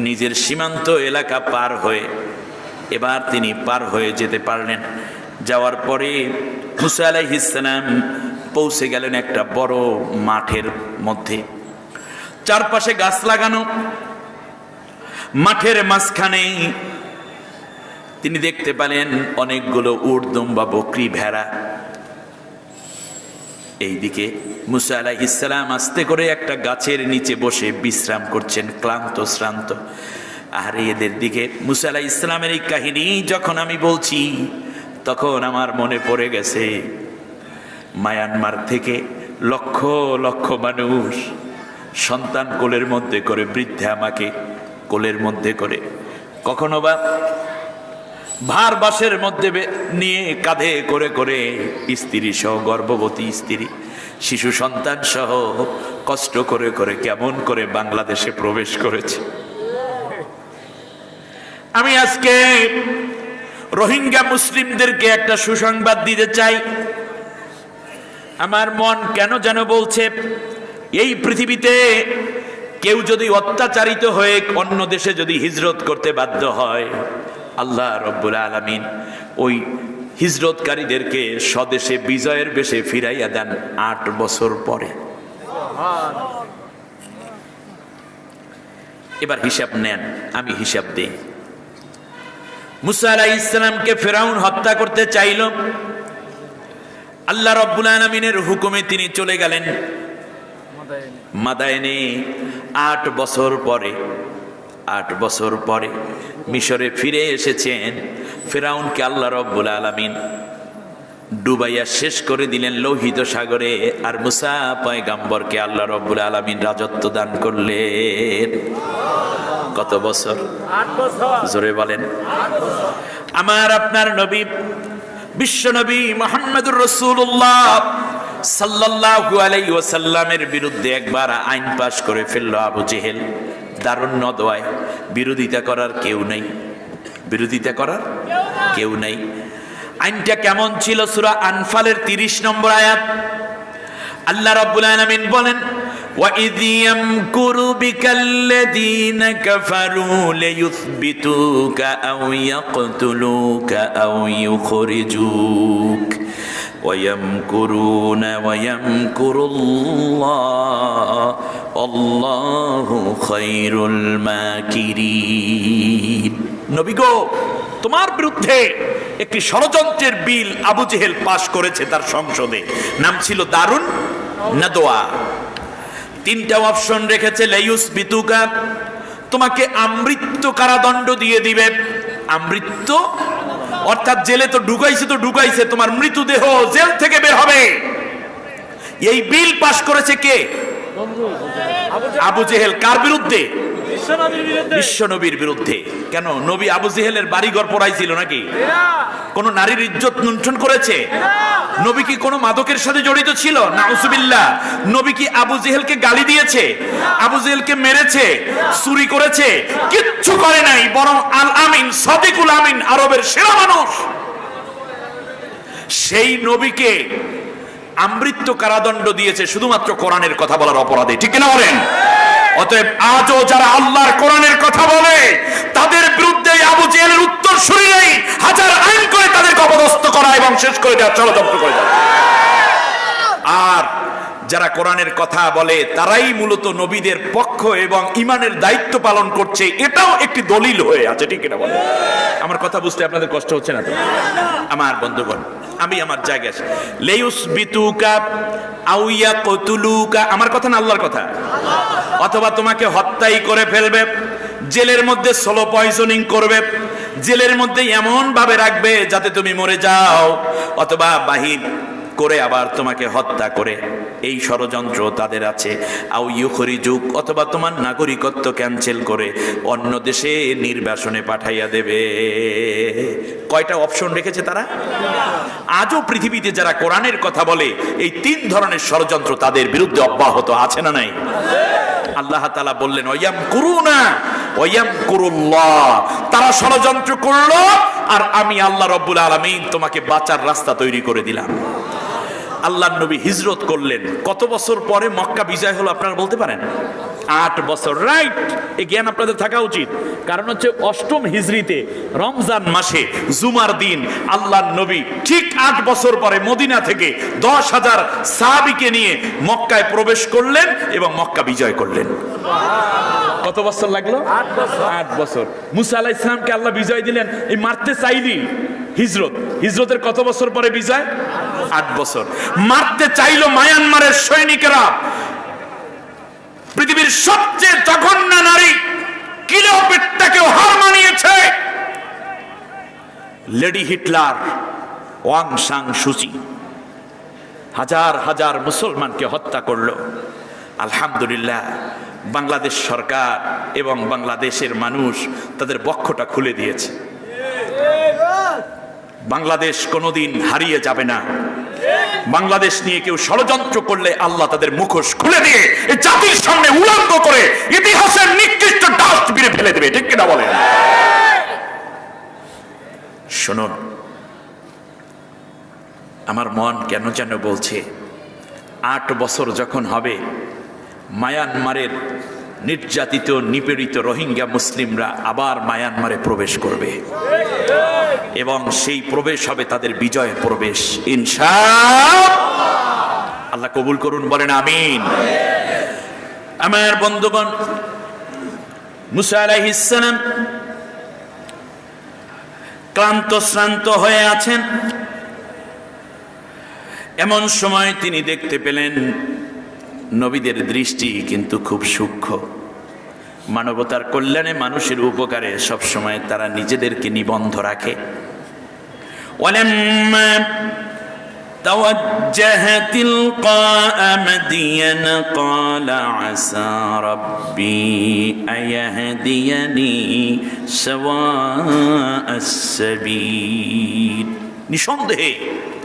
নিজের সীমান্ত এলাকা পার হয়ে। এবার তিনি পার হয়ে যেতে পারলেন। যাওয়ার পরে মুসা আলাইহিস সালাম পৌঁছে গেলেন একটা বড় মাঠের মধ্যে, চারপাশে গাছ লাগানো। মাঠের মাঝখানে তিনি দেখতে পেলেন অনেকগুলো উট, দুম্বা, বকরি, ভেড়া। এইদিকে মুসা আলাইহিস সালাম আস্তে করে একটা গাছের নিচে বসে বিশ্রাম করছেন, ক্লান্ত শ্রান্ত। আর এদের দিকে মুসা আলাইহিস সালামের এই কাহিনী যখন আমি বলছি, তখন আমার মনে পড়ে গেছে মায়ানমার থেকে লক্ষ লক্ষ মানুষ সন্তান কোলের মধ্যে করে, বৃদ্ধা আমাকে কোলের মধ্যে করে, কখনো বা ভার বাসের মধ্যে নিয়ে কাঁধে করে করে, স্ত্রী সহ, গর্ভবতী স্ত্রী, শিশু সন্তান সহ কষ্ট করে করে কেমন করে বাংলাদেশে প্রবেশ করেছে। আমি আজকে রোহিঙ্গা মুসলিমদেরকে একটা সুসংবাদ দিতে চাই। আমার মন কেন যেন বলছে, এই পৃথিবীতে কেউ যদি অত্যাচারিত হয়ে অন্য দেশে যদি হিজরত করতে বাধ্য হয়, আল্লাহ রব্বুল আলামিন ওই হিজরতকারীদেরকে স্বদেশে বিজয়ের বেশে ফিরাইয়া দেন 8 বছর পরে। এবার হিসাব নেন, আমি হিসাব দেই। মুসা আলাইহিস সালামকে ফিরাউন হত্যা করতে চাইল, আল্লাহ রব্বুল আলামিনের হুকুমে তিনি চলে গেলেন মাদায়েনে। 8 বছর পরে, 8 বছর পরে মিশরে ফিরে এসেছেন। ফিরাউনকে আল্লাহ রব্বুল আলামিন ডুবাইয়া শেষ করে দিলেন লোহিত সাগরে। আর মুসা পয়গম্বরকে আল্লাহ রব্বুল আলামিন রাজত্ব দান করলেন। কত বছর? 8 বছর। জোরে বলেন। আমার আপনার নবী, বিশ্ব নবী মুহাম্মদুর রাসূলুল্লাহ সাল্লাল্লাহু আলাইহি ওয়াসাল্লামের বিরুদ্ধে একবার আইন পাশ করে ফেলল আবু জেহেল। দারুণ নদওয়ায়, বিরোধিতা করার কেউ নেই, বিরোধিতা করার কেউ নেই। আইনটা কেমন ছিল? সূরা আনফালের 30 নম্বর আয়াত। আল্লাহ রাব্বুল আলামিন বলেন, وَإِذْ يَمْكُرُ بِكَ الَّذِينَ كَفَرُوا لِيُثْبِتُوكَ أَوْ يَقْتُلُوكَ أَوْ يُخْرِجُوكَ وَيَمْكُرُونَ وَيَمْكُرُ اللَّهُ وَاللَّهُ خَيْرُ الْمَاكِرِينَ। নবী গো, তোমার বিরুদ্ধে একটি ষড়যন্ত্রের বিল আবু জেহেল পাশ করেছে তার সংসদে। নাম ছিল দারুন নাদওয়া। 3টা অপশন রেখেছে। লাইউস বিতুকা, তোমাকে আমৃত্যু কারাদণ্ড দিয়ে দিবে। আমৃত্যু অর্থাৎ জেলে তো ঢুকাইছে, তোমার মৃতদেহ জেল থেকে বের হবে। এই বিল পাশ করেছে কে? আবু জেহেল। কার বিরুদ্ধে? বিশ্ব নবীর বিরুদ্ধে। কেন? নবী আবু জেহেলের বাড়িঘর পোড়াইছিল নাকি? কোন নারীর ইজ্জত লুণ্ঠন করেছে? নবী কি কোনো মাদকের সাথে জড়িত ছিল? নাউজুবিল্লাহ। নবী কি আবু জেহেলকে গালি দিয়েছে? আবু জেহেলকে মেরেছে? চুরি করেছে? কিচ্ছু করে নাই। বরং আল আমিন, সাদিকুল আমিন, আরবের সেরা মানুষ, সেই নবীকে আমৃত্যু কারাদণ্ড দিয়েছে শুধুমাত্র কোরআনের কথা বলার অপরাধে। ঠিক কিনা বলেন? অতএব আজও যারা আল্লাহর কোরআনের কথা বলে তাদের বিরুদ্ধে আবু জেহেলের উত্তর উত্তরসূরি নেই, হাজার আইন করে তাদেরকে অপদস্থ করা এবং শেষ করে দেওয়ার ষড়যন্ত্র করে দেওয়া। আর যারা কোরআনের কথা বলে তারাই মূলত নবীদের পক্ষ এবং ইমানের দায়িত্ব পালন করছে, এটাও একটি দলিল হয়ে আছে, ঠিক কিনা বলে? আমার কথা বুঝতে আপনাদের কষ্ট হচ্ছে না তো? আমার বন্ধুগণ, আমি আমার জায়গায় আছি। লেয়ুসবিতুকা আও ইয়াকতুলুকা, আমার কথা না আল্লাহর কথা। অথবা তোমাকে হত্যাই করে ফেলবে, জেলের মধ্যে স্লো পয়জনিং করবে, জেলের মধ্যে এমন ভাবে রাখবে যাতে তুমি মরে যাও, অথবা বাহির করে আবার তোমাকে হত্যা করে, এই ষড়যন্ত্র তাদের আছে। আও ইউখরিজুক, অথবা তোমার নাগরিকত্ব ক্যান্সেল করে অন্য দেশে নির্বাসনে পাঠাইয়া দেবে। কয়টা অপশন রেখেছে তারা? আজও পৃথিবীতে যারা কোরআনের কথা বলে এই তিন ধরনের ষড়যন্ত্র তাদের বিরুদ্ধে অব্যাহত আছে না নাই? আল্লাহ তাআলা বললেন ওয়ায়ামকুরুনা ওয়ায়ামকুরুল্লাহ, তারা ষড়যন্ত্র করলো আর আমি আল্লাহ রাব্বুল আলামিন তোমাকে বাঁচার রাস্তা তৈরি করে দিলাম। আল্লাহর নবী হিজরত করলেন, কত বছর পরে মক্কা বিজয় হলো আপনারা বলতে পারেন? 8 বছর, রাইট? এই জ্ঞান আপনাদের থাকা উচিত। কারণ হচ্ছে 8ম হিজরিতে রমজান মাসে জুমার দিন আল্লাহর নবী ঠিক 8 বছর পরে মদিনা থেকে 10,000 সাহাবীকে নিয়ে মক্কায় প্রবেশ করলেন এবং মক্কা বিজয় করলেন। কত বছর লাগলো? 8 বছর। মুসা আলাইহিস সালামকে আল্লাহ বিজয় দিলেন এই মারতে চাইলি হিজরতের কত বছর পরে বিজয়? 8 বছর। মারতে চাইলো মায়ানমারের সৈনিকেরা, পৃথিবীর সবচেয়ে জঘন্য নারী ক্লিওপেট্রাকেও হার মানিয়েছে লেডি হিটলার, ওয়াং সাং সুচি, হাজার হাজার মুসলমানকে হত্যা করলো। আলহামদুলিল্লাহ, বাংলাদেশ সরকার এবং বাংলাদেশের মানুষ তাদের বক্ষটা খুলে দিয়েছে। বাংলাদেশ কোনোদিন হারিয়ে যাবে না। বাংলাদেশ নিয়ে কেউ ষড়যন্ত্র করলে আল্লাহ তাদের মুখোশ খুলে দিয়ে এই জাতির সামনে উলঙ্গ করে ইতিহাসের নিকৃষ্ট ডাস্টবিনে ফেলে দেবে, ঠিক কিনা বলেন? শুনুন, আমার মন কেন যেন বলছে 8 বছর যখন হবে মায়ানমারের নির্যাতিত নিপীড়িত রোহিঙ্গা মুসলিমরা আবার মায়ানমারে প্রবেশ করবে এবং সেই প্রবেশ হবে তাদের বিজয় প্রবেশ, ইনশাআল্লাহ। আল্লাহ কবুল করুন, বলেন আমিন। আমার বন্ধুগণ, মুসা আলাইহিস সালাম ক্লান্ত শ্রান্ত হয়ে আছেন। এমন সময় তিনি দেখতে পেলেন নবীদের দৃষ্টি কিন্তু খুব সূক্ষ্ম। মানবতার কল্যাণে, মানুষের উপকারে সবসময় তারা নিজেদেরকে নিবন্ধ রাখে। ওয়ালাম্মা তাওয়াজ্জাহা তিলকা মাদিয়ান ক্বালা আসা রাব্বি আয়াহদিয়ানি সাওয়াআস সাবিল। নিঃসন্দেহে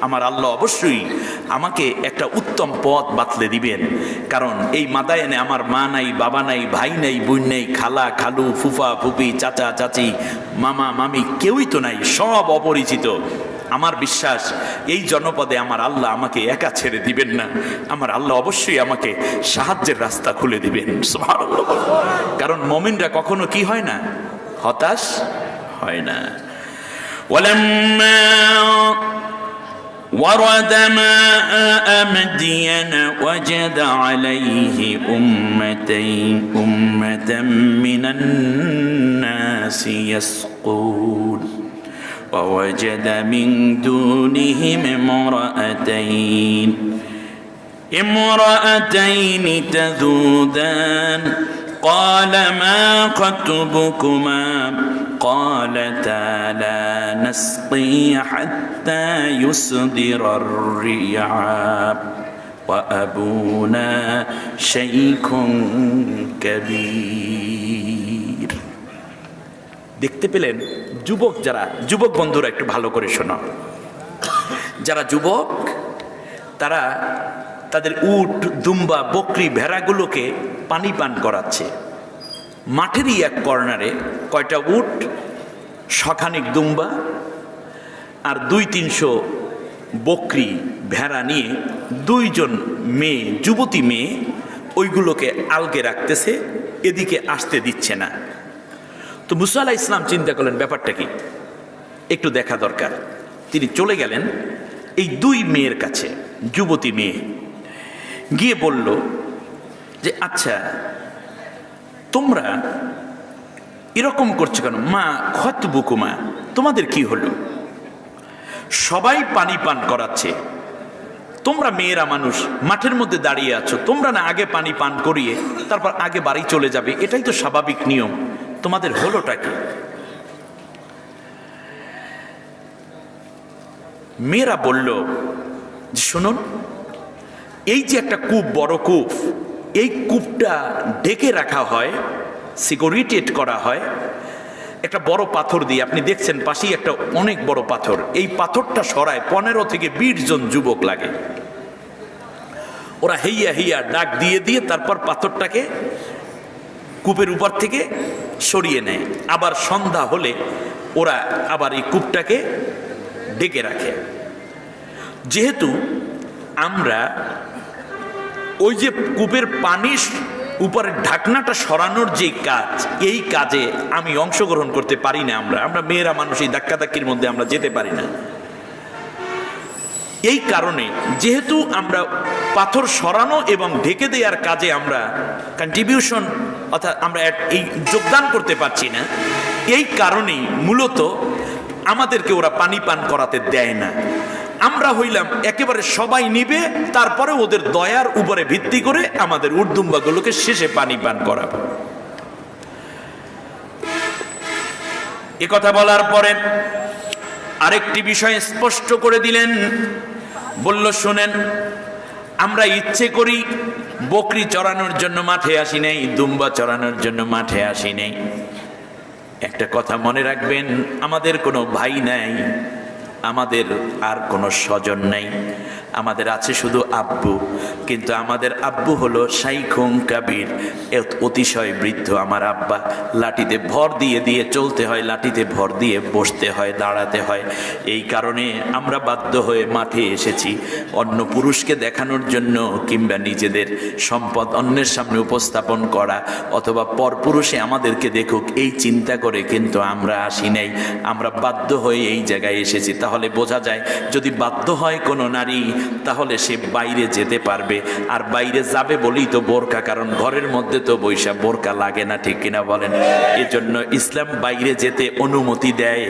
আমার আল্লাহ অবশ্যই আমাকে একটা উত্তম পথ বাতলে দিবেন, কারণ এই মাদায়নে আমার মা নাই, বাবা নাই, ভাই নাই, বোন নাই, খালা খালু, ফুফা ফুফি, চাচা চাচি, মামা মামি কেউই তো নাই, সব অপরিচিত। আমার বিশ্বাস এই জনপদে আমার আল্লাহ আমাকে একা ছেড়ে দিবেন না, আমার আল্লাহ অবশ্যই আমাকে সাহায্যের রাস্তা খুলে দিবেন। সুবহানাল্লাহ। কারণ মুমিনরা কখনো কি হয় না, হতাশ হয় না। ওয়ালাম্মা ورد ماء مدين وجد عليه أمة من الناس يسقون ووجد من دونهم امرأتين تذودان قال ما خطبكما قالتا لا نسقي حتى يصدر الرعاء وأبونا شيخ كبير। দেখতে পেলেন যুবক, যারা যুবক বন্ধুরা একটু ভালো করে শোনো, যারা যুবক তারা তাদের উট, দুম্বা, বকরি, ভেড়াগুলোকে পানি পান করাচ্ছে। মাঠেরই এক কর্নারে কয়টা উট, শখানিক দুম্বা আর 200-300 বকরি ভেড়া নিয়ে 2জন মেয়ে, যুবতী মেয়ে ওইগুলোকে আলগে রাখতেছে, এদিকে আসতে দিচ্ছে না। তো মুসা আলাইহিস সালাম চিন্তা করলেন ব্যাপারটা কি। একটু দেখা দরকার। তিনি চলে গেলেন এই দুই মেয়ের কাছে, যুবতী মেয়ে, গিয়ে বলল যে আচ্ছা তোমরা এরকম করছো কেন? মা খতবুকুমা, তোমাদের কি হলো? সবাই পানি পান করাচ্ছে, তোমরা মেয়েরা মানুষ মাঠের মধ্যে দাঁড়িয়ে আছো, তোমরা না আগে পানি পান করিয়ে তারপর আগে বাড়ি চলে যাবে, এটাই তো স্বাভাবিক নিয়ম, তোমাদের হলোটা কি? মেয়েরা বলল যে শুনুন, এই যে একটা কূপ, বড় কূপ, এই কূপটা ঢেকে রাখা হয়, সিকিউরিটেড করা হয় একটা বড় পাথর দিয়ে। আপনি দেখছেন পাশেই একটা অনেক বড় পাথর, এই পাথরটা সরায় 15 থেকে 20 জন যুবক লাগে। ওরা হেইয়া হেইয়া ডাক দিয়ে দিয়ে তারপর পাথরটাকে কূপের উপর থেকে সরিয়ে নেয়। আবার সন্ধ্যা হলে ওরা আবার এই কূপটাকে ঢেকে রাখে। যেহেতু আমরা ওই যে কূপের পানির উপরের ঢাকনাটা সরানোর যে কাজ, এই কাজে আমি অংশগ্রহণ করতে পারি না। আমরা মেয়েরা মানুষ, এই ধাক্কাধাক্কির মধ্যে আমরা যেতে পারি না। এই কারণে যেহেতু আমরা পাথর সরানো এবং ঢেকে দেওয়ার কাজে আমরা কন্ট্রিবিউশন অর্থাৎ আমরা এই যোগদান করতে পারছি না, এই কারণেই মূলত আমাদেরকে ওরা পানি পান করাতে দেয় না। আমরা হইলাম একেবারে সবাই নিবে, তারপরে ওদের দয়ার উপরে ভিত্তি করে আমাদের উর্দুম্বাগুলোকে শেষে পানি পান করাবো। এ কথা বলার পরে আরেকটি বিষয় স্পষ্ট করে দিলেন, বলল শোনেন, আমরা ইচ্ছে করি বকরি চড়ানোর জন্য মাঠে আসি নাই, দুম্বা চড়ানোর জন্য মাঠে আসি নাই। একটা কথা মনে রাখবেন, আমাদের কোনো ভাই নাই, আমাদের আর কোনো স্বজন নাই, আমাদের আছে শুধু আব্বু। কিন্তু আমাদের আব্বু হলো শাইখুং কাবির, অতিশয় বৃদ্ধ আমার আব্বা। লাঠিতে ভর দিয়ে দিয়ে চলতে হয়, লাঠিতে ভর দিয়ে বসতে হয়, দাঁড়াতে হয়। এই কারণে আমরা বাধ্য হয়ে মাঠে এসেছি অন্য পুরুষকে দেখানোর জন্য, কিংবা নিজেদের সম্পদ অন্যের সামনে উপস্থাপন করা, অথবা পরপুরুষে আমাদেরকে দেখুক এই চিন্তা করে কিন্তু আমরা আসি নাই। আমরা বাধ্য হয়ে এই জায়গায় এসেছি। তাহলে বোঝা যায় যদি বাধ্য হয় কোনো নারী, তাহলে সে বাইরে যেতে পারবে। আর বাইরে যাবে বলেই তো বোরকা, কারণ ঘরের মধ্যে তো বৈশা বোরকা লাগে না, ঠিক কিনা বলেন? এজন্য ইসলাম বাইরে যেতে অনুমতি দেয়।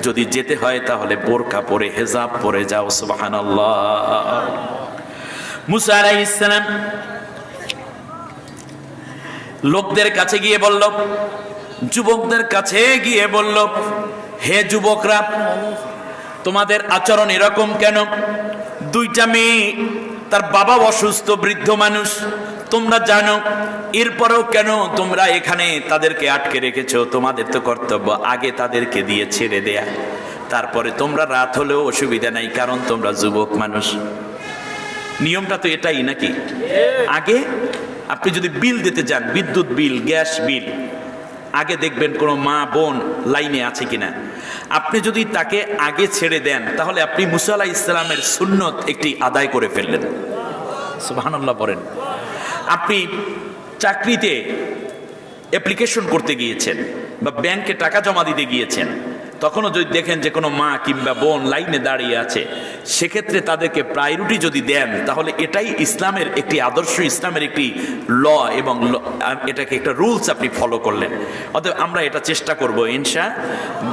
যদি যেতে হয় তাহলে বোরকা পরে, হেজাব পরে যাও। সুবহানাল্লাহ। মুসা আলাইহিস সালাম লোকদের কাছে গিয়ে বলল, যুবকদের কাছে গিয়ে বলল, হে যুবকরা, তোমাদের আচরণ এরকম কেন? দুইটা মেয়ে, তার বাবা অসুস্থ, বৃদ্ধ মানুষ, তোমরা জানো, এরপরেও কেন তোমরা এখানে তাদেরকে আটকে রেখেছো? তোমাদের তো কর্তব্য আগে তাদেরকে দিয়ে ছেড়ে দেয়া, তারপরে তোমরা রাত হলেও অসুবিধা নাই, কারণ তোমরা যুবক মানুষ। নিয়মটা তো এটাই নাকি? আগে আপনি যদি বিল দিতে যান, বিদ্যুৎ বিল, গ্যাস বিল, আগে দেখবেন কোনো মা বোন লাইনে আছে কিনা। আপনি যদি তাকে আগে ছেড়ে দেন, তাহলে আপনি মুসা আলাইহিস সালামের সুন্নত একটি আদায় করে ফেললেন। সুবহানাল্লাহ পড়েন। আপনি চাকরিতে অ্যাপ্লিকেশন করতে গিয়েছেন বা ব্যাংকে টাকা জমা দিতে গিয়েছেন, তখনও যদি দেখেন যে কোনো মা কিংবা বোন লাইনে দাঁড়িয়ে আছে, সেক্ষেত্রে তাদেরকে প্রায়োরিটি যদি দেন, তাহলে এটাই ইসলামের একটি আদর্শ, ইসলামের একটি ল, এবং এটাকে একটা রুলস আপনি ফলো করলেন। অতএব আমরা এটা চেষ্টা করব ইনশা।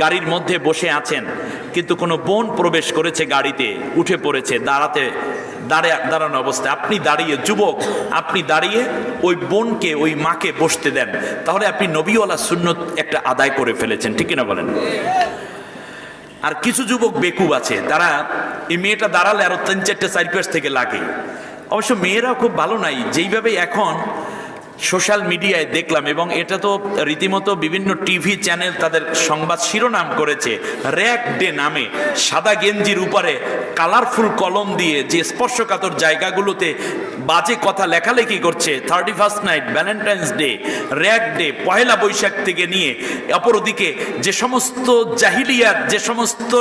গাড়ির মধ্যে বসে আছেন, কিন্তু কোনো বোন প্রবেশ করেছে গাড়িতে, উঠে পড়েছে, দাঁড়ানো অবস্থায় আপনি দাঁড়িয়ে, যুবক আপনি দাঁড়িয়ে ওই বোনকে, ওই মাকে বসতে দেন, তাহলে আপনি নবীওয়ালা সুন্নত একটা আদায় করে ফেলেছেন, ঠিক কিনা বলেন? আর কিছু যুবক বেকুব আছে, তারা এই মেয়েটা দাঁড়ালে আরো 3-4টে চারপাশ থেকে লাগে। অবশ্য মেয়েরাও খুব ভালো নাই, যেইভাবে এখন সোশ্যাল মিডিয়ায় দেখলাম, এবং এটা তো রীতিমতো বিভিন্ন টিভি চ্যানেল তাদের সংবাদ শিরোনাম করেছে, র্যাক ডে নামে সাদা গেঞ্জির উপরে কালারফুল কলম দিয়ে যে স্পর্শকাতর জায়গাগুলোতে বাজে কথা লেখালেখি করছে। 31st night, Valentine's day, rag day, Pohela Boishakh থেকে নিয়ে অপরদিকে যে সমস্ত জাহিলিয়াত, যে সমস্ত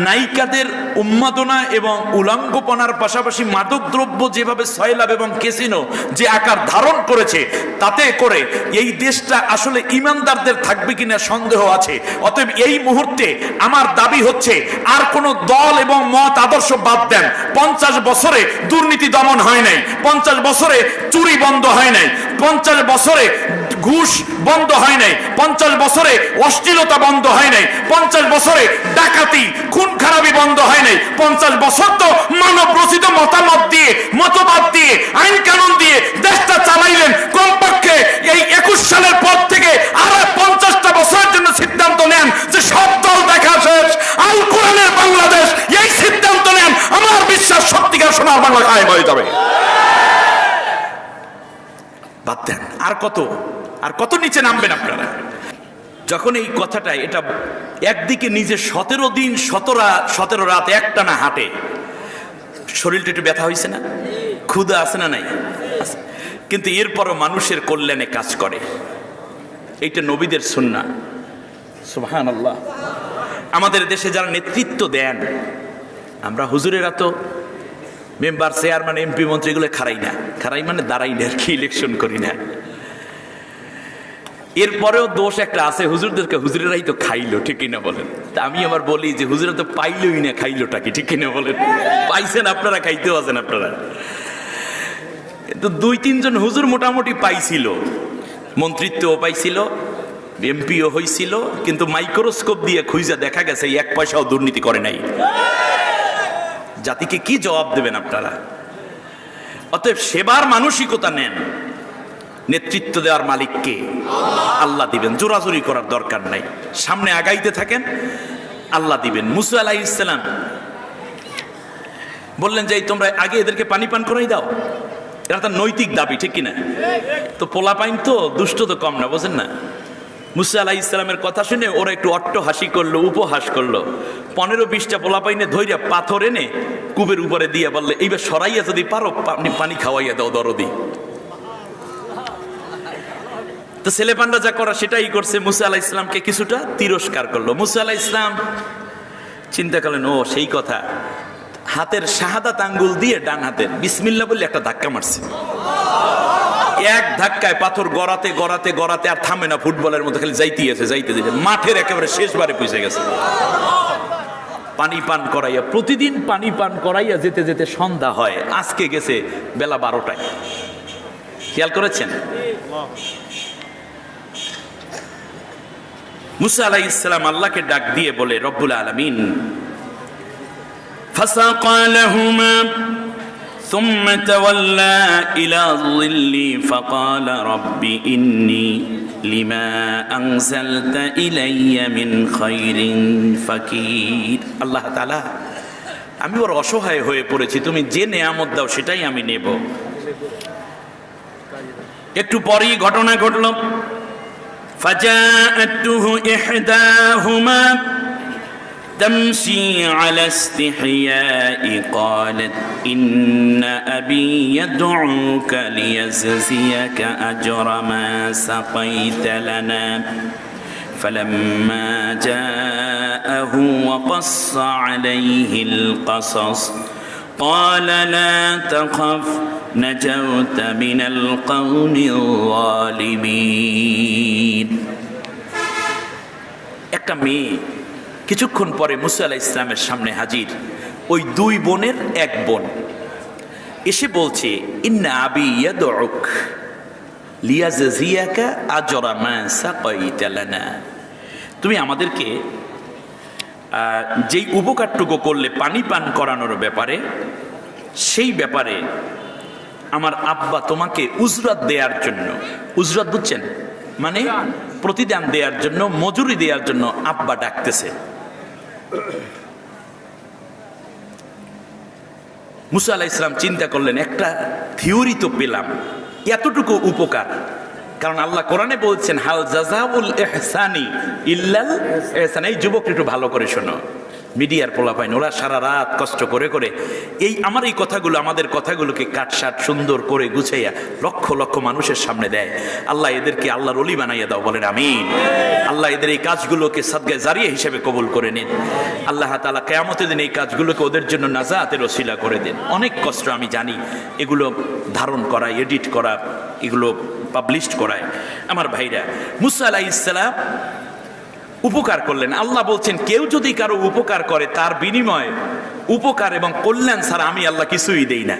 নায়িকাদের উন্মাদনা এবং উলঙ্গপনার পাশাপাশি মাদকদ্রব্য যেভাবে সয়লাব এবং ক্যাসিনো যে আকার ধারণ করেছে, তাতে করে এই দেশটা আসলে ইমানদারদের থাকবে কিনা সন্দেহ আছে। অতএব এই মুহূর্তে আমার দাবি হচ্ছে, আর কোন দল এবং মত আদর্শ বাদ দেন, 50 বছরে দুর্নীতি দমন হয় নাই, 50 বছরে চুরি বন্ধ হয় নাই, 50 বছরে ঘুষ বন্ধ হয় নাই, 50 বছরে অশ্লীলতা বন্ধ হয় নাই, 50 বছরে ডাকাতি খুন খারাপি বন্ধ হয় নাই, 50 বছর তো মানব রচিত মতামত দিয়ে, মতবাদ দিয়ে, আইন কানুন দিয়ে দেশটা চালাইলেন। কমপক্ষে এই 21 সালের পর থেকে আরো 50টা বছরের জন্য সিদ্ধান্ত নেন যে সব দল দেখা শেষ, আল কোরআনের বাংলাদেশ, এই সিদ্ধান্ত নেন, আমার বিশ্বাস সত্যিকার সোনার বাংলা কায়েম হয়ে যাবে। বাদ দেন, আর কত নিচে নামবেন আপনারা? যখন এই কথাটা, এটা একদিকে নিজে 17 দিন 17 রাত একটানা হাঁটে, শরীরটা একটু ব্যথা হয়েছে না, ক্ষুধা আছে না নাই, কিন্তু এরপরও মানুষের কল্যাণে কাজ করে। এইটা নবীদের সুন্নাহ। সুবহানাল্লাহ। আমাদের দেশে যারা নেতৃত্ব দেন, আমরা হুজুরেরা তো মেম্বার, চেয়ারম্যান, এমপি, মন্ত্রী এগুলো খারাই মানে দাঁড়াই না আর কি, ইলেকশন করি না। এরপরেও দোষ একটা আছে, হুজুরদেরকে হুজুরেরাই তো খাইলো, ঠিক কিনা বলেন? তা আমি আবার বলি যে হুজুরা তো পাইলই না, খাইলোটা কি, ঠিক কিনা বলেন? পাইছেন আপনারা, খাইতেও আছেন আপনারা। কিন্তু 2-3 জন হুজুর মোটামুটি পাইছিল, মন্ত্রিত্বও পাইছিল, এমপিও হয়েছিল, কিন্তু মাইক্রোস্কোপ দিয়ে খুঁজে দেখা গেছে 1 পয়সাও দুর্নীতি করে নাই। জাতিকে কি জবাব দেবেন আপনারা? অতএব সেবার মানসিকতা নেন। নেতৃত্ব দেওয়ার মালিককে আল্লাহ দিবেন, জোরাজুরি করার দরকার নাই, সামনে আগাইতে থাকেন, আল্লাহ দিবেন। মুসা আলাইহিস সালাম বললেন যে তোমরা আগে এদেরকে পানি পান করাই দাও, এটা তার নৈতিক দাবি, ঠিক কিনা? তো পোলা পাইন তো দুষ্ট তো কম না, বোঝেন না? মুসা আলাইহিস সালামের কথা শুনে ওরা একটু অট্ট হাসি করলো, উপহাস করলো। 15-20টা পোলা পাইনে ধৈর্য পাথর এনে কূপের উপরে দিয়ে বললে, এইবার সরাইয়া যদি পারো পানি খাওয়াইয়া দাও দরদি। তো ছেলেপান্ডা যা করা সেটাই করছে, মুসা আলাইহিস সালামকে কিছুটা তিরস্কার করলো। মুসা আলাইহিস সালাম চিন্তা করলেন, ও সেই কথা, হাতের শাহাদাত আঙ্গুল দিয়ে ডান হাতের বিসমিল্লাহ বলে একটা ধাক্কা মারছে। এক ধাক্কায় পাথর গড়াতে গড়াতে গড়াতে আর থামে না, ফুটবলের মতো খালি যাইতে মাঠের একেবারে শেষবারে পৌঁছে গেছে। পানি পান করাইয়া, প্রতিদিন পানি পান করাইয়া যেতে যেতে সন্ধ্যা হয়। আজকে গেছে বেলা 12টায়, খেয়াল করেছেন? মুসা আলাইহিস সালাম আল্লাহকে ডাক দিয়ে বলে, রব্বুল আলামিন, ফাসাকা লাহুমা ثم تولى إلى الظل فقال رب إني لما أنزلت إلي من خير فقير। আল্লাহ তাআলা, আমি ওর অসহায় হয়ে পড়েছি, তুমি যে নেয়ামত দাও সেটাই আমি নেব। একটু পরেই ঘটনা ঘটল। فجاءته إحداهما تمشي على استحياء قالت إن أبي يدعوك ليجزيك أجر ما سقيت لنا فلما جاءه وقص عليه القصص قال لا تخف نجوت من القوم الظالمين। একটা মেয়ে কিছুক্ষণ পরে মুসা আলাইহিস সালামের সামনে হাজির, ওই 2 বোনের এক বোন এসে বলছে, ইন্না আবি ইয়াদউক লিয়াজজিয়াকা আজরা মা সাকাইতা লানা, তুমি আমাদেরকে যেই উপকারটুকু করলে পানি পান করানোর ব্যাপারে, সেই ব্যাপারে আমার আব্বা তোমাকে উজরাত দেওয়ার জন্য, উজরাত বুঝছেন মানে প্রতিদান দেওয়ার জন্য, মজুরি দেওয়ার জন্য আব্বা ডাকতেছে। মুসা আলাইহিস সালাম চিন্তা করলেন, একটা থিওরি তো পেলাম, এতটুকু উপকার, কারণ আল্লাহ কোরআনে বলছেন হাল জাযাউল ইহসানি ইল্লাল ইহসান। এই যুবক একটু ভালো করে শোনো, মিডিয়ার পোলাপাইন, ওরা সারা রাত কষ্ট করে করে এই কথাগুলো, আমাদের কথাগুলোকে কাটসাট সুন্দর করে গুছাইয়া লক্ষ লক্ষ মানুষের সামনে দেয়। আল্লাহ এদেরকে আল্লাহর ওলি বানাইয়া দাও, বলেন আমিন। আল্লাহ এদের এই কাজগুলোকে সাদগায়ে জারিয়া হিসেবে কবুল করে নিন। আল্লাহ তাআলা কিয়ামতের দিন এই কাজগুলোকে ওদের জন্য নাজাতের ওসিলা করে দেন। অনেক কষ্ট আমি জানি এগুলো ধারণ করা, এডিট করা, এগুলো পাবলিশড করায়। আমার ভাইরা, মুসা আলাইহিস সালাম উপকার করলেন। আল্লাহ বলছেন কেউ যদি কারো উপকার করে তার বিনিময়ে উপকার এবং কল্যাণ ছাড়া আমি আল্লাহ কিছুই দেই না।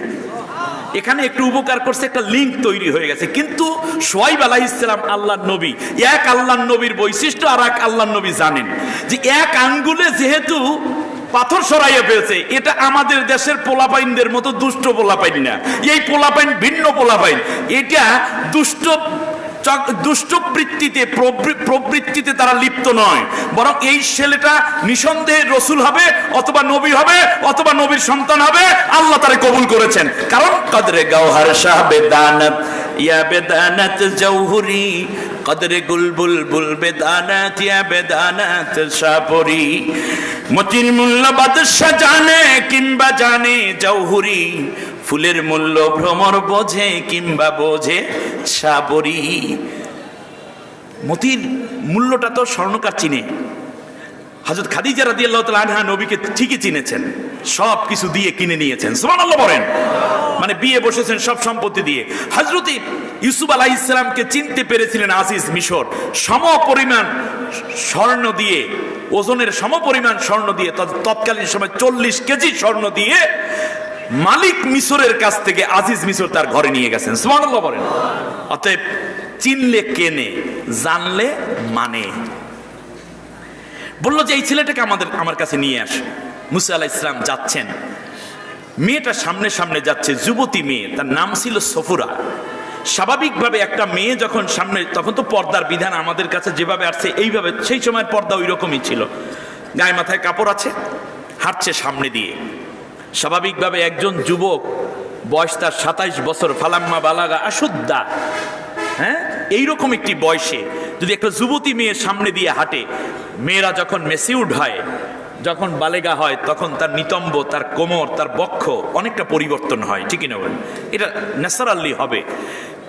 এখানে একটু উপকার করছে, একটা লিঙ্ক তৈরি হয়ে গেছে। কিন্তু শুআয়ব আলাইহিস সালাম আল্লাহর নবী, এক আল্লাহর নবীর বৈশিষ্ট্য আর এক আল্লাহর নবী জানেন যে এক আঙ্গুলে যেহেতু পাথর সরাইয়া ফেলছে, এটা আমাদের দেশের পোলাপাইনদের মতো দুষ্ট পোলাপাইন না। এই পোলাপাইন ভিন্ন পোলাপাইন, এটা দুষ্ট প্রবৃত্তিতে তারা লিপ্ত নয়, বরং এই ছেলেটা নিঃসন্দেহে রসুল হবে অথবা নবী হবে অথবা নবীর সন্তান হবে। আল্লাহ তারে কবুল করেছেন, কারণ কদরে গাওহার শাহ বেদানাত ইয়া বেদানাত জৌহরি, কদরে গুলবুল বেদানাত ইয়া বেদানাত শাহপুরি, মতির মূল্য বাদশা জানে কিংবা জানে জৌহরি, ফুলের মূল্য ভ্রমর বোঝে কিংবা বোঝে সাবরি। মতির মূল্যটা তো স্বর্ণকার চিনে। হযরত খাদিজা রাদিয়াল্লাহু তাআলা আনহা নবীকে ঠিকই চিনেছেন, সব কিছু দিয়ে কিনে নিয়েছেন। সুবহানাল্লাহ বলেন। মানে বিয়ে বসেছেন সব সম্পত্তি দিয়ে। হযরত ইউসুফ আলাইহিস সালামকে চিনতে পেরেছিলেন আজিজ মিশর, সমপরিমাণ স্বর্ণ দিয়ে, ওজনের সমপরিমাণ স্বর্ণ দিয়ে, তৎকালীন সময় 40 কেজি স্বর্ণ দিয়ে মালিক মিশরের কাছ থেকে আজিজ মিশর তার ঘরে নিয়ে গেছেন। সুবহানাল্লাহ বলেন। অতএব চিনলে কেনে, জানলে মানে। বললো যে এই ছেলেটাকে আমার কাছে নিয়ে আস। মুসা আলাইহিস সালাম যাচ্ছেন, মেয়েটা সামনে সামনে যাচ্ছে, যুবতী মেয়ে, তার নাম ছিল সফুরা। স্বাভাবিকভাবে একটা মেয়ে যখন সামনে, তখন তো পর্দার বিধান আমাদের কাছে যেভাবে আসছে এইভাবে, সেই সময়ের পর্দা ওই রকমই ছিল। গায়ে মাথায় কাপড় আছে, হাঁটছে সামনে দিয়ে। স্বাভাবিকভাবে একজন যুবক, বয়স তার 27 বছর, ফালাম্মা বালাগা আশুদ্দা, হ্যাঁ, এইরকম একটি বয়সে যদি একটা যুবতী মেয়ের সামনে দিয়ে হাঁটে, মেয়েরা যখন ম্যাচিউরড হয়, যখন বালেগা হয়, তখন তার নিতম্ব, তার কোমর, তার বক্ষ অনেকটা পরিবর্তন হয়, ঠিক না বলেন? এটা ন্যাচারালি হবে।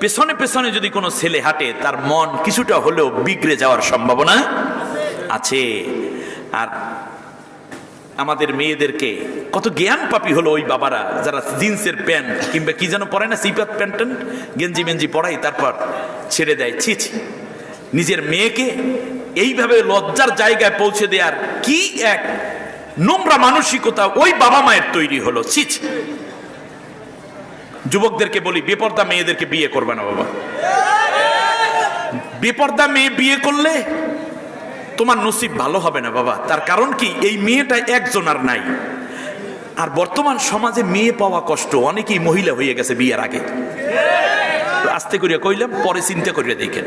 পেছনে পেছনে যদি কোনো ছেলে হাঁটে, তার মন কিছুটা হলেও বিগড়ে যাওয়ার সম্ভাবনা আছে। আর আমাদের মেয়েদেরকে কত জ্ঞান পাপী হলো ওই বাবারা, যারা জিন্সের প্যান্ট কিংবা কি যেন পরে না, সিপাত প্যান্ট, গেঞ্জি মেঞ্জি পরাই তারপর ছেড়ে দেয়। ছি ছি, নিজের মেয়েকে এইভাবে লজ্জার জায়গায় পৌঁছে দেওয়ার কি এক নোংরা মানসিকতা ওই বাবা মায়ের তৈরি হলো। ছি ছি। যুবকদেরকে বলি, বেপর্দা মেয়েদেরকে বিয়ে করবে না বাবা। বেপর্দা মেয়ে বিয়ে করলে তোমার নসিব ভালো হবে না বাবা। তার কারণ কি, এই মেয়েটা একজন আর নাই। আর বর্তমান সমাজে মেয়ে পাওয়া কষ্ট, অনেকেই মহিলা হয়ে গেছে বিয়ের আগে। আস্তে করিয়া কইলাম, পরে চিন্তা করিয়া দেখেন।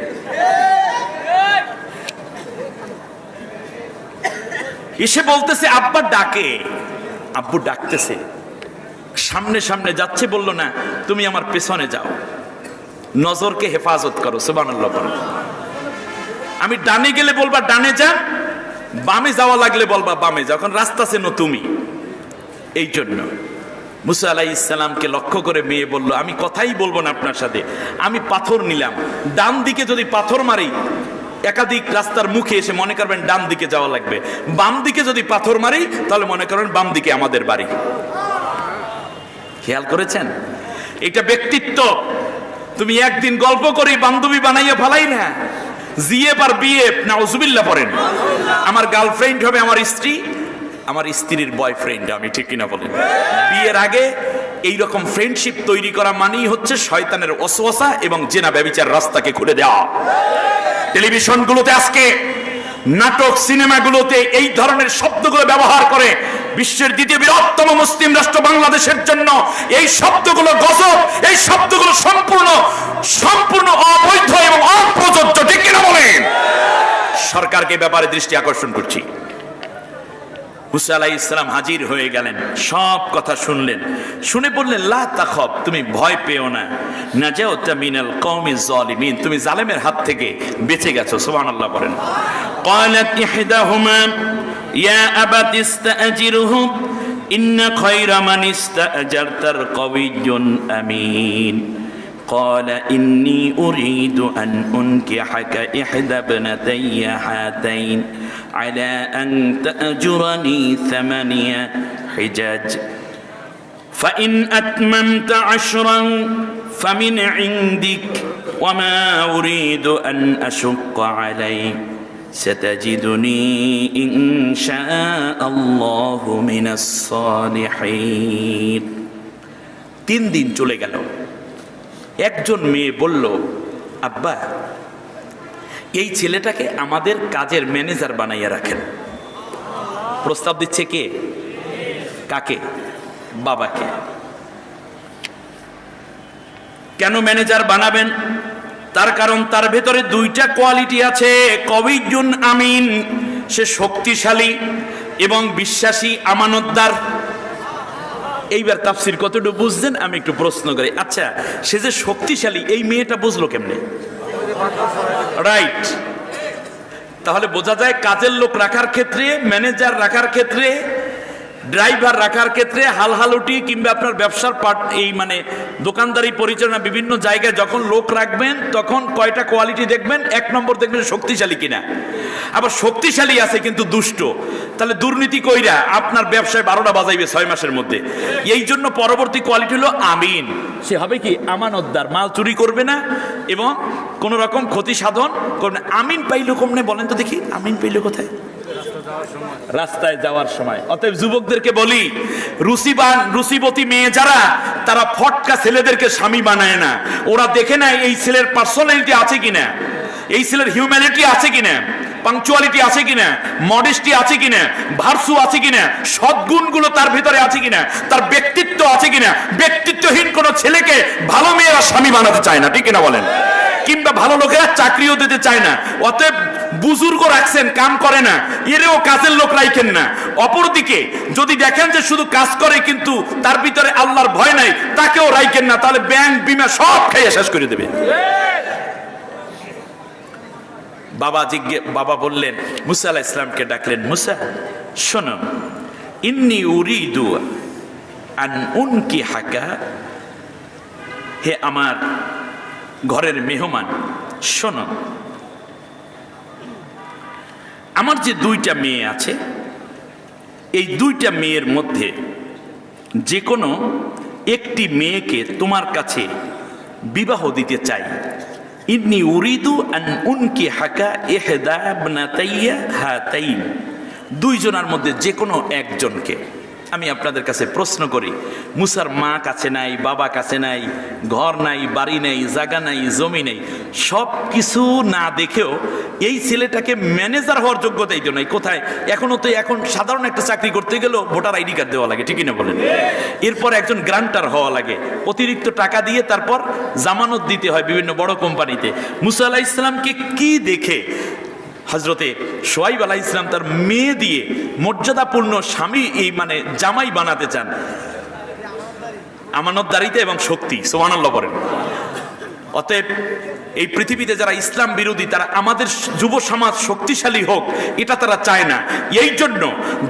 এসে বলতেছে আব্বা ডাকে, আব্বু ডাকতেছে, সামনে সামনে যাচ্ছে, বলল না তুমি আমার পেছনে যাও, নজরকে হেফাজত করো। সুবহানাল্লাহ। আমি ডানে গেলে বলবা ডানে যা, বামে যাওয়া লাগলে বলবা বামে যাও, কারণ রাস্তা চেনো তুমি। এই জন্য মুসা আলাইহিস সালামকে লক্ষ্য করে মেয়ে বলল, আমি কথাই বলবো না আপনার সাথে, আমি পাথর নিলাম, ডান দিকে যদি পাথর মারি, একাধিক রাস্তার মুখে এসে মনে করবেন ডান দিকে যাওয়া লাগবে, বাম দিকে যদি পাথর মারি তাহলে মনে করবেন বাম দিকে আমাদের বাড়ি। খেয়াল করেছেন? এটা ব্যক্তিত্ব। তুমি একদিন গল্প করে বান্ধবী বানাইয়া ফালাই না, জিএফ আর বিএফ নাউজুবিল্লাহ পড়েন। আমার গার্লফ্রেন্ড হবে আমার স্ত্রী, আমার স্ত্রীর বয়ফ্রেন্ড আমি, ঠিক কিনা বলেন? বিয়ের আগে এইরকম ফ্রেন্ডশিপ তৈরি করা মানেই হচ্ছে শয়তানের ওয়াসওয়াসা এবং জেনা ব্যভিচার রাস্তাকে খুলে দেওয়া। টেলিভিশনগুলোতে আজকে, নাটক সিনেমাগুলোতে এই ধরনের শব্দগুলো ব্যবহার করে বিশ্বের দ্বিতীয় বৃহত্তম মুসলিম রাষ্ট্র বাংলাদেশের জন্য এই শব্দগুলো গজব, এই শব্দগুলো সম্পূর্ণ অবৈধ এবং অপ্রযোজ্য, ঠিক কিনা বলেন? সরকারকে ব্যাপারে দৃষ্টি আকর্ষণ করছি। মুসা আলাইহিস সালাম হাজির হয়ে গেলেন, সব কথা শুনলেন, শুনে বললেন লা তাখফ, তুমি ভয় পেও না, নাজাউতা মিনাল কওমিজ জালিমিন, তুমি জালেমের হাত থেকে বেঁচে গেছো। সুবহানাল্লাহ বলেন। ক্বালাত ইহদাহুমা ইয়া আবাতি ইস্তাজিরহু ইন্না খায়রা মান ইস্তাজারতাল কাওয়িয়্যুন আমিন قال إني أريد أن أنكحك إحدى ابنتي هاتين على أن تأجرني 8 حجج فإن أتممت 10 فمن عندك وما أريد أن أشق عليك ستجدني إن شاء الله من الصالحين 3 দিন চলে গেল একজন মেয়ে বলল আব্বা এই ছেলেটাকে আমাদের কাজের ম্যানেজার বানাইয়া রাখেন প্রস্তাব দিচ্ছে কে কাকে বাবাকে কেন ম্যানেজার বানাবেন তার কারণ তার ভেতরে 2টা কোয়ালিটি আছে কাওয়িয়্যুন আমিন সে শক্তিশালী এবং বিশ্বাসী আমানতদার এইবার তাফসীর কতটুকু বুঝছেন আমি একটু প্রশ্ন করি আচ্ছা সে যে শক্তিশালী এই মেয়েটা বুঝলো কেমনে রাইট তাহলে বোঝা যায় কাজের লোক রাখার ক্ষেত্রে ম্যানেজার রাখার ক্ষেত্রে ড্রাইভার রাখার ক্ষেত্রে হালহালুটি কিংবা আপনার ব্যবসার এই মানে দোকানদারি পরিচালনা বিভিন্ন জায়গায় যখন লোক রাখবেন তখন কয়টা কোয়ালিটি দেখবেন 1 নম্বর দেখবেন শক্তিশালী কিনা আবার শক্তিশালী আছে কিন্তু দুষ্ট তাহলে দুর্নীতি কইরা আপনার ব্যবসায় 12টা বাজাইবে 6 মাসের মধ্যে এই জন্য পরবর্তী কোয়ালিটি হলো আমিন সে হবে কি আমানতদার মাল চুরি করবে না এবং কোন রকম ক্ষতি সাধন করবে না আমিন পাইলো কমনে বলেন তো দেখি আমিন পাইলো কোথায় রাস্তায় যাওয়ার সময় অতএব যুবকদেরকে বলি রুচিবতী মেয়ে যারা তারা ফটকা ছেলেদেরকে স্বামী বানায় না ওরা দেখে না এই ছেলের পার্সোনালিটি আছে কিনা এই ছেলের হিউম্যানিটি আছে কিনা পাংচুয়ালিটি আছে কিনা মডেস্টি আছে কিনা ভার্সু আছে কিনা সদ্গুণগুলো তার ভিতরে আছে কিনা তার ব্যক্তিত্ব আছে কিনা ব্যক্তিত্বহীন কোন ছেলেকে ভালো মেয়েরা স্বামী বানাতে চায় না ঠিক কিনা বলেন কিংবা ভালো লোকেরা চাকরিও দিতে চায় না অতএব বুজুর্গ রাখছেন কাম করে না এরেও কাজের লোক রাখেন না অপরদিকে যদি দেখেন যে শুধু কাজ করে কিন্তু তার ভিতরে আল্লাহর ভয় নাই তাকেও রাখেন না তাহলে ব্যাংক বিমা সব খাইয়ে শেষ করে দেবে বাবা বললেন মুসা আলাইহিস সালামকে ডাকলেন মুসা শোনো ইন্নী উরিদু আন উনকিহাকা হে আমার ঘরের মেহমান শোনো আমার যে 2টা মেয়ে আছে এই 2টা মেয়ের মধ্যে যে কোনো একটি মেয়েকে তোমার কাছে বিবাহ দিতে চাই ইন্নী উরিদু আন উনকিহাকা ইহদা ইবনাতাইয়া হাতাইন 2 জনের মধ্যে যে কোনো একজনকে আমি আপনাদের কাছে প্রশ্ন করি মুসার মা কাছে নাই বাবা কাছে নাই ঘর নাই বাড়ি নাই জায়গা নাই জমি নেই সব কিছু না দেখেও এই ছেলেটাকে ম্যানেজার হওয়ার যোগ্যতা এই জন্যই কোথায় এখনো তো এখন সাধারণ একটা চাকরি করতে গেলেও ভোটার আইডি কার্ড দেওয়া লাগে ঠিকই না বলেন এরপর একজন গ্রান্টার হওয়া লাগে অতিরিক্ত টাকা দিয়ে তারপর জামানত দিতে হয় বিভিন্ন বড় কোম্পানিতে মুসা আলাইহিস সালামকে কি দেখে হযরতে শুআয়ব আলাইহিস সালাম তার মেয়ে দিয়ে মর্যাদাপূর্ণ স্বামী এই মানে জামাই বানাতে চান আমানতদারিতে এবং শক্তি সুবহানাল্লাহ বলেন অতএব এই পৃথিবীতে যারা ইসলাম বিরোধী তারা আমাদের যুব সমাজ শক্তিশালী হোক এটা তারা চায় না এই জন্য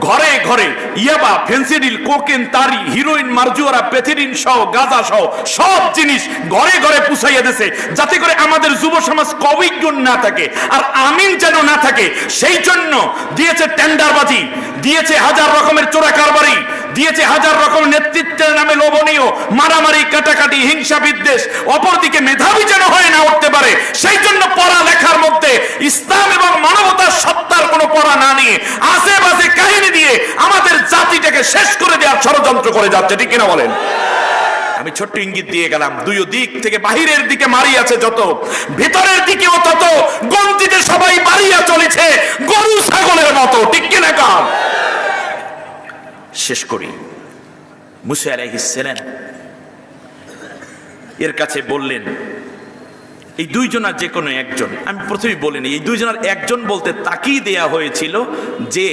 ঘরে ঘরে ইয়াবা ফেন্সিডিল কোকেন তারি হিরোইন মারজুয়ারা পেথিরিন সহ গাঁজা সহ সব জিনিস ঘরে ঘরে পুষাইয়া দিয়েছে যাতে করে আমাদের যুব সমাজ কাওয়িয়্যুন না থাকে আর আমিন যেন না থাকে সেই জন্য দিয়েছে টেন্ডারবাজি দিয়েছে হাজার রকমের চোরা কারবারি দিয়েছে হাজার রকম নেতৃত্বের নামে লোভনীয় মারামারি কাটাকাটি হিংসা বিদ্বেষ অপরদিকে মেধাবী যেন হয়ে না উঠতে পারে সেই জন্য পড়ালেখার মধ্যে ইসলাম এবং মানবতার সত্তার কোনো পড়া না নিয়ে আশেপাশে কাহিনী দিয়ে আমাদের জাতিটাকে শেষ করে দেওয়ার ষড়যন্ত্র করে যাচ্ছে ঠিক কিনা বলেন আমি ছোট্ট ইঙ্গিত দিয়ে গেলাম 2 দিক থেকে বাহিরের দিকে মারি আছে যত ভিতরের দিকেও তত গন্তিতে সবাই বাড়িয়া চলেছে গরু ছাগলের মতো ঠিক কিনা কাম শেষ করি মুসা আলাইহিস সালাম এর কাছে বললেন এই 2 জনের যে কোনো একজন আমি প্রথমেই বলিনি এই 2 জনের একজন বলতে তাকেই দেয়া হয়েছিল যে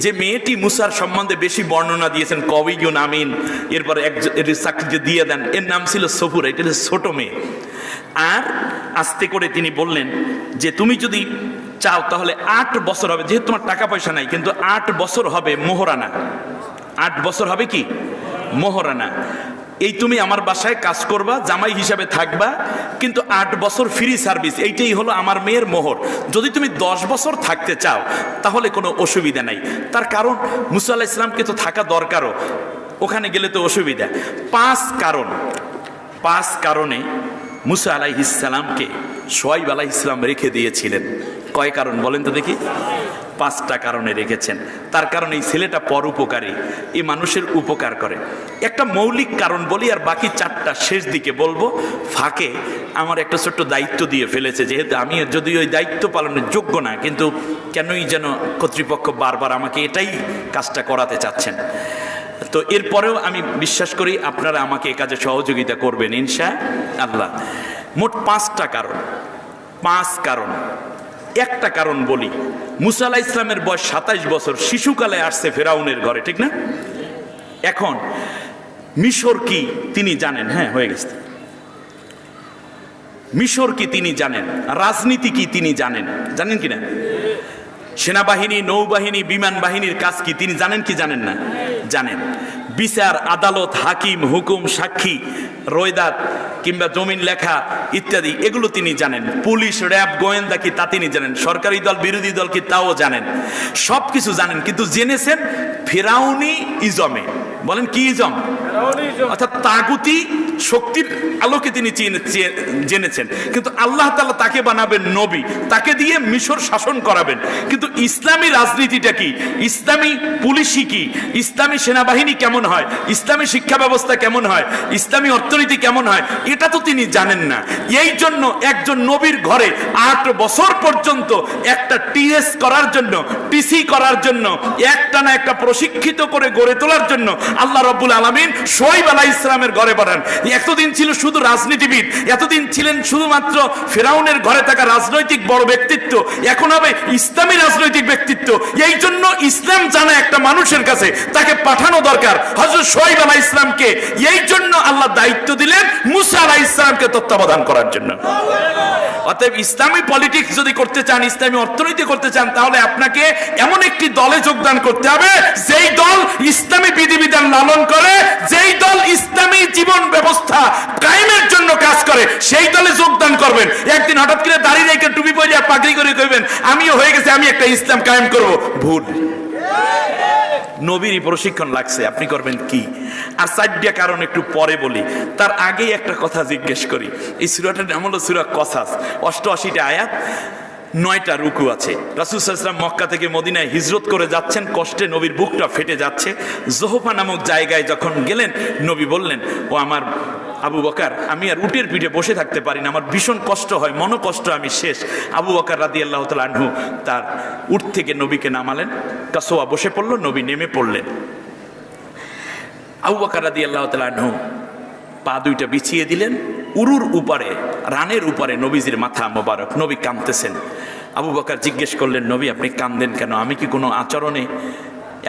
যে মেয়েটি মুসার সম্বন্ধে বেশি বর্ণনা দিয়েছেন কাওয়িয়্যুন আমিন এরপরে এর চাকরি দিয়ে দেন এর নাম ছিল সফুরা এটা ছোট মেয়ে আর আস্তে করে তিনি বললেন যে তুমি যদি চাও তাহলে 8 বছর হবে, যেহেতু তোমার টাকা পয়সা নাই, কিন্তু 8 বছর হবে মোহরানা। 8 বছর হবে কি মোহরানা। এই তুমি আমার বাসায় কাজ করবা, জামাই হিসাবে থাকবা, কিন্তু 8 বছর ফ্রি সার্ভিস, এইটাই হলো আমার মেয়ের মোহর। যদি তুমি 10 বছর থাকতে চাও তাহলে কোনো অসুবিধা নাই। তার কারণ মুসা আলাইহিস সালামকে তো থাকা দরকারও, ওখানে গেলে তো অসুবিধা। 5 কারণে মুসা আলাইহিস সালামকে শুআয়ব আলাইহিস সালাম রেখে দিয়েছিলেন। কয় কারণ বলেন তো দেখি? 5টা কারণে রেখেছেন। তার কারণ এই ছেলেটা পরোপকারী, এই মানুষের উপকার করে। একটা মৌলিক কারণ বলি, আর বাকি 4টা শেষ দিকে বলবো। ফাঁকে আমার একটা ছোট্ট দায়িত্ব দিয়ে ফেলেছে, যেহেতু আমি যদি ওই দায়িত্ব পালনের যোগ্য না, কিন্তু কেনই যেন কর্তৃপক্ষ বারবার আমাকে এটাই কাজটা করাতে চাচ্ছেন। তো এরপরেও আমি বিশ্বাস করি আপনারা আমাকে এ কাজে সহযোগিতা করবেন ইনশাআল্লাহ। মোট 5টা কারণ। 5 কারণ। একটা কারণ বলি, মুসা আলাইহিস সালামের বয়স 27 বছর, শিশুকালে আসছে ফেরাউনের ঘরে, ঠিক না? এখন মিশর কি তিনি জানেন? হ্যাঁ, হয়ে গেছে। মিশর কি তিনি জানেন? রাজনীতি কি তিনি জানেন? জানেন কি না? সেনাবাহিনী, নৌবাহিনী, বিমান বাহিনীর কাজ কি তিনি জানেন কি জানেন না? জানেন। বিচার, আদালত, হাকিম, হুকুম, সাক্ষী, রোয়দাত কিংবা জমিন লেখা ইত্যাদি এগুলো তিনি জানেন। পুলিশ, র্যাব, গোয়েন্দা কি তা তিনি জানেন। সরকারি দল, বিরোধী দল কি তাও জানেন। সব কিছু জানেন, কিন্তু জেনেছেন ফিরাউনি ইজমে। বলেন কি ইজম? অর্থাৎ তাগুতি শক্তির আলোকে তিনি জেনেছেন। কিন্তু আল্লাহ তাআলা তাকে বানাবেন নবী, তাকে দিয়ে মিশর শাসন করাবেন। কিন্তু ইসলামী রাজনীতিটা কি, ইসলামী পুলিশই কি, ইসলামী সেনাবাহিনী কেমন হয়, ইসলামী শিক্ষা ব্যবস্থা কেমন হয়, ইসলামী অর্থনীতি কেমন হয়, এটা তো তিনি জানেন না। এই জন্য একজন নবীর ঘরে 8 বছর পর্যন্ত একটা টিএস করার জন্য, টিসি করার জন্য, একটা না একটা প্রশিক্ষিত করে গড়ে তোলার জন্য আল্লাহ রাব্বুল আলামিন শুআয়ব আলাইহিস সালামের ঘরে পাঠান। এতদিন ছিল শুধু রাজনীতিবিদ, এতদিন ছিলেন শুধুমাত্র ফেরাউনের ঘরে থাকা রাজনৈতিক বড় ব্যক্তিত্ব, এখন হবে ইসলামী রাজনৈতিক ব্যক্তিত্ব। এই জন্য ইসলাম জানা একটা মানুষের কাছে তাকে পাঠানো দরকার, হযরত শুআয়ব আলাইহিস সালামকে। এই জন্য আল্লাহ দায়িত্ব দিলেন মুসা আলাইহিস সালামকে তত্ত্বাবধান করার জন্য। অতএব ইসলামী পলিটিক্স যদি করতে চান, ইসলামী অর্থনীতি করতে চান, তাহলে আপনাকে এমন একটি দলে যোগদান করতে হবে যেই দল ইসলামী বিধিবিধান লালন করে, যেই দল ইসলামী জীবন ব্যবস্থা কায়েমের জন্য কাজ করে, সেই দলে যোগদান করবেন। একদিন হঠাৎ করে দাঁড়িয়ে রেখে টুপি পরে পাগড়ি করে কইবেন আমিও হয়ে গেছে, আমি একটা ইসলাম কায়েম করব, ভুল। নবীরই প্রশিক্ষণ লাগছে, আপনি করবেন কি? আর 4টা কারণ একটু পরে বলি, তার আগেই একটা কথা জিজ্ঞেস করি। এই সূরাটার নাম হলো সূরা কসাস, 88টা আয়াত, 9টা রুকু আছে। রাসূল সাল্লাল্লাহু আলাইহি ওয়াসাল্লাম মক্কা থেকে মদিনায় হিজরত করে যাচ্ছেন, কষ্টে নবীর বুকটা ফেটে যাচ্ছে। জোহফা নামক জায়গায় যখন গেলেন, নবী বললেন, ও আমার আবু বকর, আমি আর উটের পিঠে বসে থাকতে পারি না, আমার ভীষণ কষ্ট হয়, মনোকষ্ট, আমি শেষ। আবু বকর রাদিয়াল্লাহু তাআলা আনহু তার উট থেকে নবীকে নামালেন, কাসোয়া বসে পড়ল, নবী নেমে পড়লেন। আবু বকর রাদিয়াল্লাহু তাআলা আনহু পা 2টা বিছিয়ে দিলেন, উরুর উপরে, রানের উপরে নবীজির মাথা মোবারক। নবী কাঁদতেছেন। আবু বকর জিজ্ঞেস করলেন, নবী আপনি কাঁদেন কেন? আমি কি কোনো আচরণে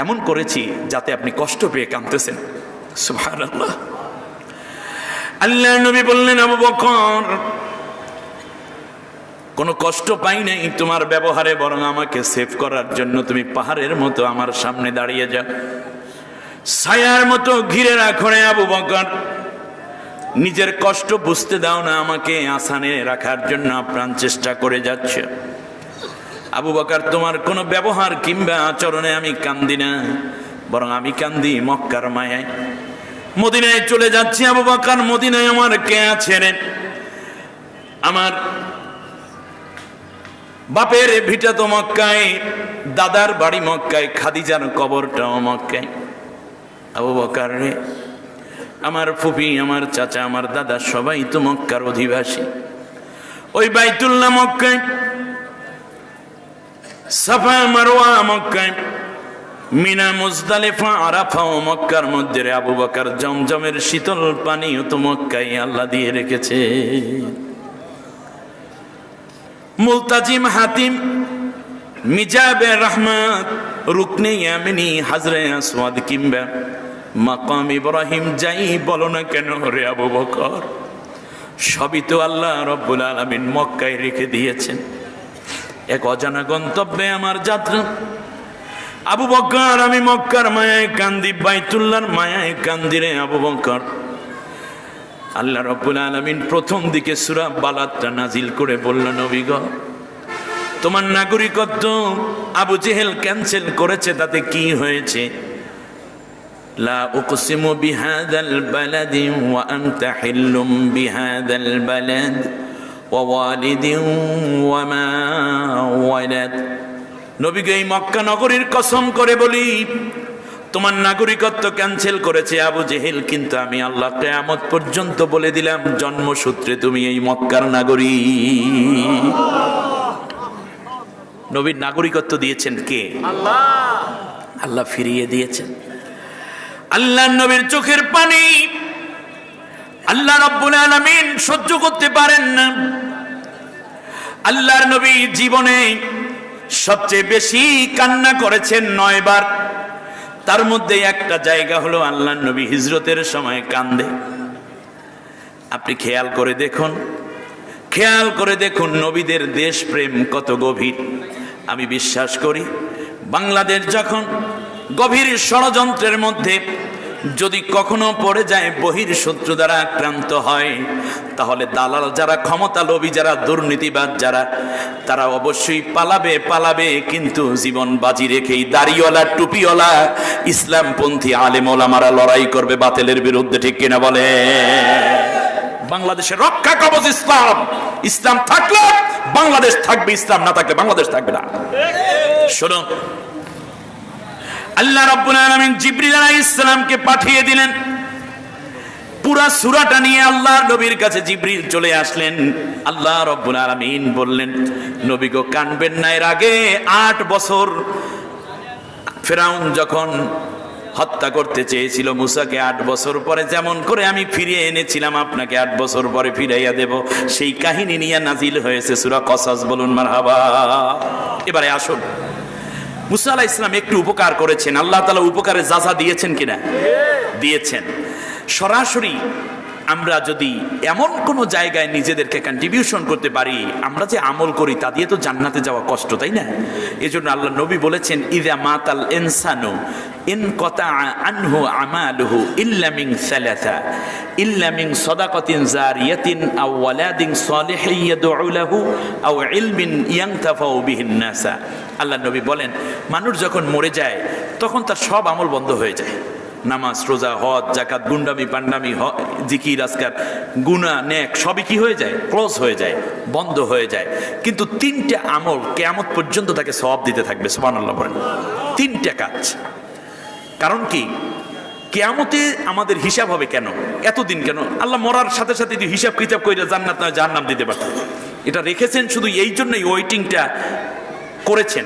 এমন করেছি যাতে আপনি কষ্ট পেয়ে কাঁদতেছেন? সুবহানাল্লাহ। আল্লাহর নবী বললেন, আবু বকর কোনো কষ্ট পাই নাই তোমার ব্যবহারে, বরং আমাকে সেভ করার জন্য তুমি পাহাড়ের মতো আমার সামনে দাঁড়িয়ে যাও, ছায়ার মতো ঘিরে রাখো রে আবু বকর। নিজের কষ্ট বুঝতে দাও না, আমাকে আসানে রাখার জন্য আপ্রাণ চেষ্টা করে যাচ্ছ। আবু বকর তোমার কোনো ব্যবহার কিংবা আচরণে আমি কান্দি না, বরং আমি কান্দি মক্কার মায়ায়। মদিনায় চলে যাচ্ছি আবু বকর, মদিনায় আমার কে আছে রে? আমার বাপের ভিটা তো মক্কায়, দাদার বাড়ি মক্কায়, খাদিজার কবরটাও মক্কায়। আবু বকর রে, আমার ফুফি, আমার চাচা, আমার দাদা সবাই তো মক্কার অধিবাসী। ওই বাইতুল্লাহ মক্কায়, সাফা মারওয়া মক্কায়, মিনা মুজদালিফা আরাফা ও মক্কার মধ্যে রে আবু বকর। জমজমের শীতল পানিও তো মক্কায় আল্লাহ দিয়ে রেখেছে। মুলতাজিম, হাতিম, মিজাবে রহমত, রুকনে ইয়ামিনী, হাজরে আসওয়াদ কিংবা মাকাম ইব্রাহিম যাই বলো না কেন রে আবু বকর, সবই তো আল্লাহ রাব্বুল আলামিন মক্কায় রেখে দিয়েছেন। এক অজানা গন্তব্যে আমার যাত্রা। আবু বকর, আমি মক্কার মায়ায় কান্দি, বাইতুল্লাহর মায়ায় কান্দি রে আবু বকর। আল্লাহ রাব্বুল আলামিন প্রথম দিকে সূরা বালাদটা নাজিল করে বলল, নবী গো, তোমার নাগরিকত্ব আবু জেহেল ক্যান্সেল করেছে, তাতে কি হয়েছে? লা উকসিমু বিহাদাল বালাদি ওয়া আনতা হিল্লুম বিহাদাল বালাদ ওয়া ওয়ালিদিন ওয়া মা ওয়ালাদ। নবী গো, এই মক্কা নগরীর কসম করে বলি, তোমার নাগরিকত্ব ক্যান্সেল করেছে আবু জেহেল, কিন্তু আমি আল্লাহ কিয়ামত পর্যন্ত বলে দিলাম, জন্মসূত্রে তুমি এই মক্কার নাগরিক। নবীর নাগরিকত্ব দিয়েছেন কে? আল্লাহ। আল্লাহ ফিরিয়ে দিয়েছেন। আল্লাহ নবীর চোখের পানি আল্লাহ রাব্বুল আলামিন সহ্য করতে পারেন না। আল্লাহর নবী জীবনে সবচেয়ে বেশি কান্না করেছেন 9 বার। তার মধ্যে একটা জায়গা হলো আল্লাহর নবী হিজরতের সময় কান্দে। আপনি খেয়াল করে দেখুন, খেয়াল করে দেখুন নবীদের দেশপ্রেম কত গভীর। আমি বিশ্বাস করি বাংলাদেশ যখন গভীর ষড়যন্ত্রের মধ্যে যদি কখনো পড়ে যায়, বহির শত্রু দ্বারা আক্রান্ত হয়, তাহলে দালাল যারা, ক্ষমতা লোভী যারা, দুর্নীতিবাদ যারা, তারা অবশ্যই পালাবে, কিন্তু জীবন বাজি রেখেই দাড়িওয়ালা, টুপিওয়ালা, ইসলামপন্থী আলেম ওলামারা লড়াই করবে বাতিলের বিরুদ্ধে। ঠিক কিনা বলে? বাংলাদেশের রক্ষা কবচ ইসলাম। ইসলাম থাকলে বাংলাদেশ থাকবে, ইসলাম না থাকলে বাংলাদেশ থাকবে না। শুনুন, আল্লাহ রাব্বুল আলামিন জিবরিল আলাইহিস সালামকে পাঠিয়ে দিলেন। পুরা সূরাটা নিয়ে আল্লাহর নবীর কাছে জিবরিল চলে আসলেন। আল্লাহ রাব্বুল আলামিন বললেন, নবী গো, কানবেন না। এর আগে 8 বছর ফিরআউন যখন হত্যা করতে চেয়েছিল মুসাকে, 8 বছর পরে যেমন করে আমি ফিরিয়ে এনেছিলাম, আপনাকে 8 বছর পরে ফিরাইয়া দেব, সেই কাহিনী নিয়ে নাজিল হয়েছে সূরা কসস। বলুন মারহাবা। এবারে আসুন, মুসা আলাইহিস সালাম একটু উপকার করেছেন, আল্লাহ তাআলা উপকারে যাজা দিয়েছেন কিনা? দিয়েছেন। সরাসরি আমরা যদি এমন কোন জায়গায় নিজেদেরকে কন্ট্রিবিউশন করতে পারি, আমরা যে আমল করি তা দিয়ে তো জান্নাতে যাওয়া কষ্ট, তাই না? এজন্য আল্লাহ নবী বলেছেন, ইযা মাতাল ইনসানু ইনকাতা আনহু আমালুহু ইল্লা মিন সালাসা, ইল্লা মিন সাদাকাতিন জারিয়াতিন আও ওয়ালাদিন সালিহিন ইয়াদউ লাহু আও ইলমিন ইয়ানতাফাউ বিহিন নাসা। আল্লাহ নবী বলেন, মানুষ যখন মরে যায় তখন তার সব আমল বন্ধ হয়ে যায়। নামাজ, রোজা, হজ, যাকাত, গুন্ডামি, পান্ডামি, জিকির, আজকার, গুনাহ, নেক সবই কি হয়ে যায়? ক্লোজ হয়ে যায়, বন্ধ হয়ে যায়। কিন্তু 3টে আমল কিয়ামত পর্যন্ত তাকে সওয়াব দিতে থাকবে। সুবহানাল্লাহ বলেন। 3টে কাজ। কারণ কি? কিয়ামতে আমাদের হিসাব হবে কেন? এতদিন কেন? আল্লাহ মরার সাথে সাথে হিসাব কিতাব করে জান্নাত না জাহান্নাম দিতে পারতেন। এটা রেখেছেন শুধু এই জন্যই, ওয়েটিংটা করেছেন,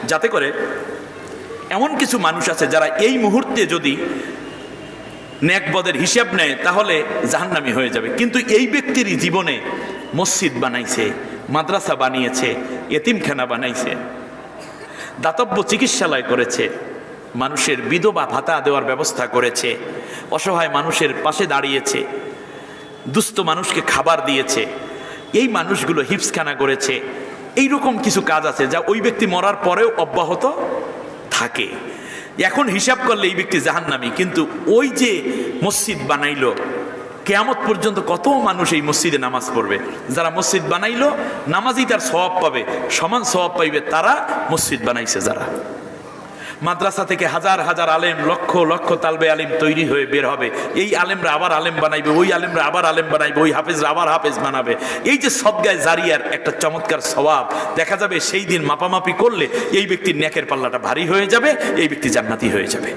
যাতে করে এমন কিছু মানুষ আছে যারা এই মুহূর্তে যদি নেকবদের হিসাব নেয় তাহলে জাহান্নামী হয়ে যাবে। কিন্তু এই ব্যক্তিরই জীবনে মসজিদ বানাইছে, মাদ্রাসা বানিয়েছে, এতিমখানা বানাইছে, দাতব্য চিকিৎসালয় করেছে, মানুষের বিধবা ভাতা দেওয়ার ব্যবস্থা করেছে, অসহায় মানুষের পাশে দাঁড়িয়েছে, দুস্থ মানুষকে খাবার দিয়েছে, এই মানুষগুলো হিফজখানা করেছে। এইরকম কিছু কাজ আছে যা ওই ব্যক্তি মরার পরেও অব্যাহত থাকে। এখন হিসাব করলে এই ব্যক্তি জাহান্নামী, কিন্তু ওই যে মসজিদ বানাইলো, কিয়ামত পর্যন্ত কত মানুষ এই মসজিদে নামাজ পড়বে। যারা মসজিদ বানাইলো নামাজই তার সওয়াব পাবে, সমান সওয়াব পাইবে তারা মসজিদ বানাইছে যারা। মাদ্রাসা থেকে হাজার হাজার আলেম, লক্ষ লক্ষ তালবে আলিম তৈরি হয়ে বের হবে। এই আলেমরা আবার আলেম বানাইবে, ওই আলেমরা আবার আলেম বানাইবে, ওই হাফেজরা আবার হাফেজ বানাবে। এই যে সদগায়ে জারিয়ার একটা চমৎকার সওয়াব দেখা যাবে, সেই দিন মাপামাপি করলে এই ব্যক্তির নেকের পাল্লাটা ভারী হয়ে যাবে, এই ব্যক্তি জান্নাতি হয়ে যাবে।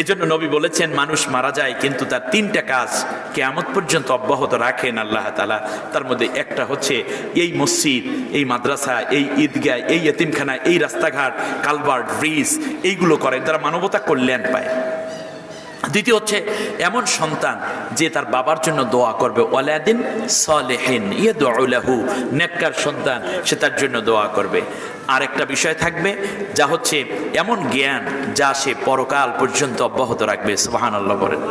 এজন্য নবী বলেছেন, মানুষ মারা যায় কিন্তু তার 3টা কাজ কিয়ামত পর্যন্ত অব্যাহত রাখেন আল্লাহ তাআলা। তার মধ্যে একটা হচ্ছে এই মসজিদ, এই মাদ্রাসা, এই ঈদগাহ, এই এতিমখানা, এই রাস্তাঘাট, কালভার্ট, ব্রিজ, এইগুলো করেন, তারা মানবতা কল্যাণ পায়। দ্বিতীয় হচ্ছে এমন সন্তান যে তার বাবার জন্য দোয়া করবে, ওয়ালাদিন সালিহিন ইয়াদউ লাহু, নেককার সন্তান, সে তার জন্য দোয়া করবে। আর একটা বিষয় থাকবে যা হচ্ছে এমন জ্ঞান যা সে পরকাল পর্যন্ত অব্যাহত রাখবে। সুবহানাল্লাহ বলেন।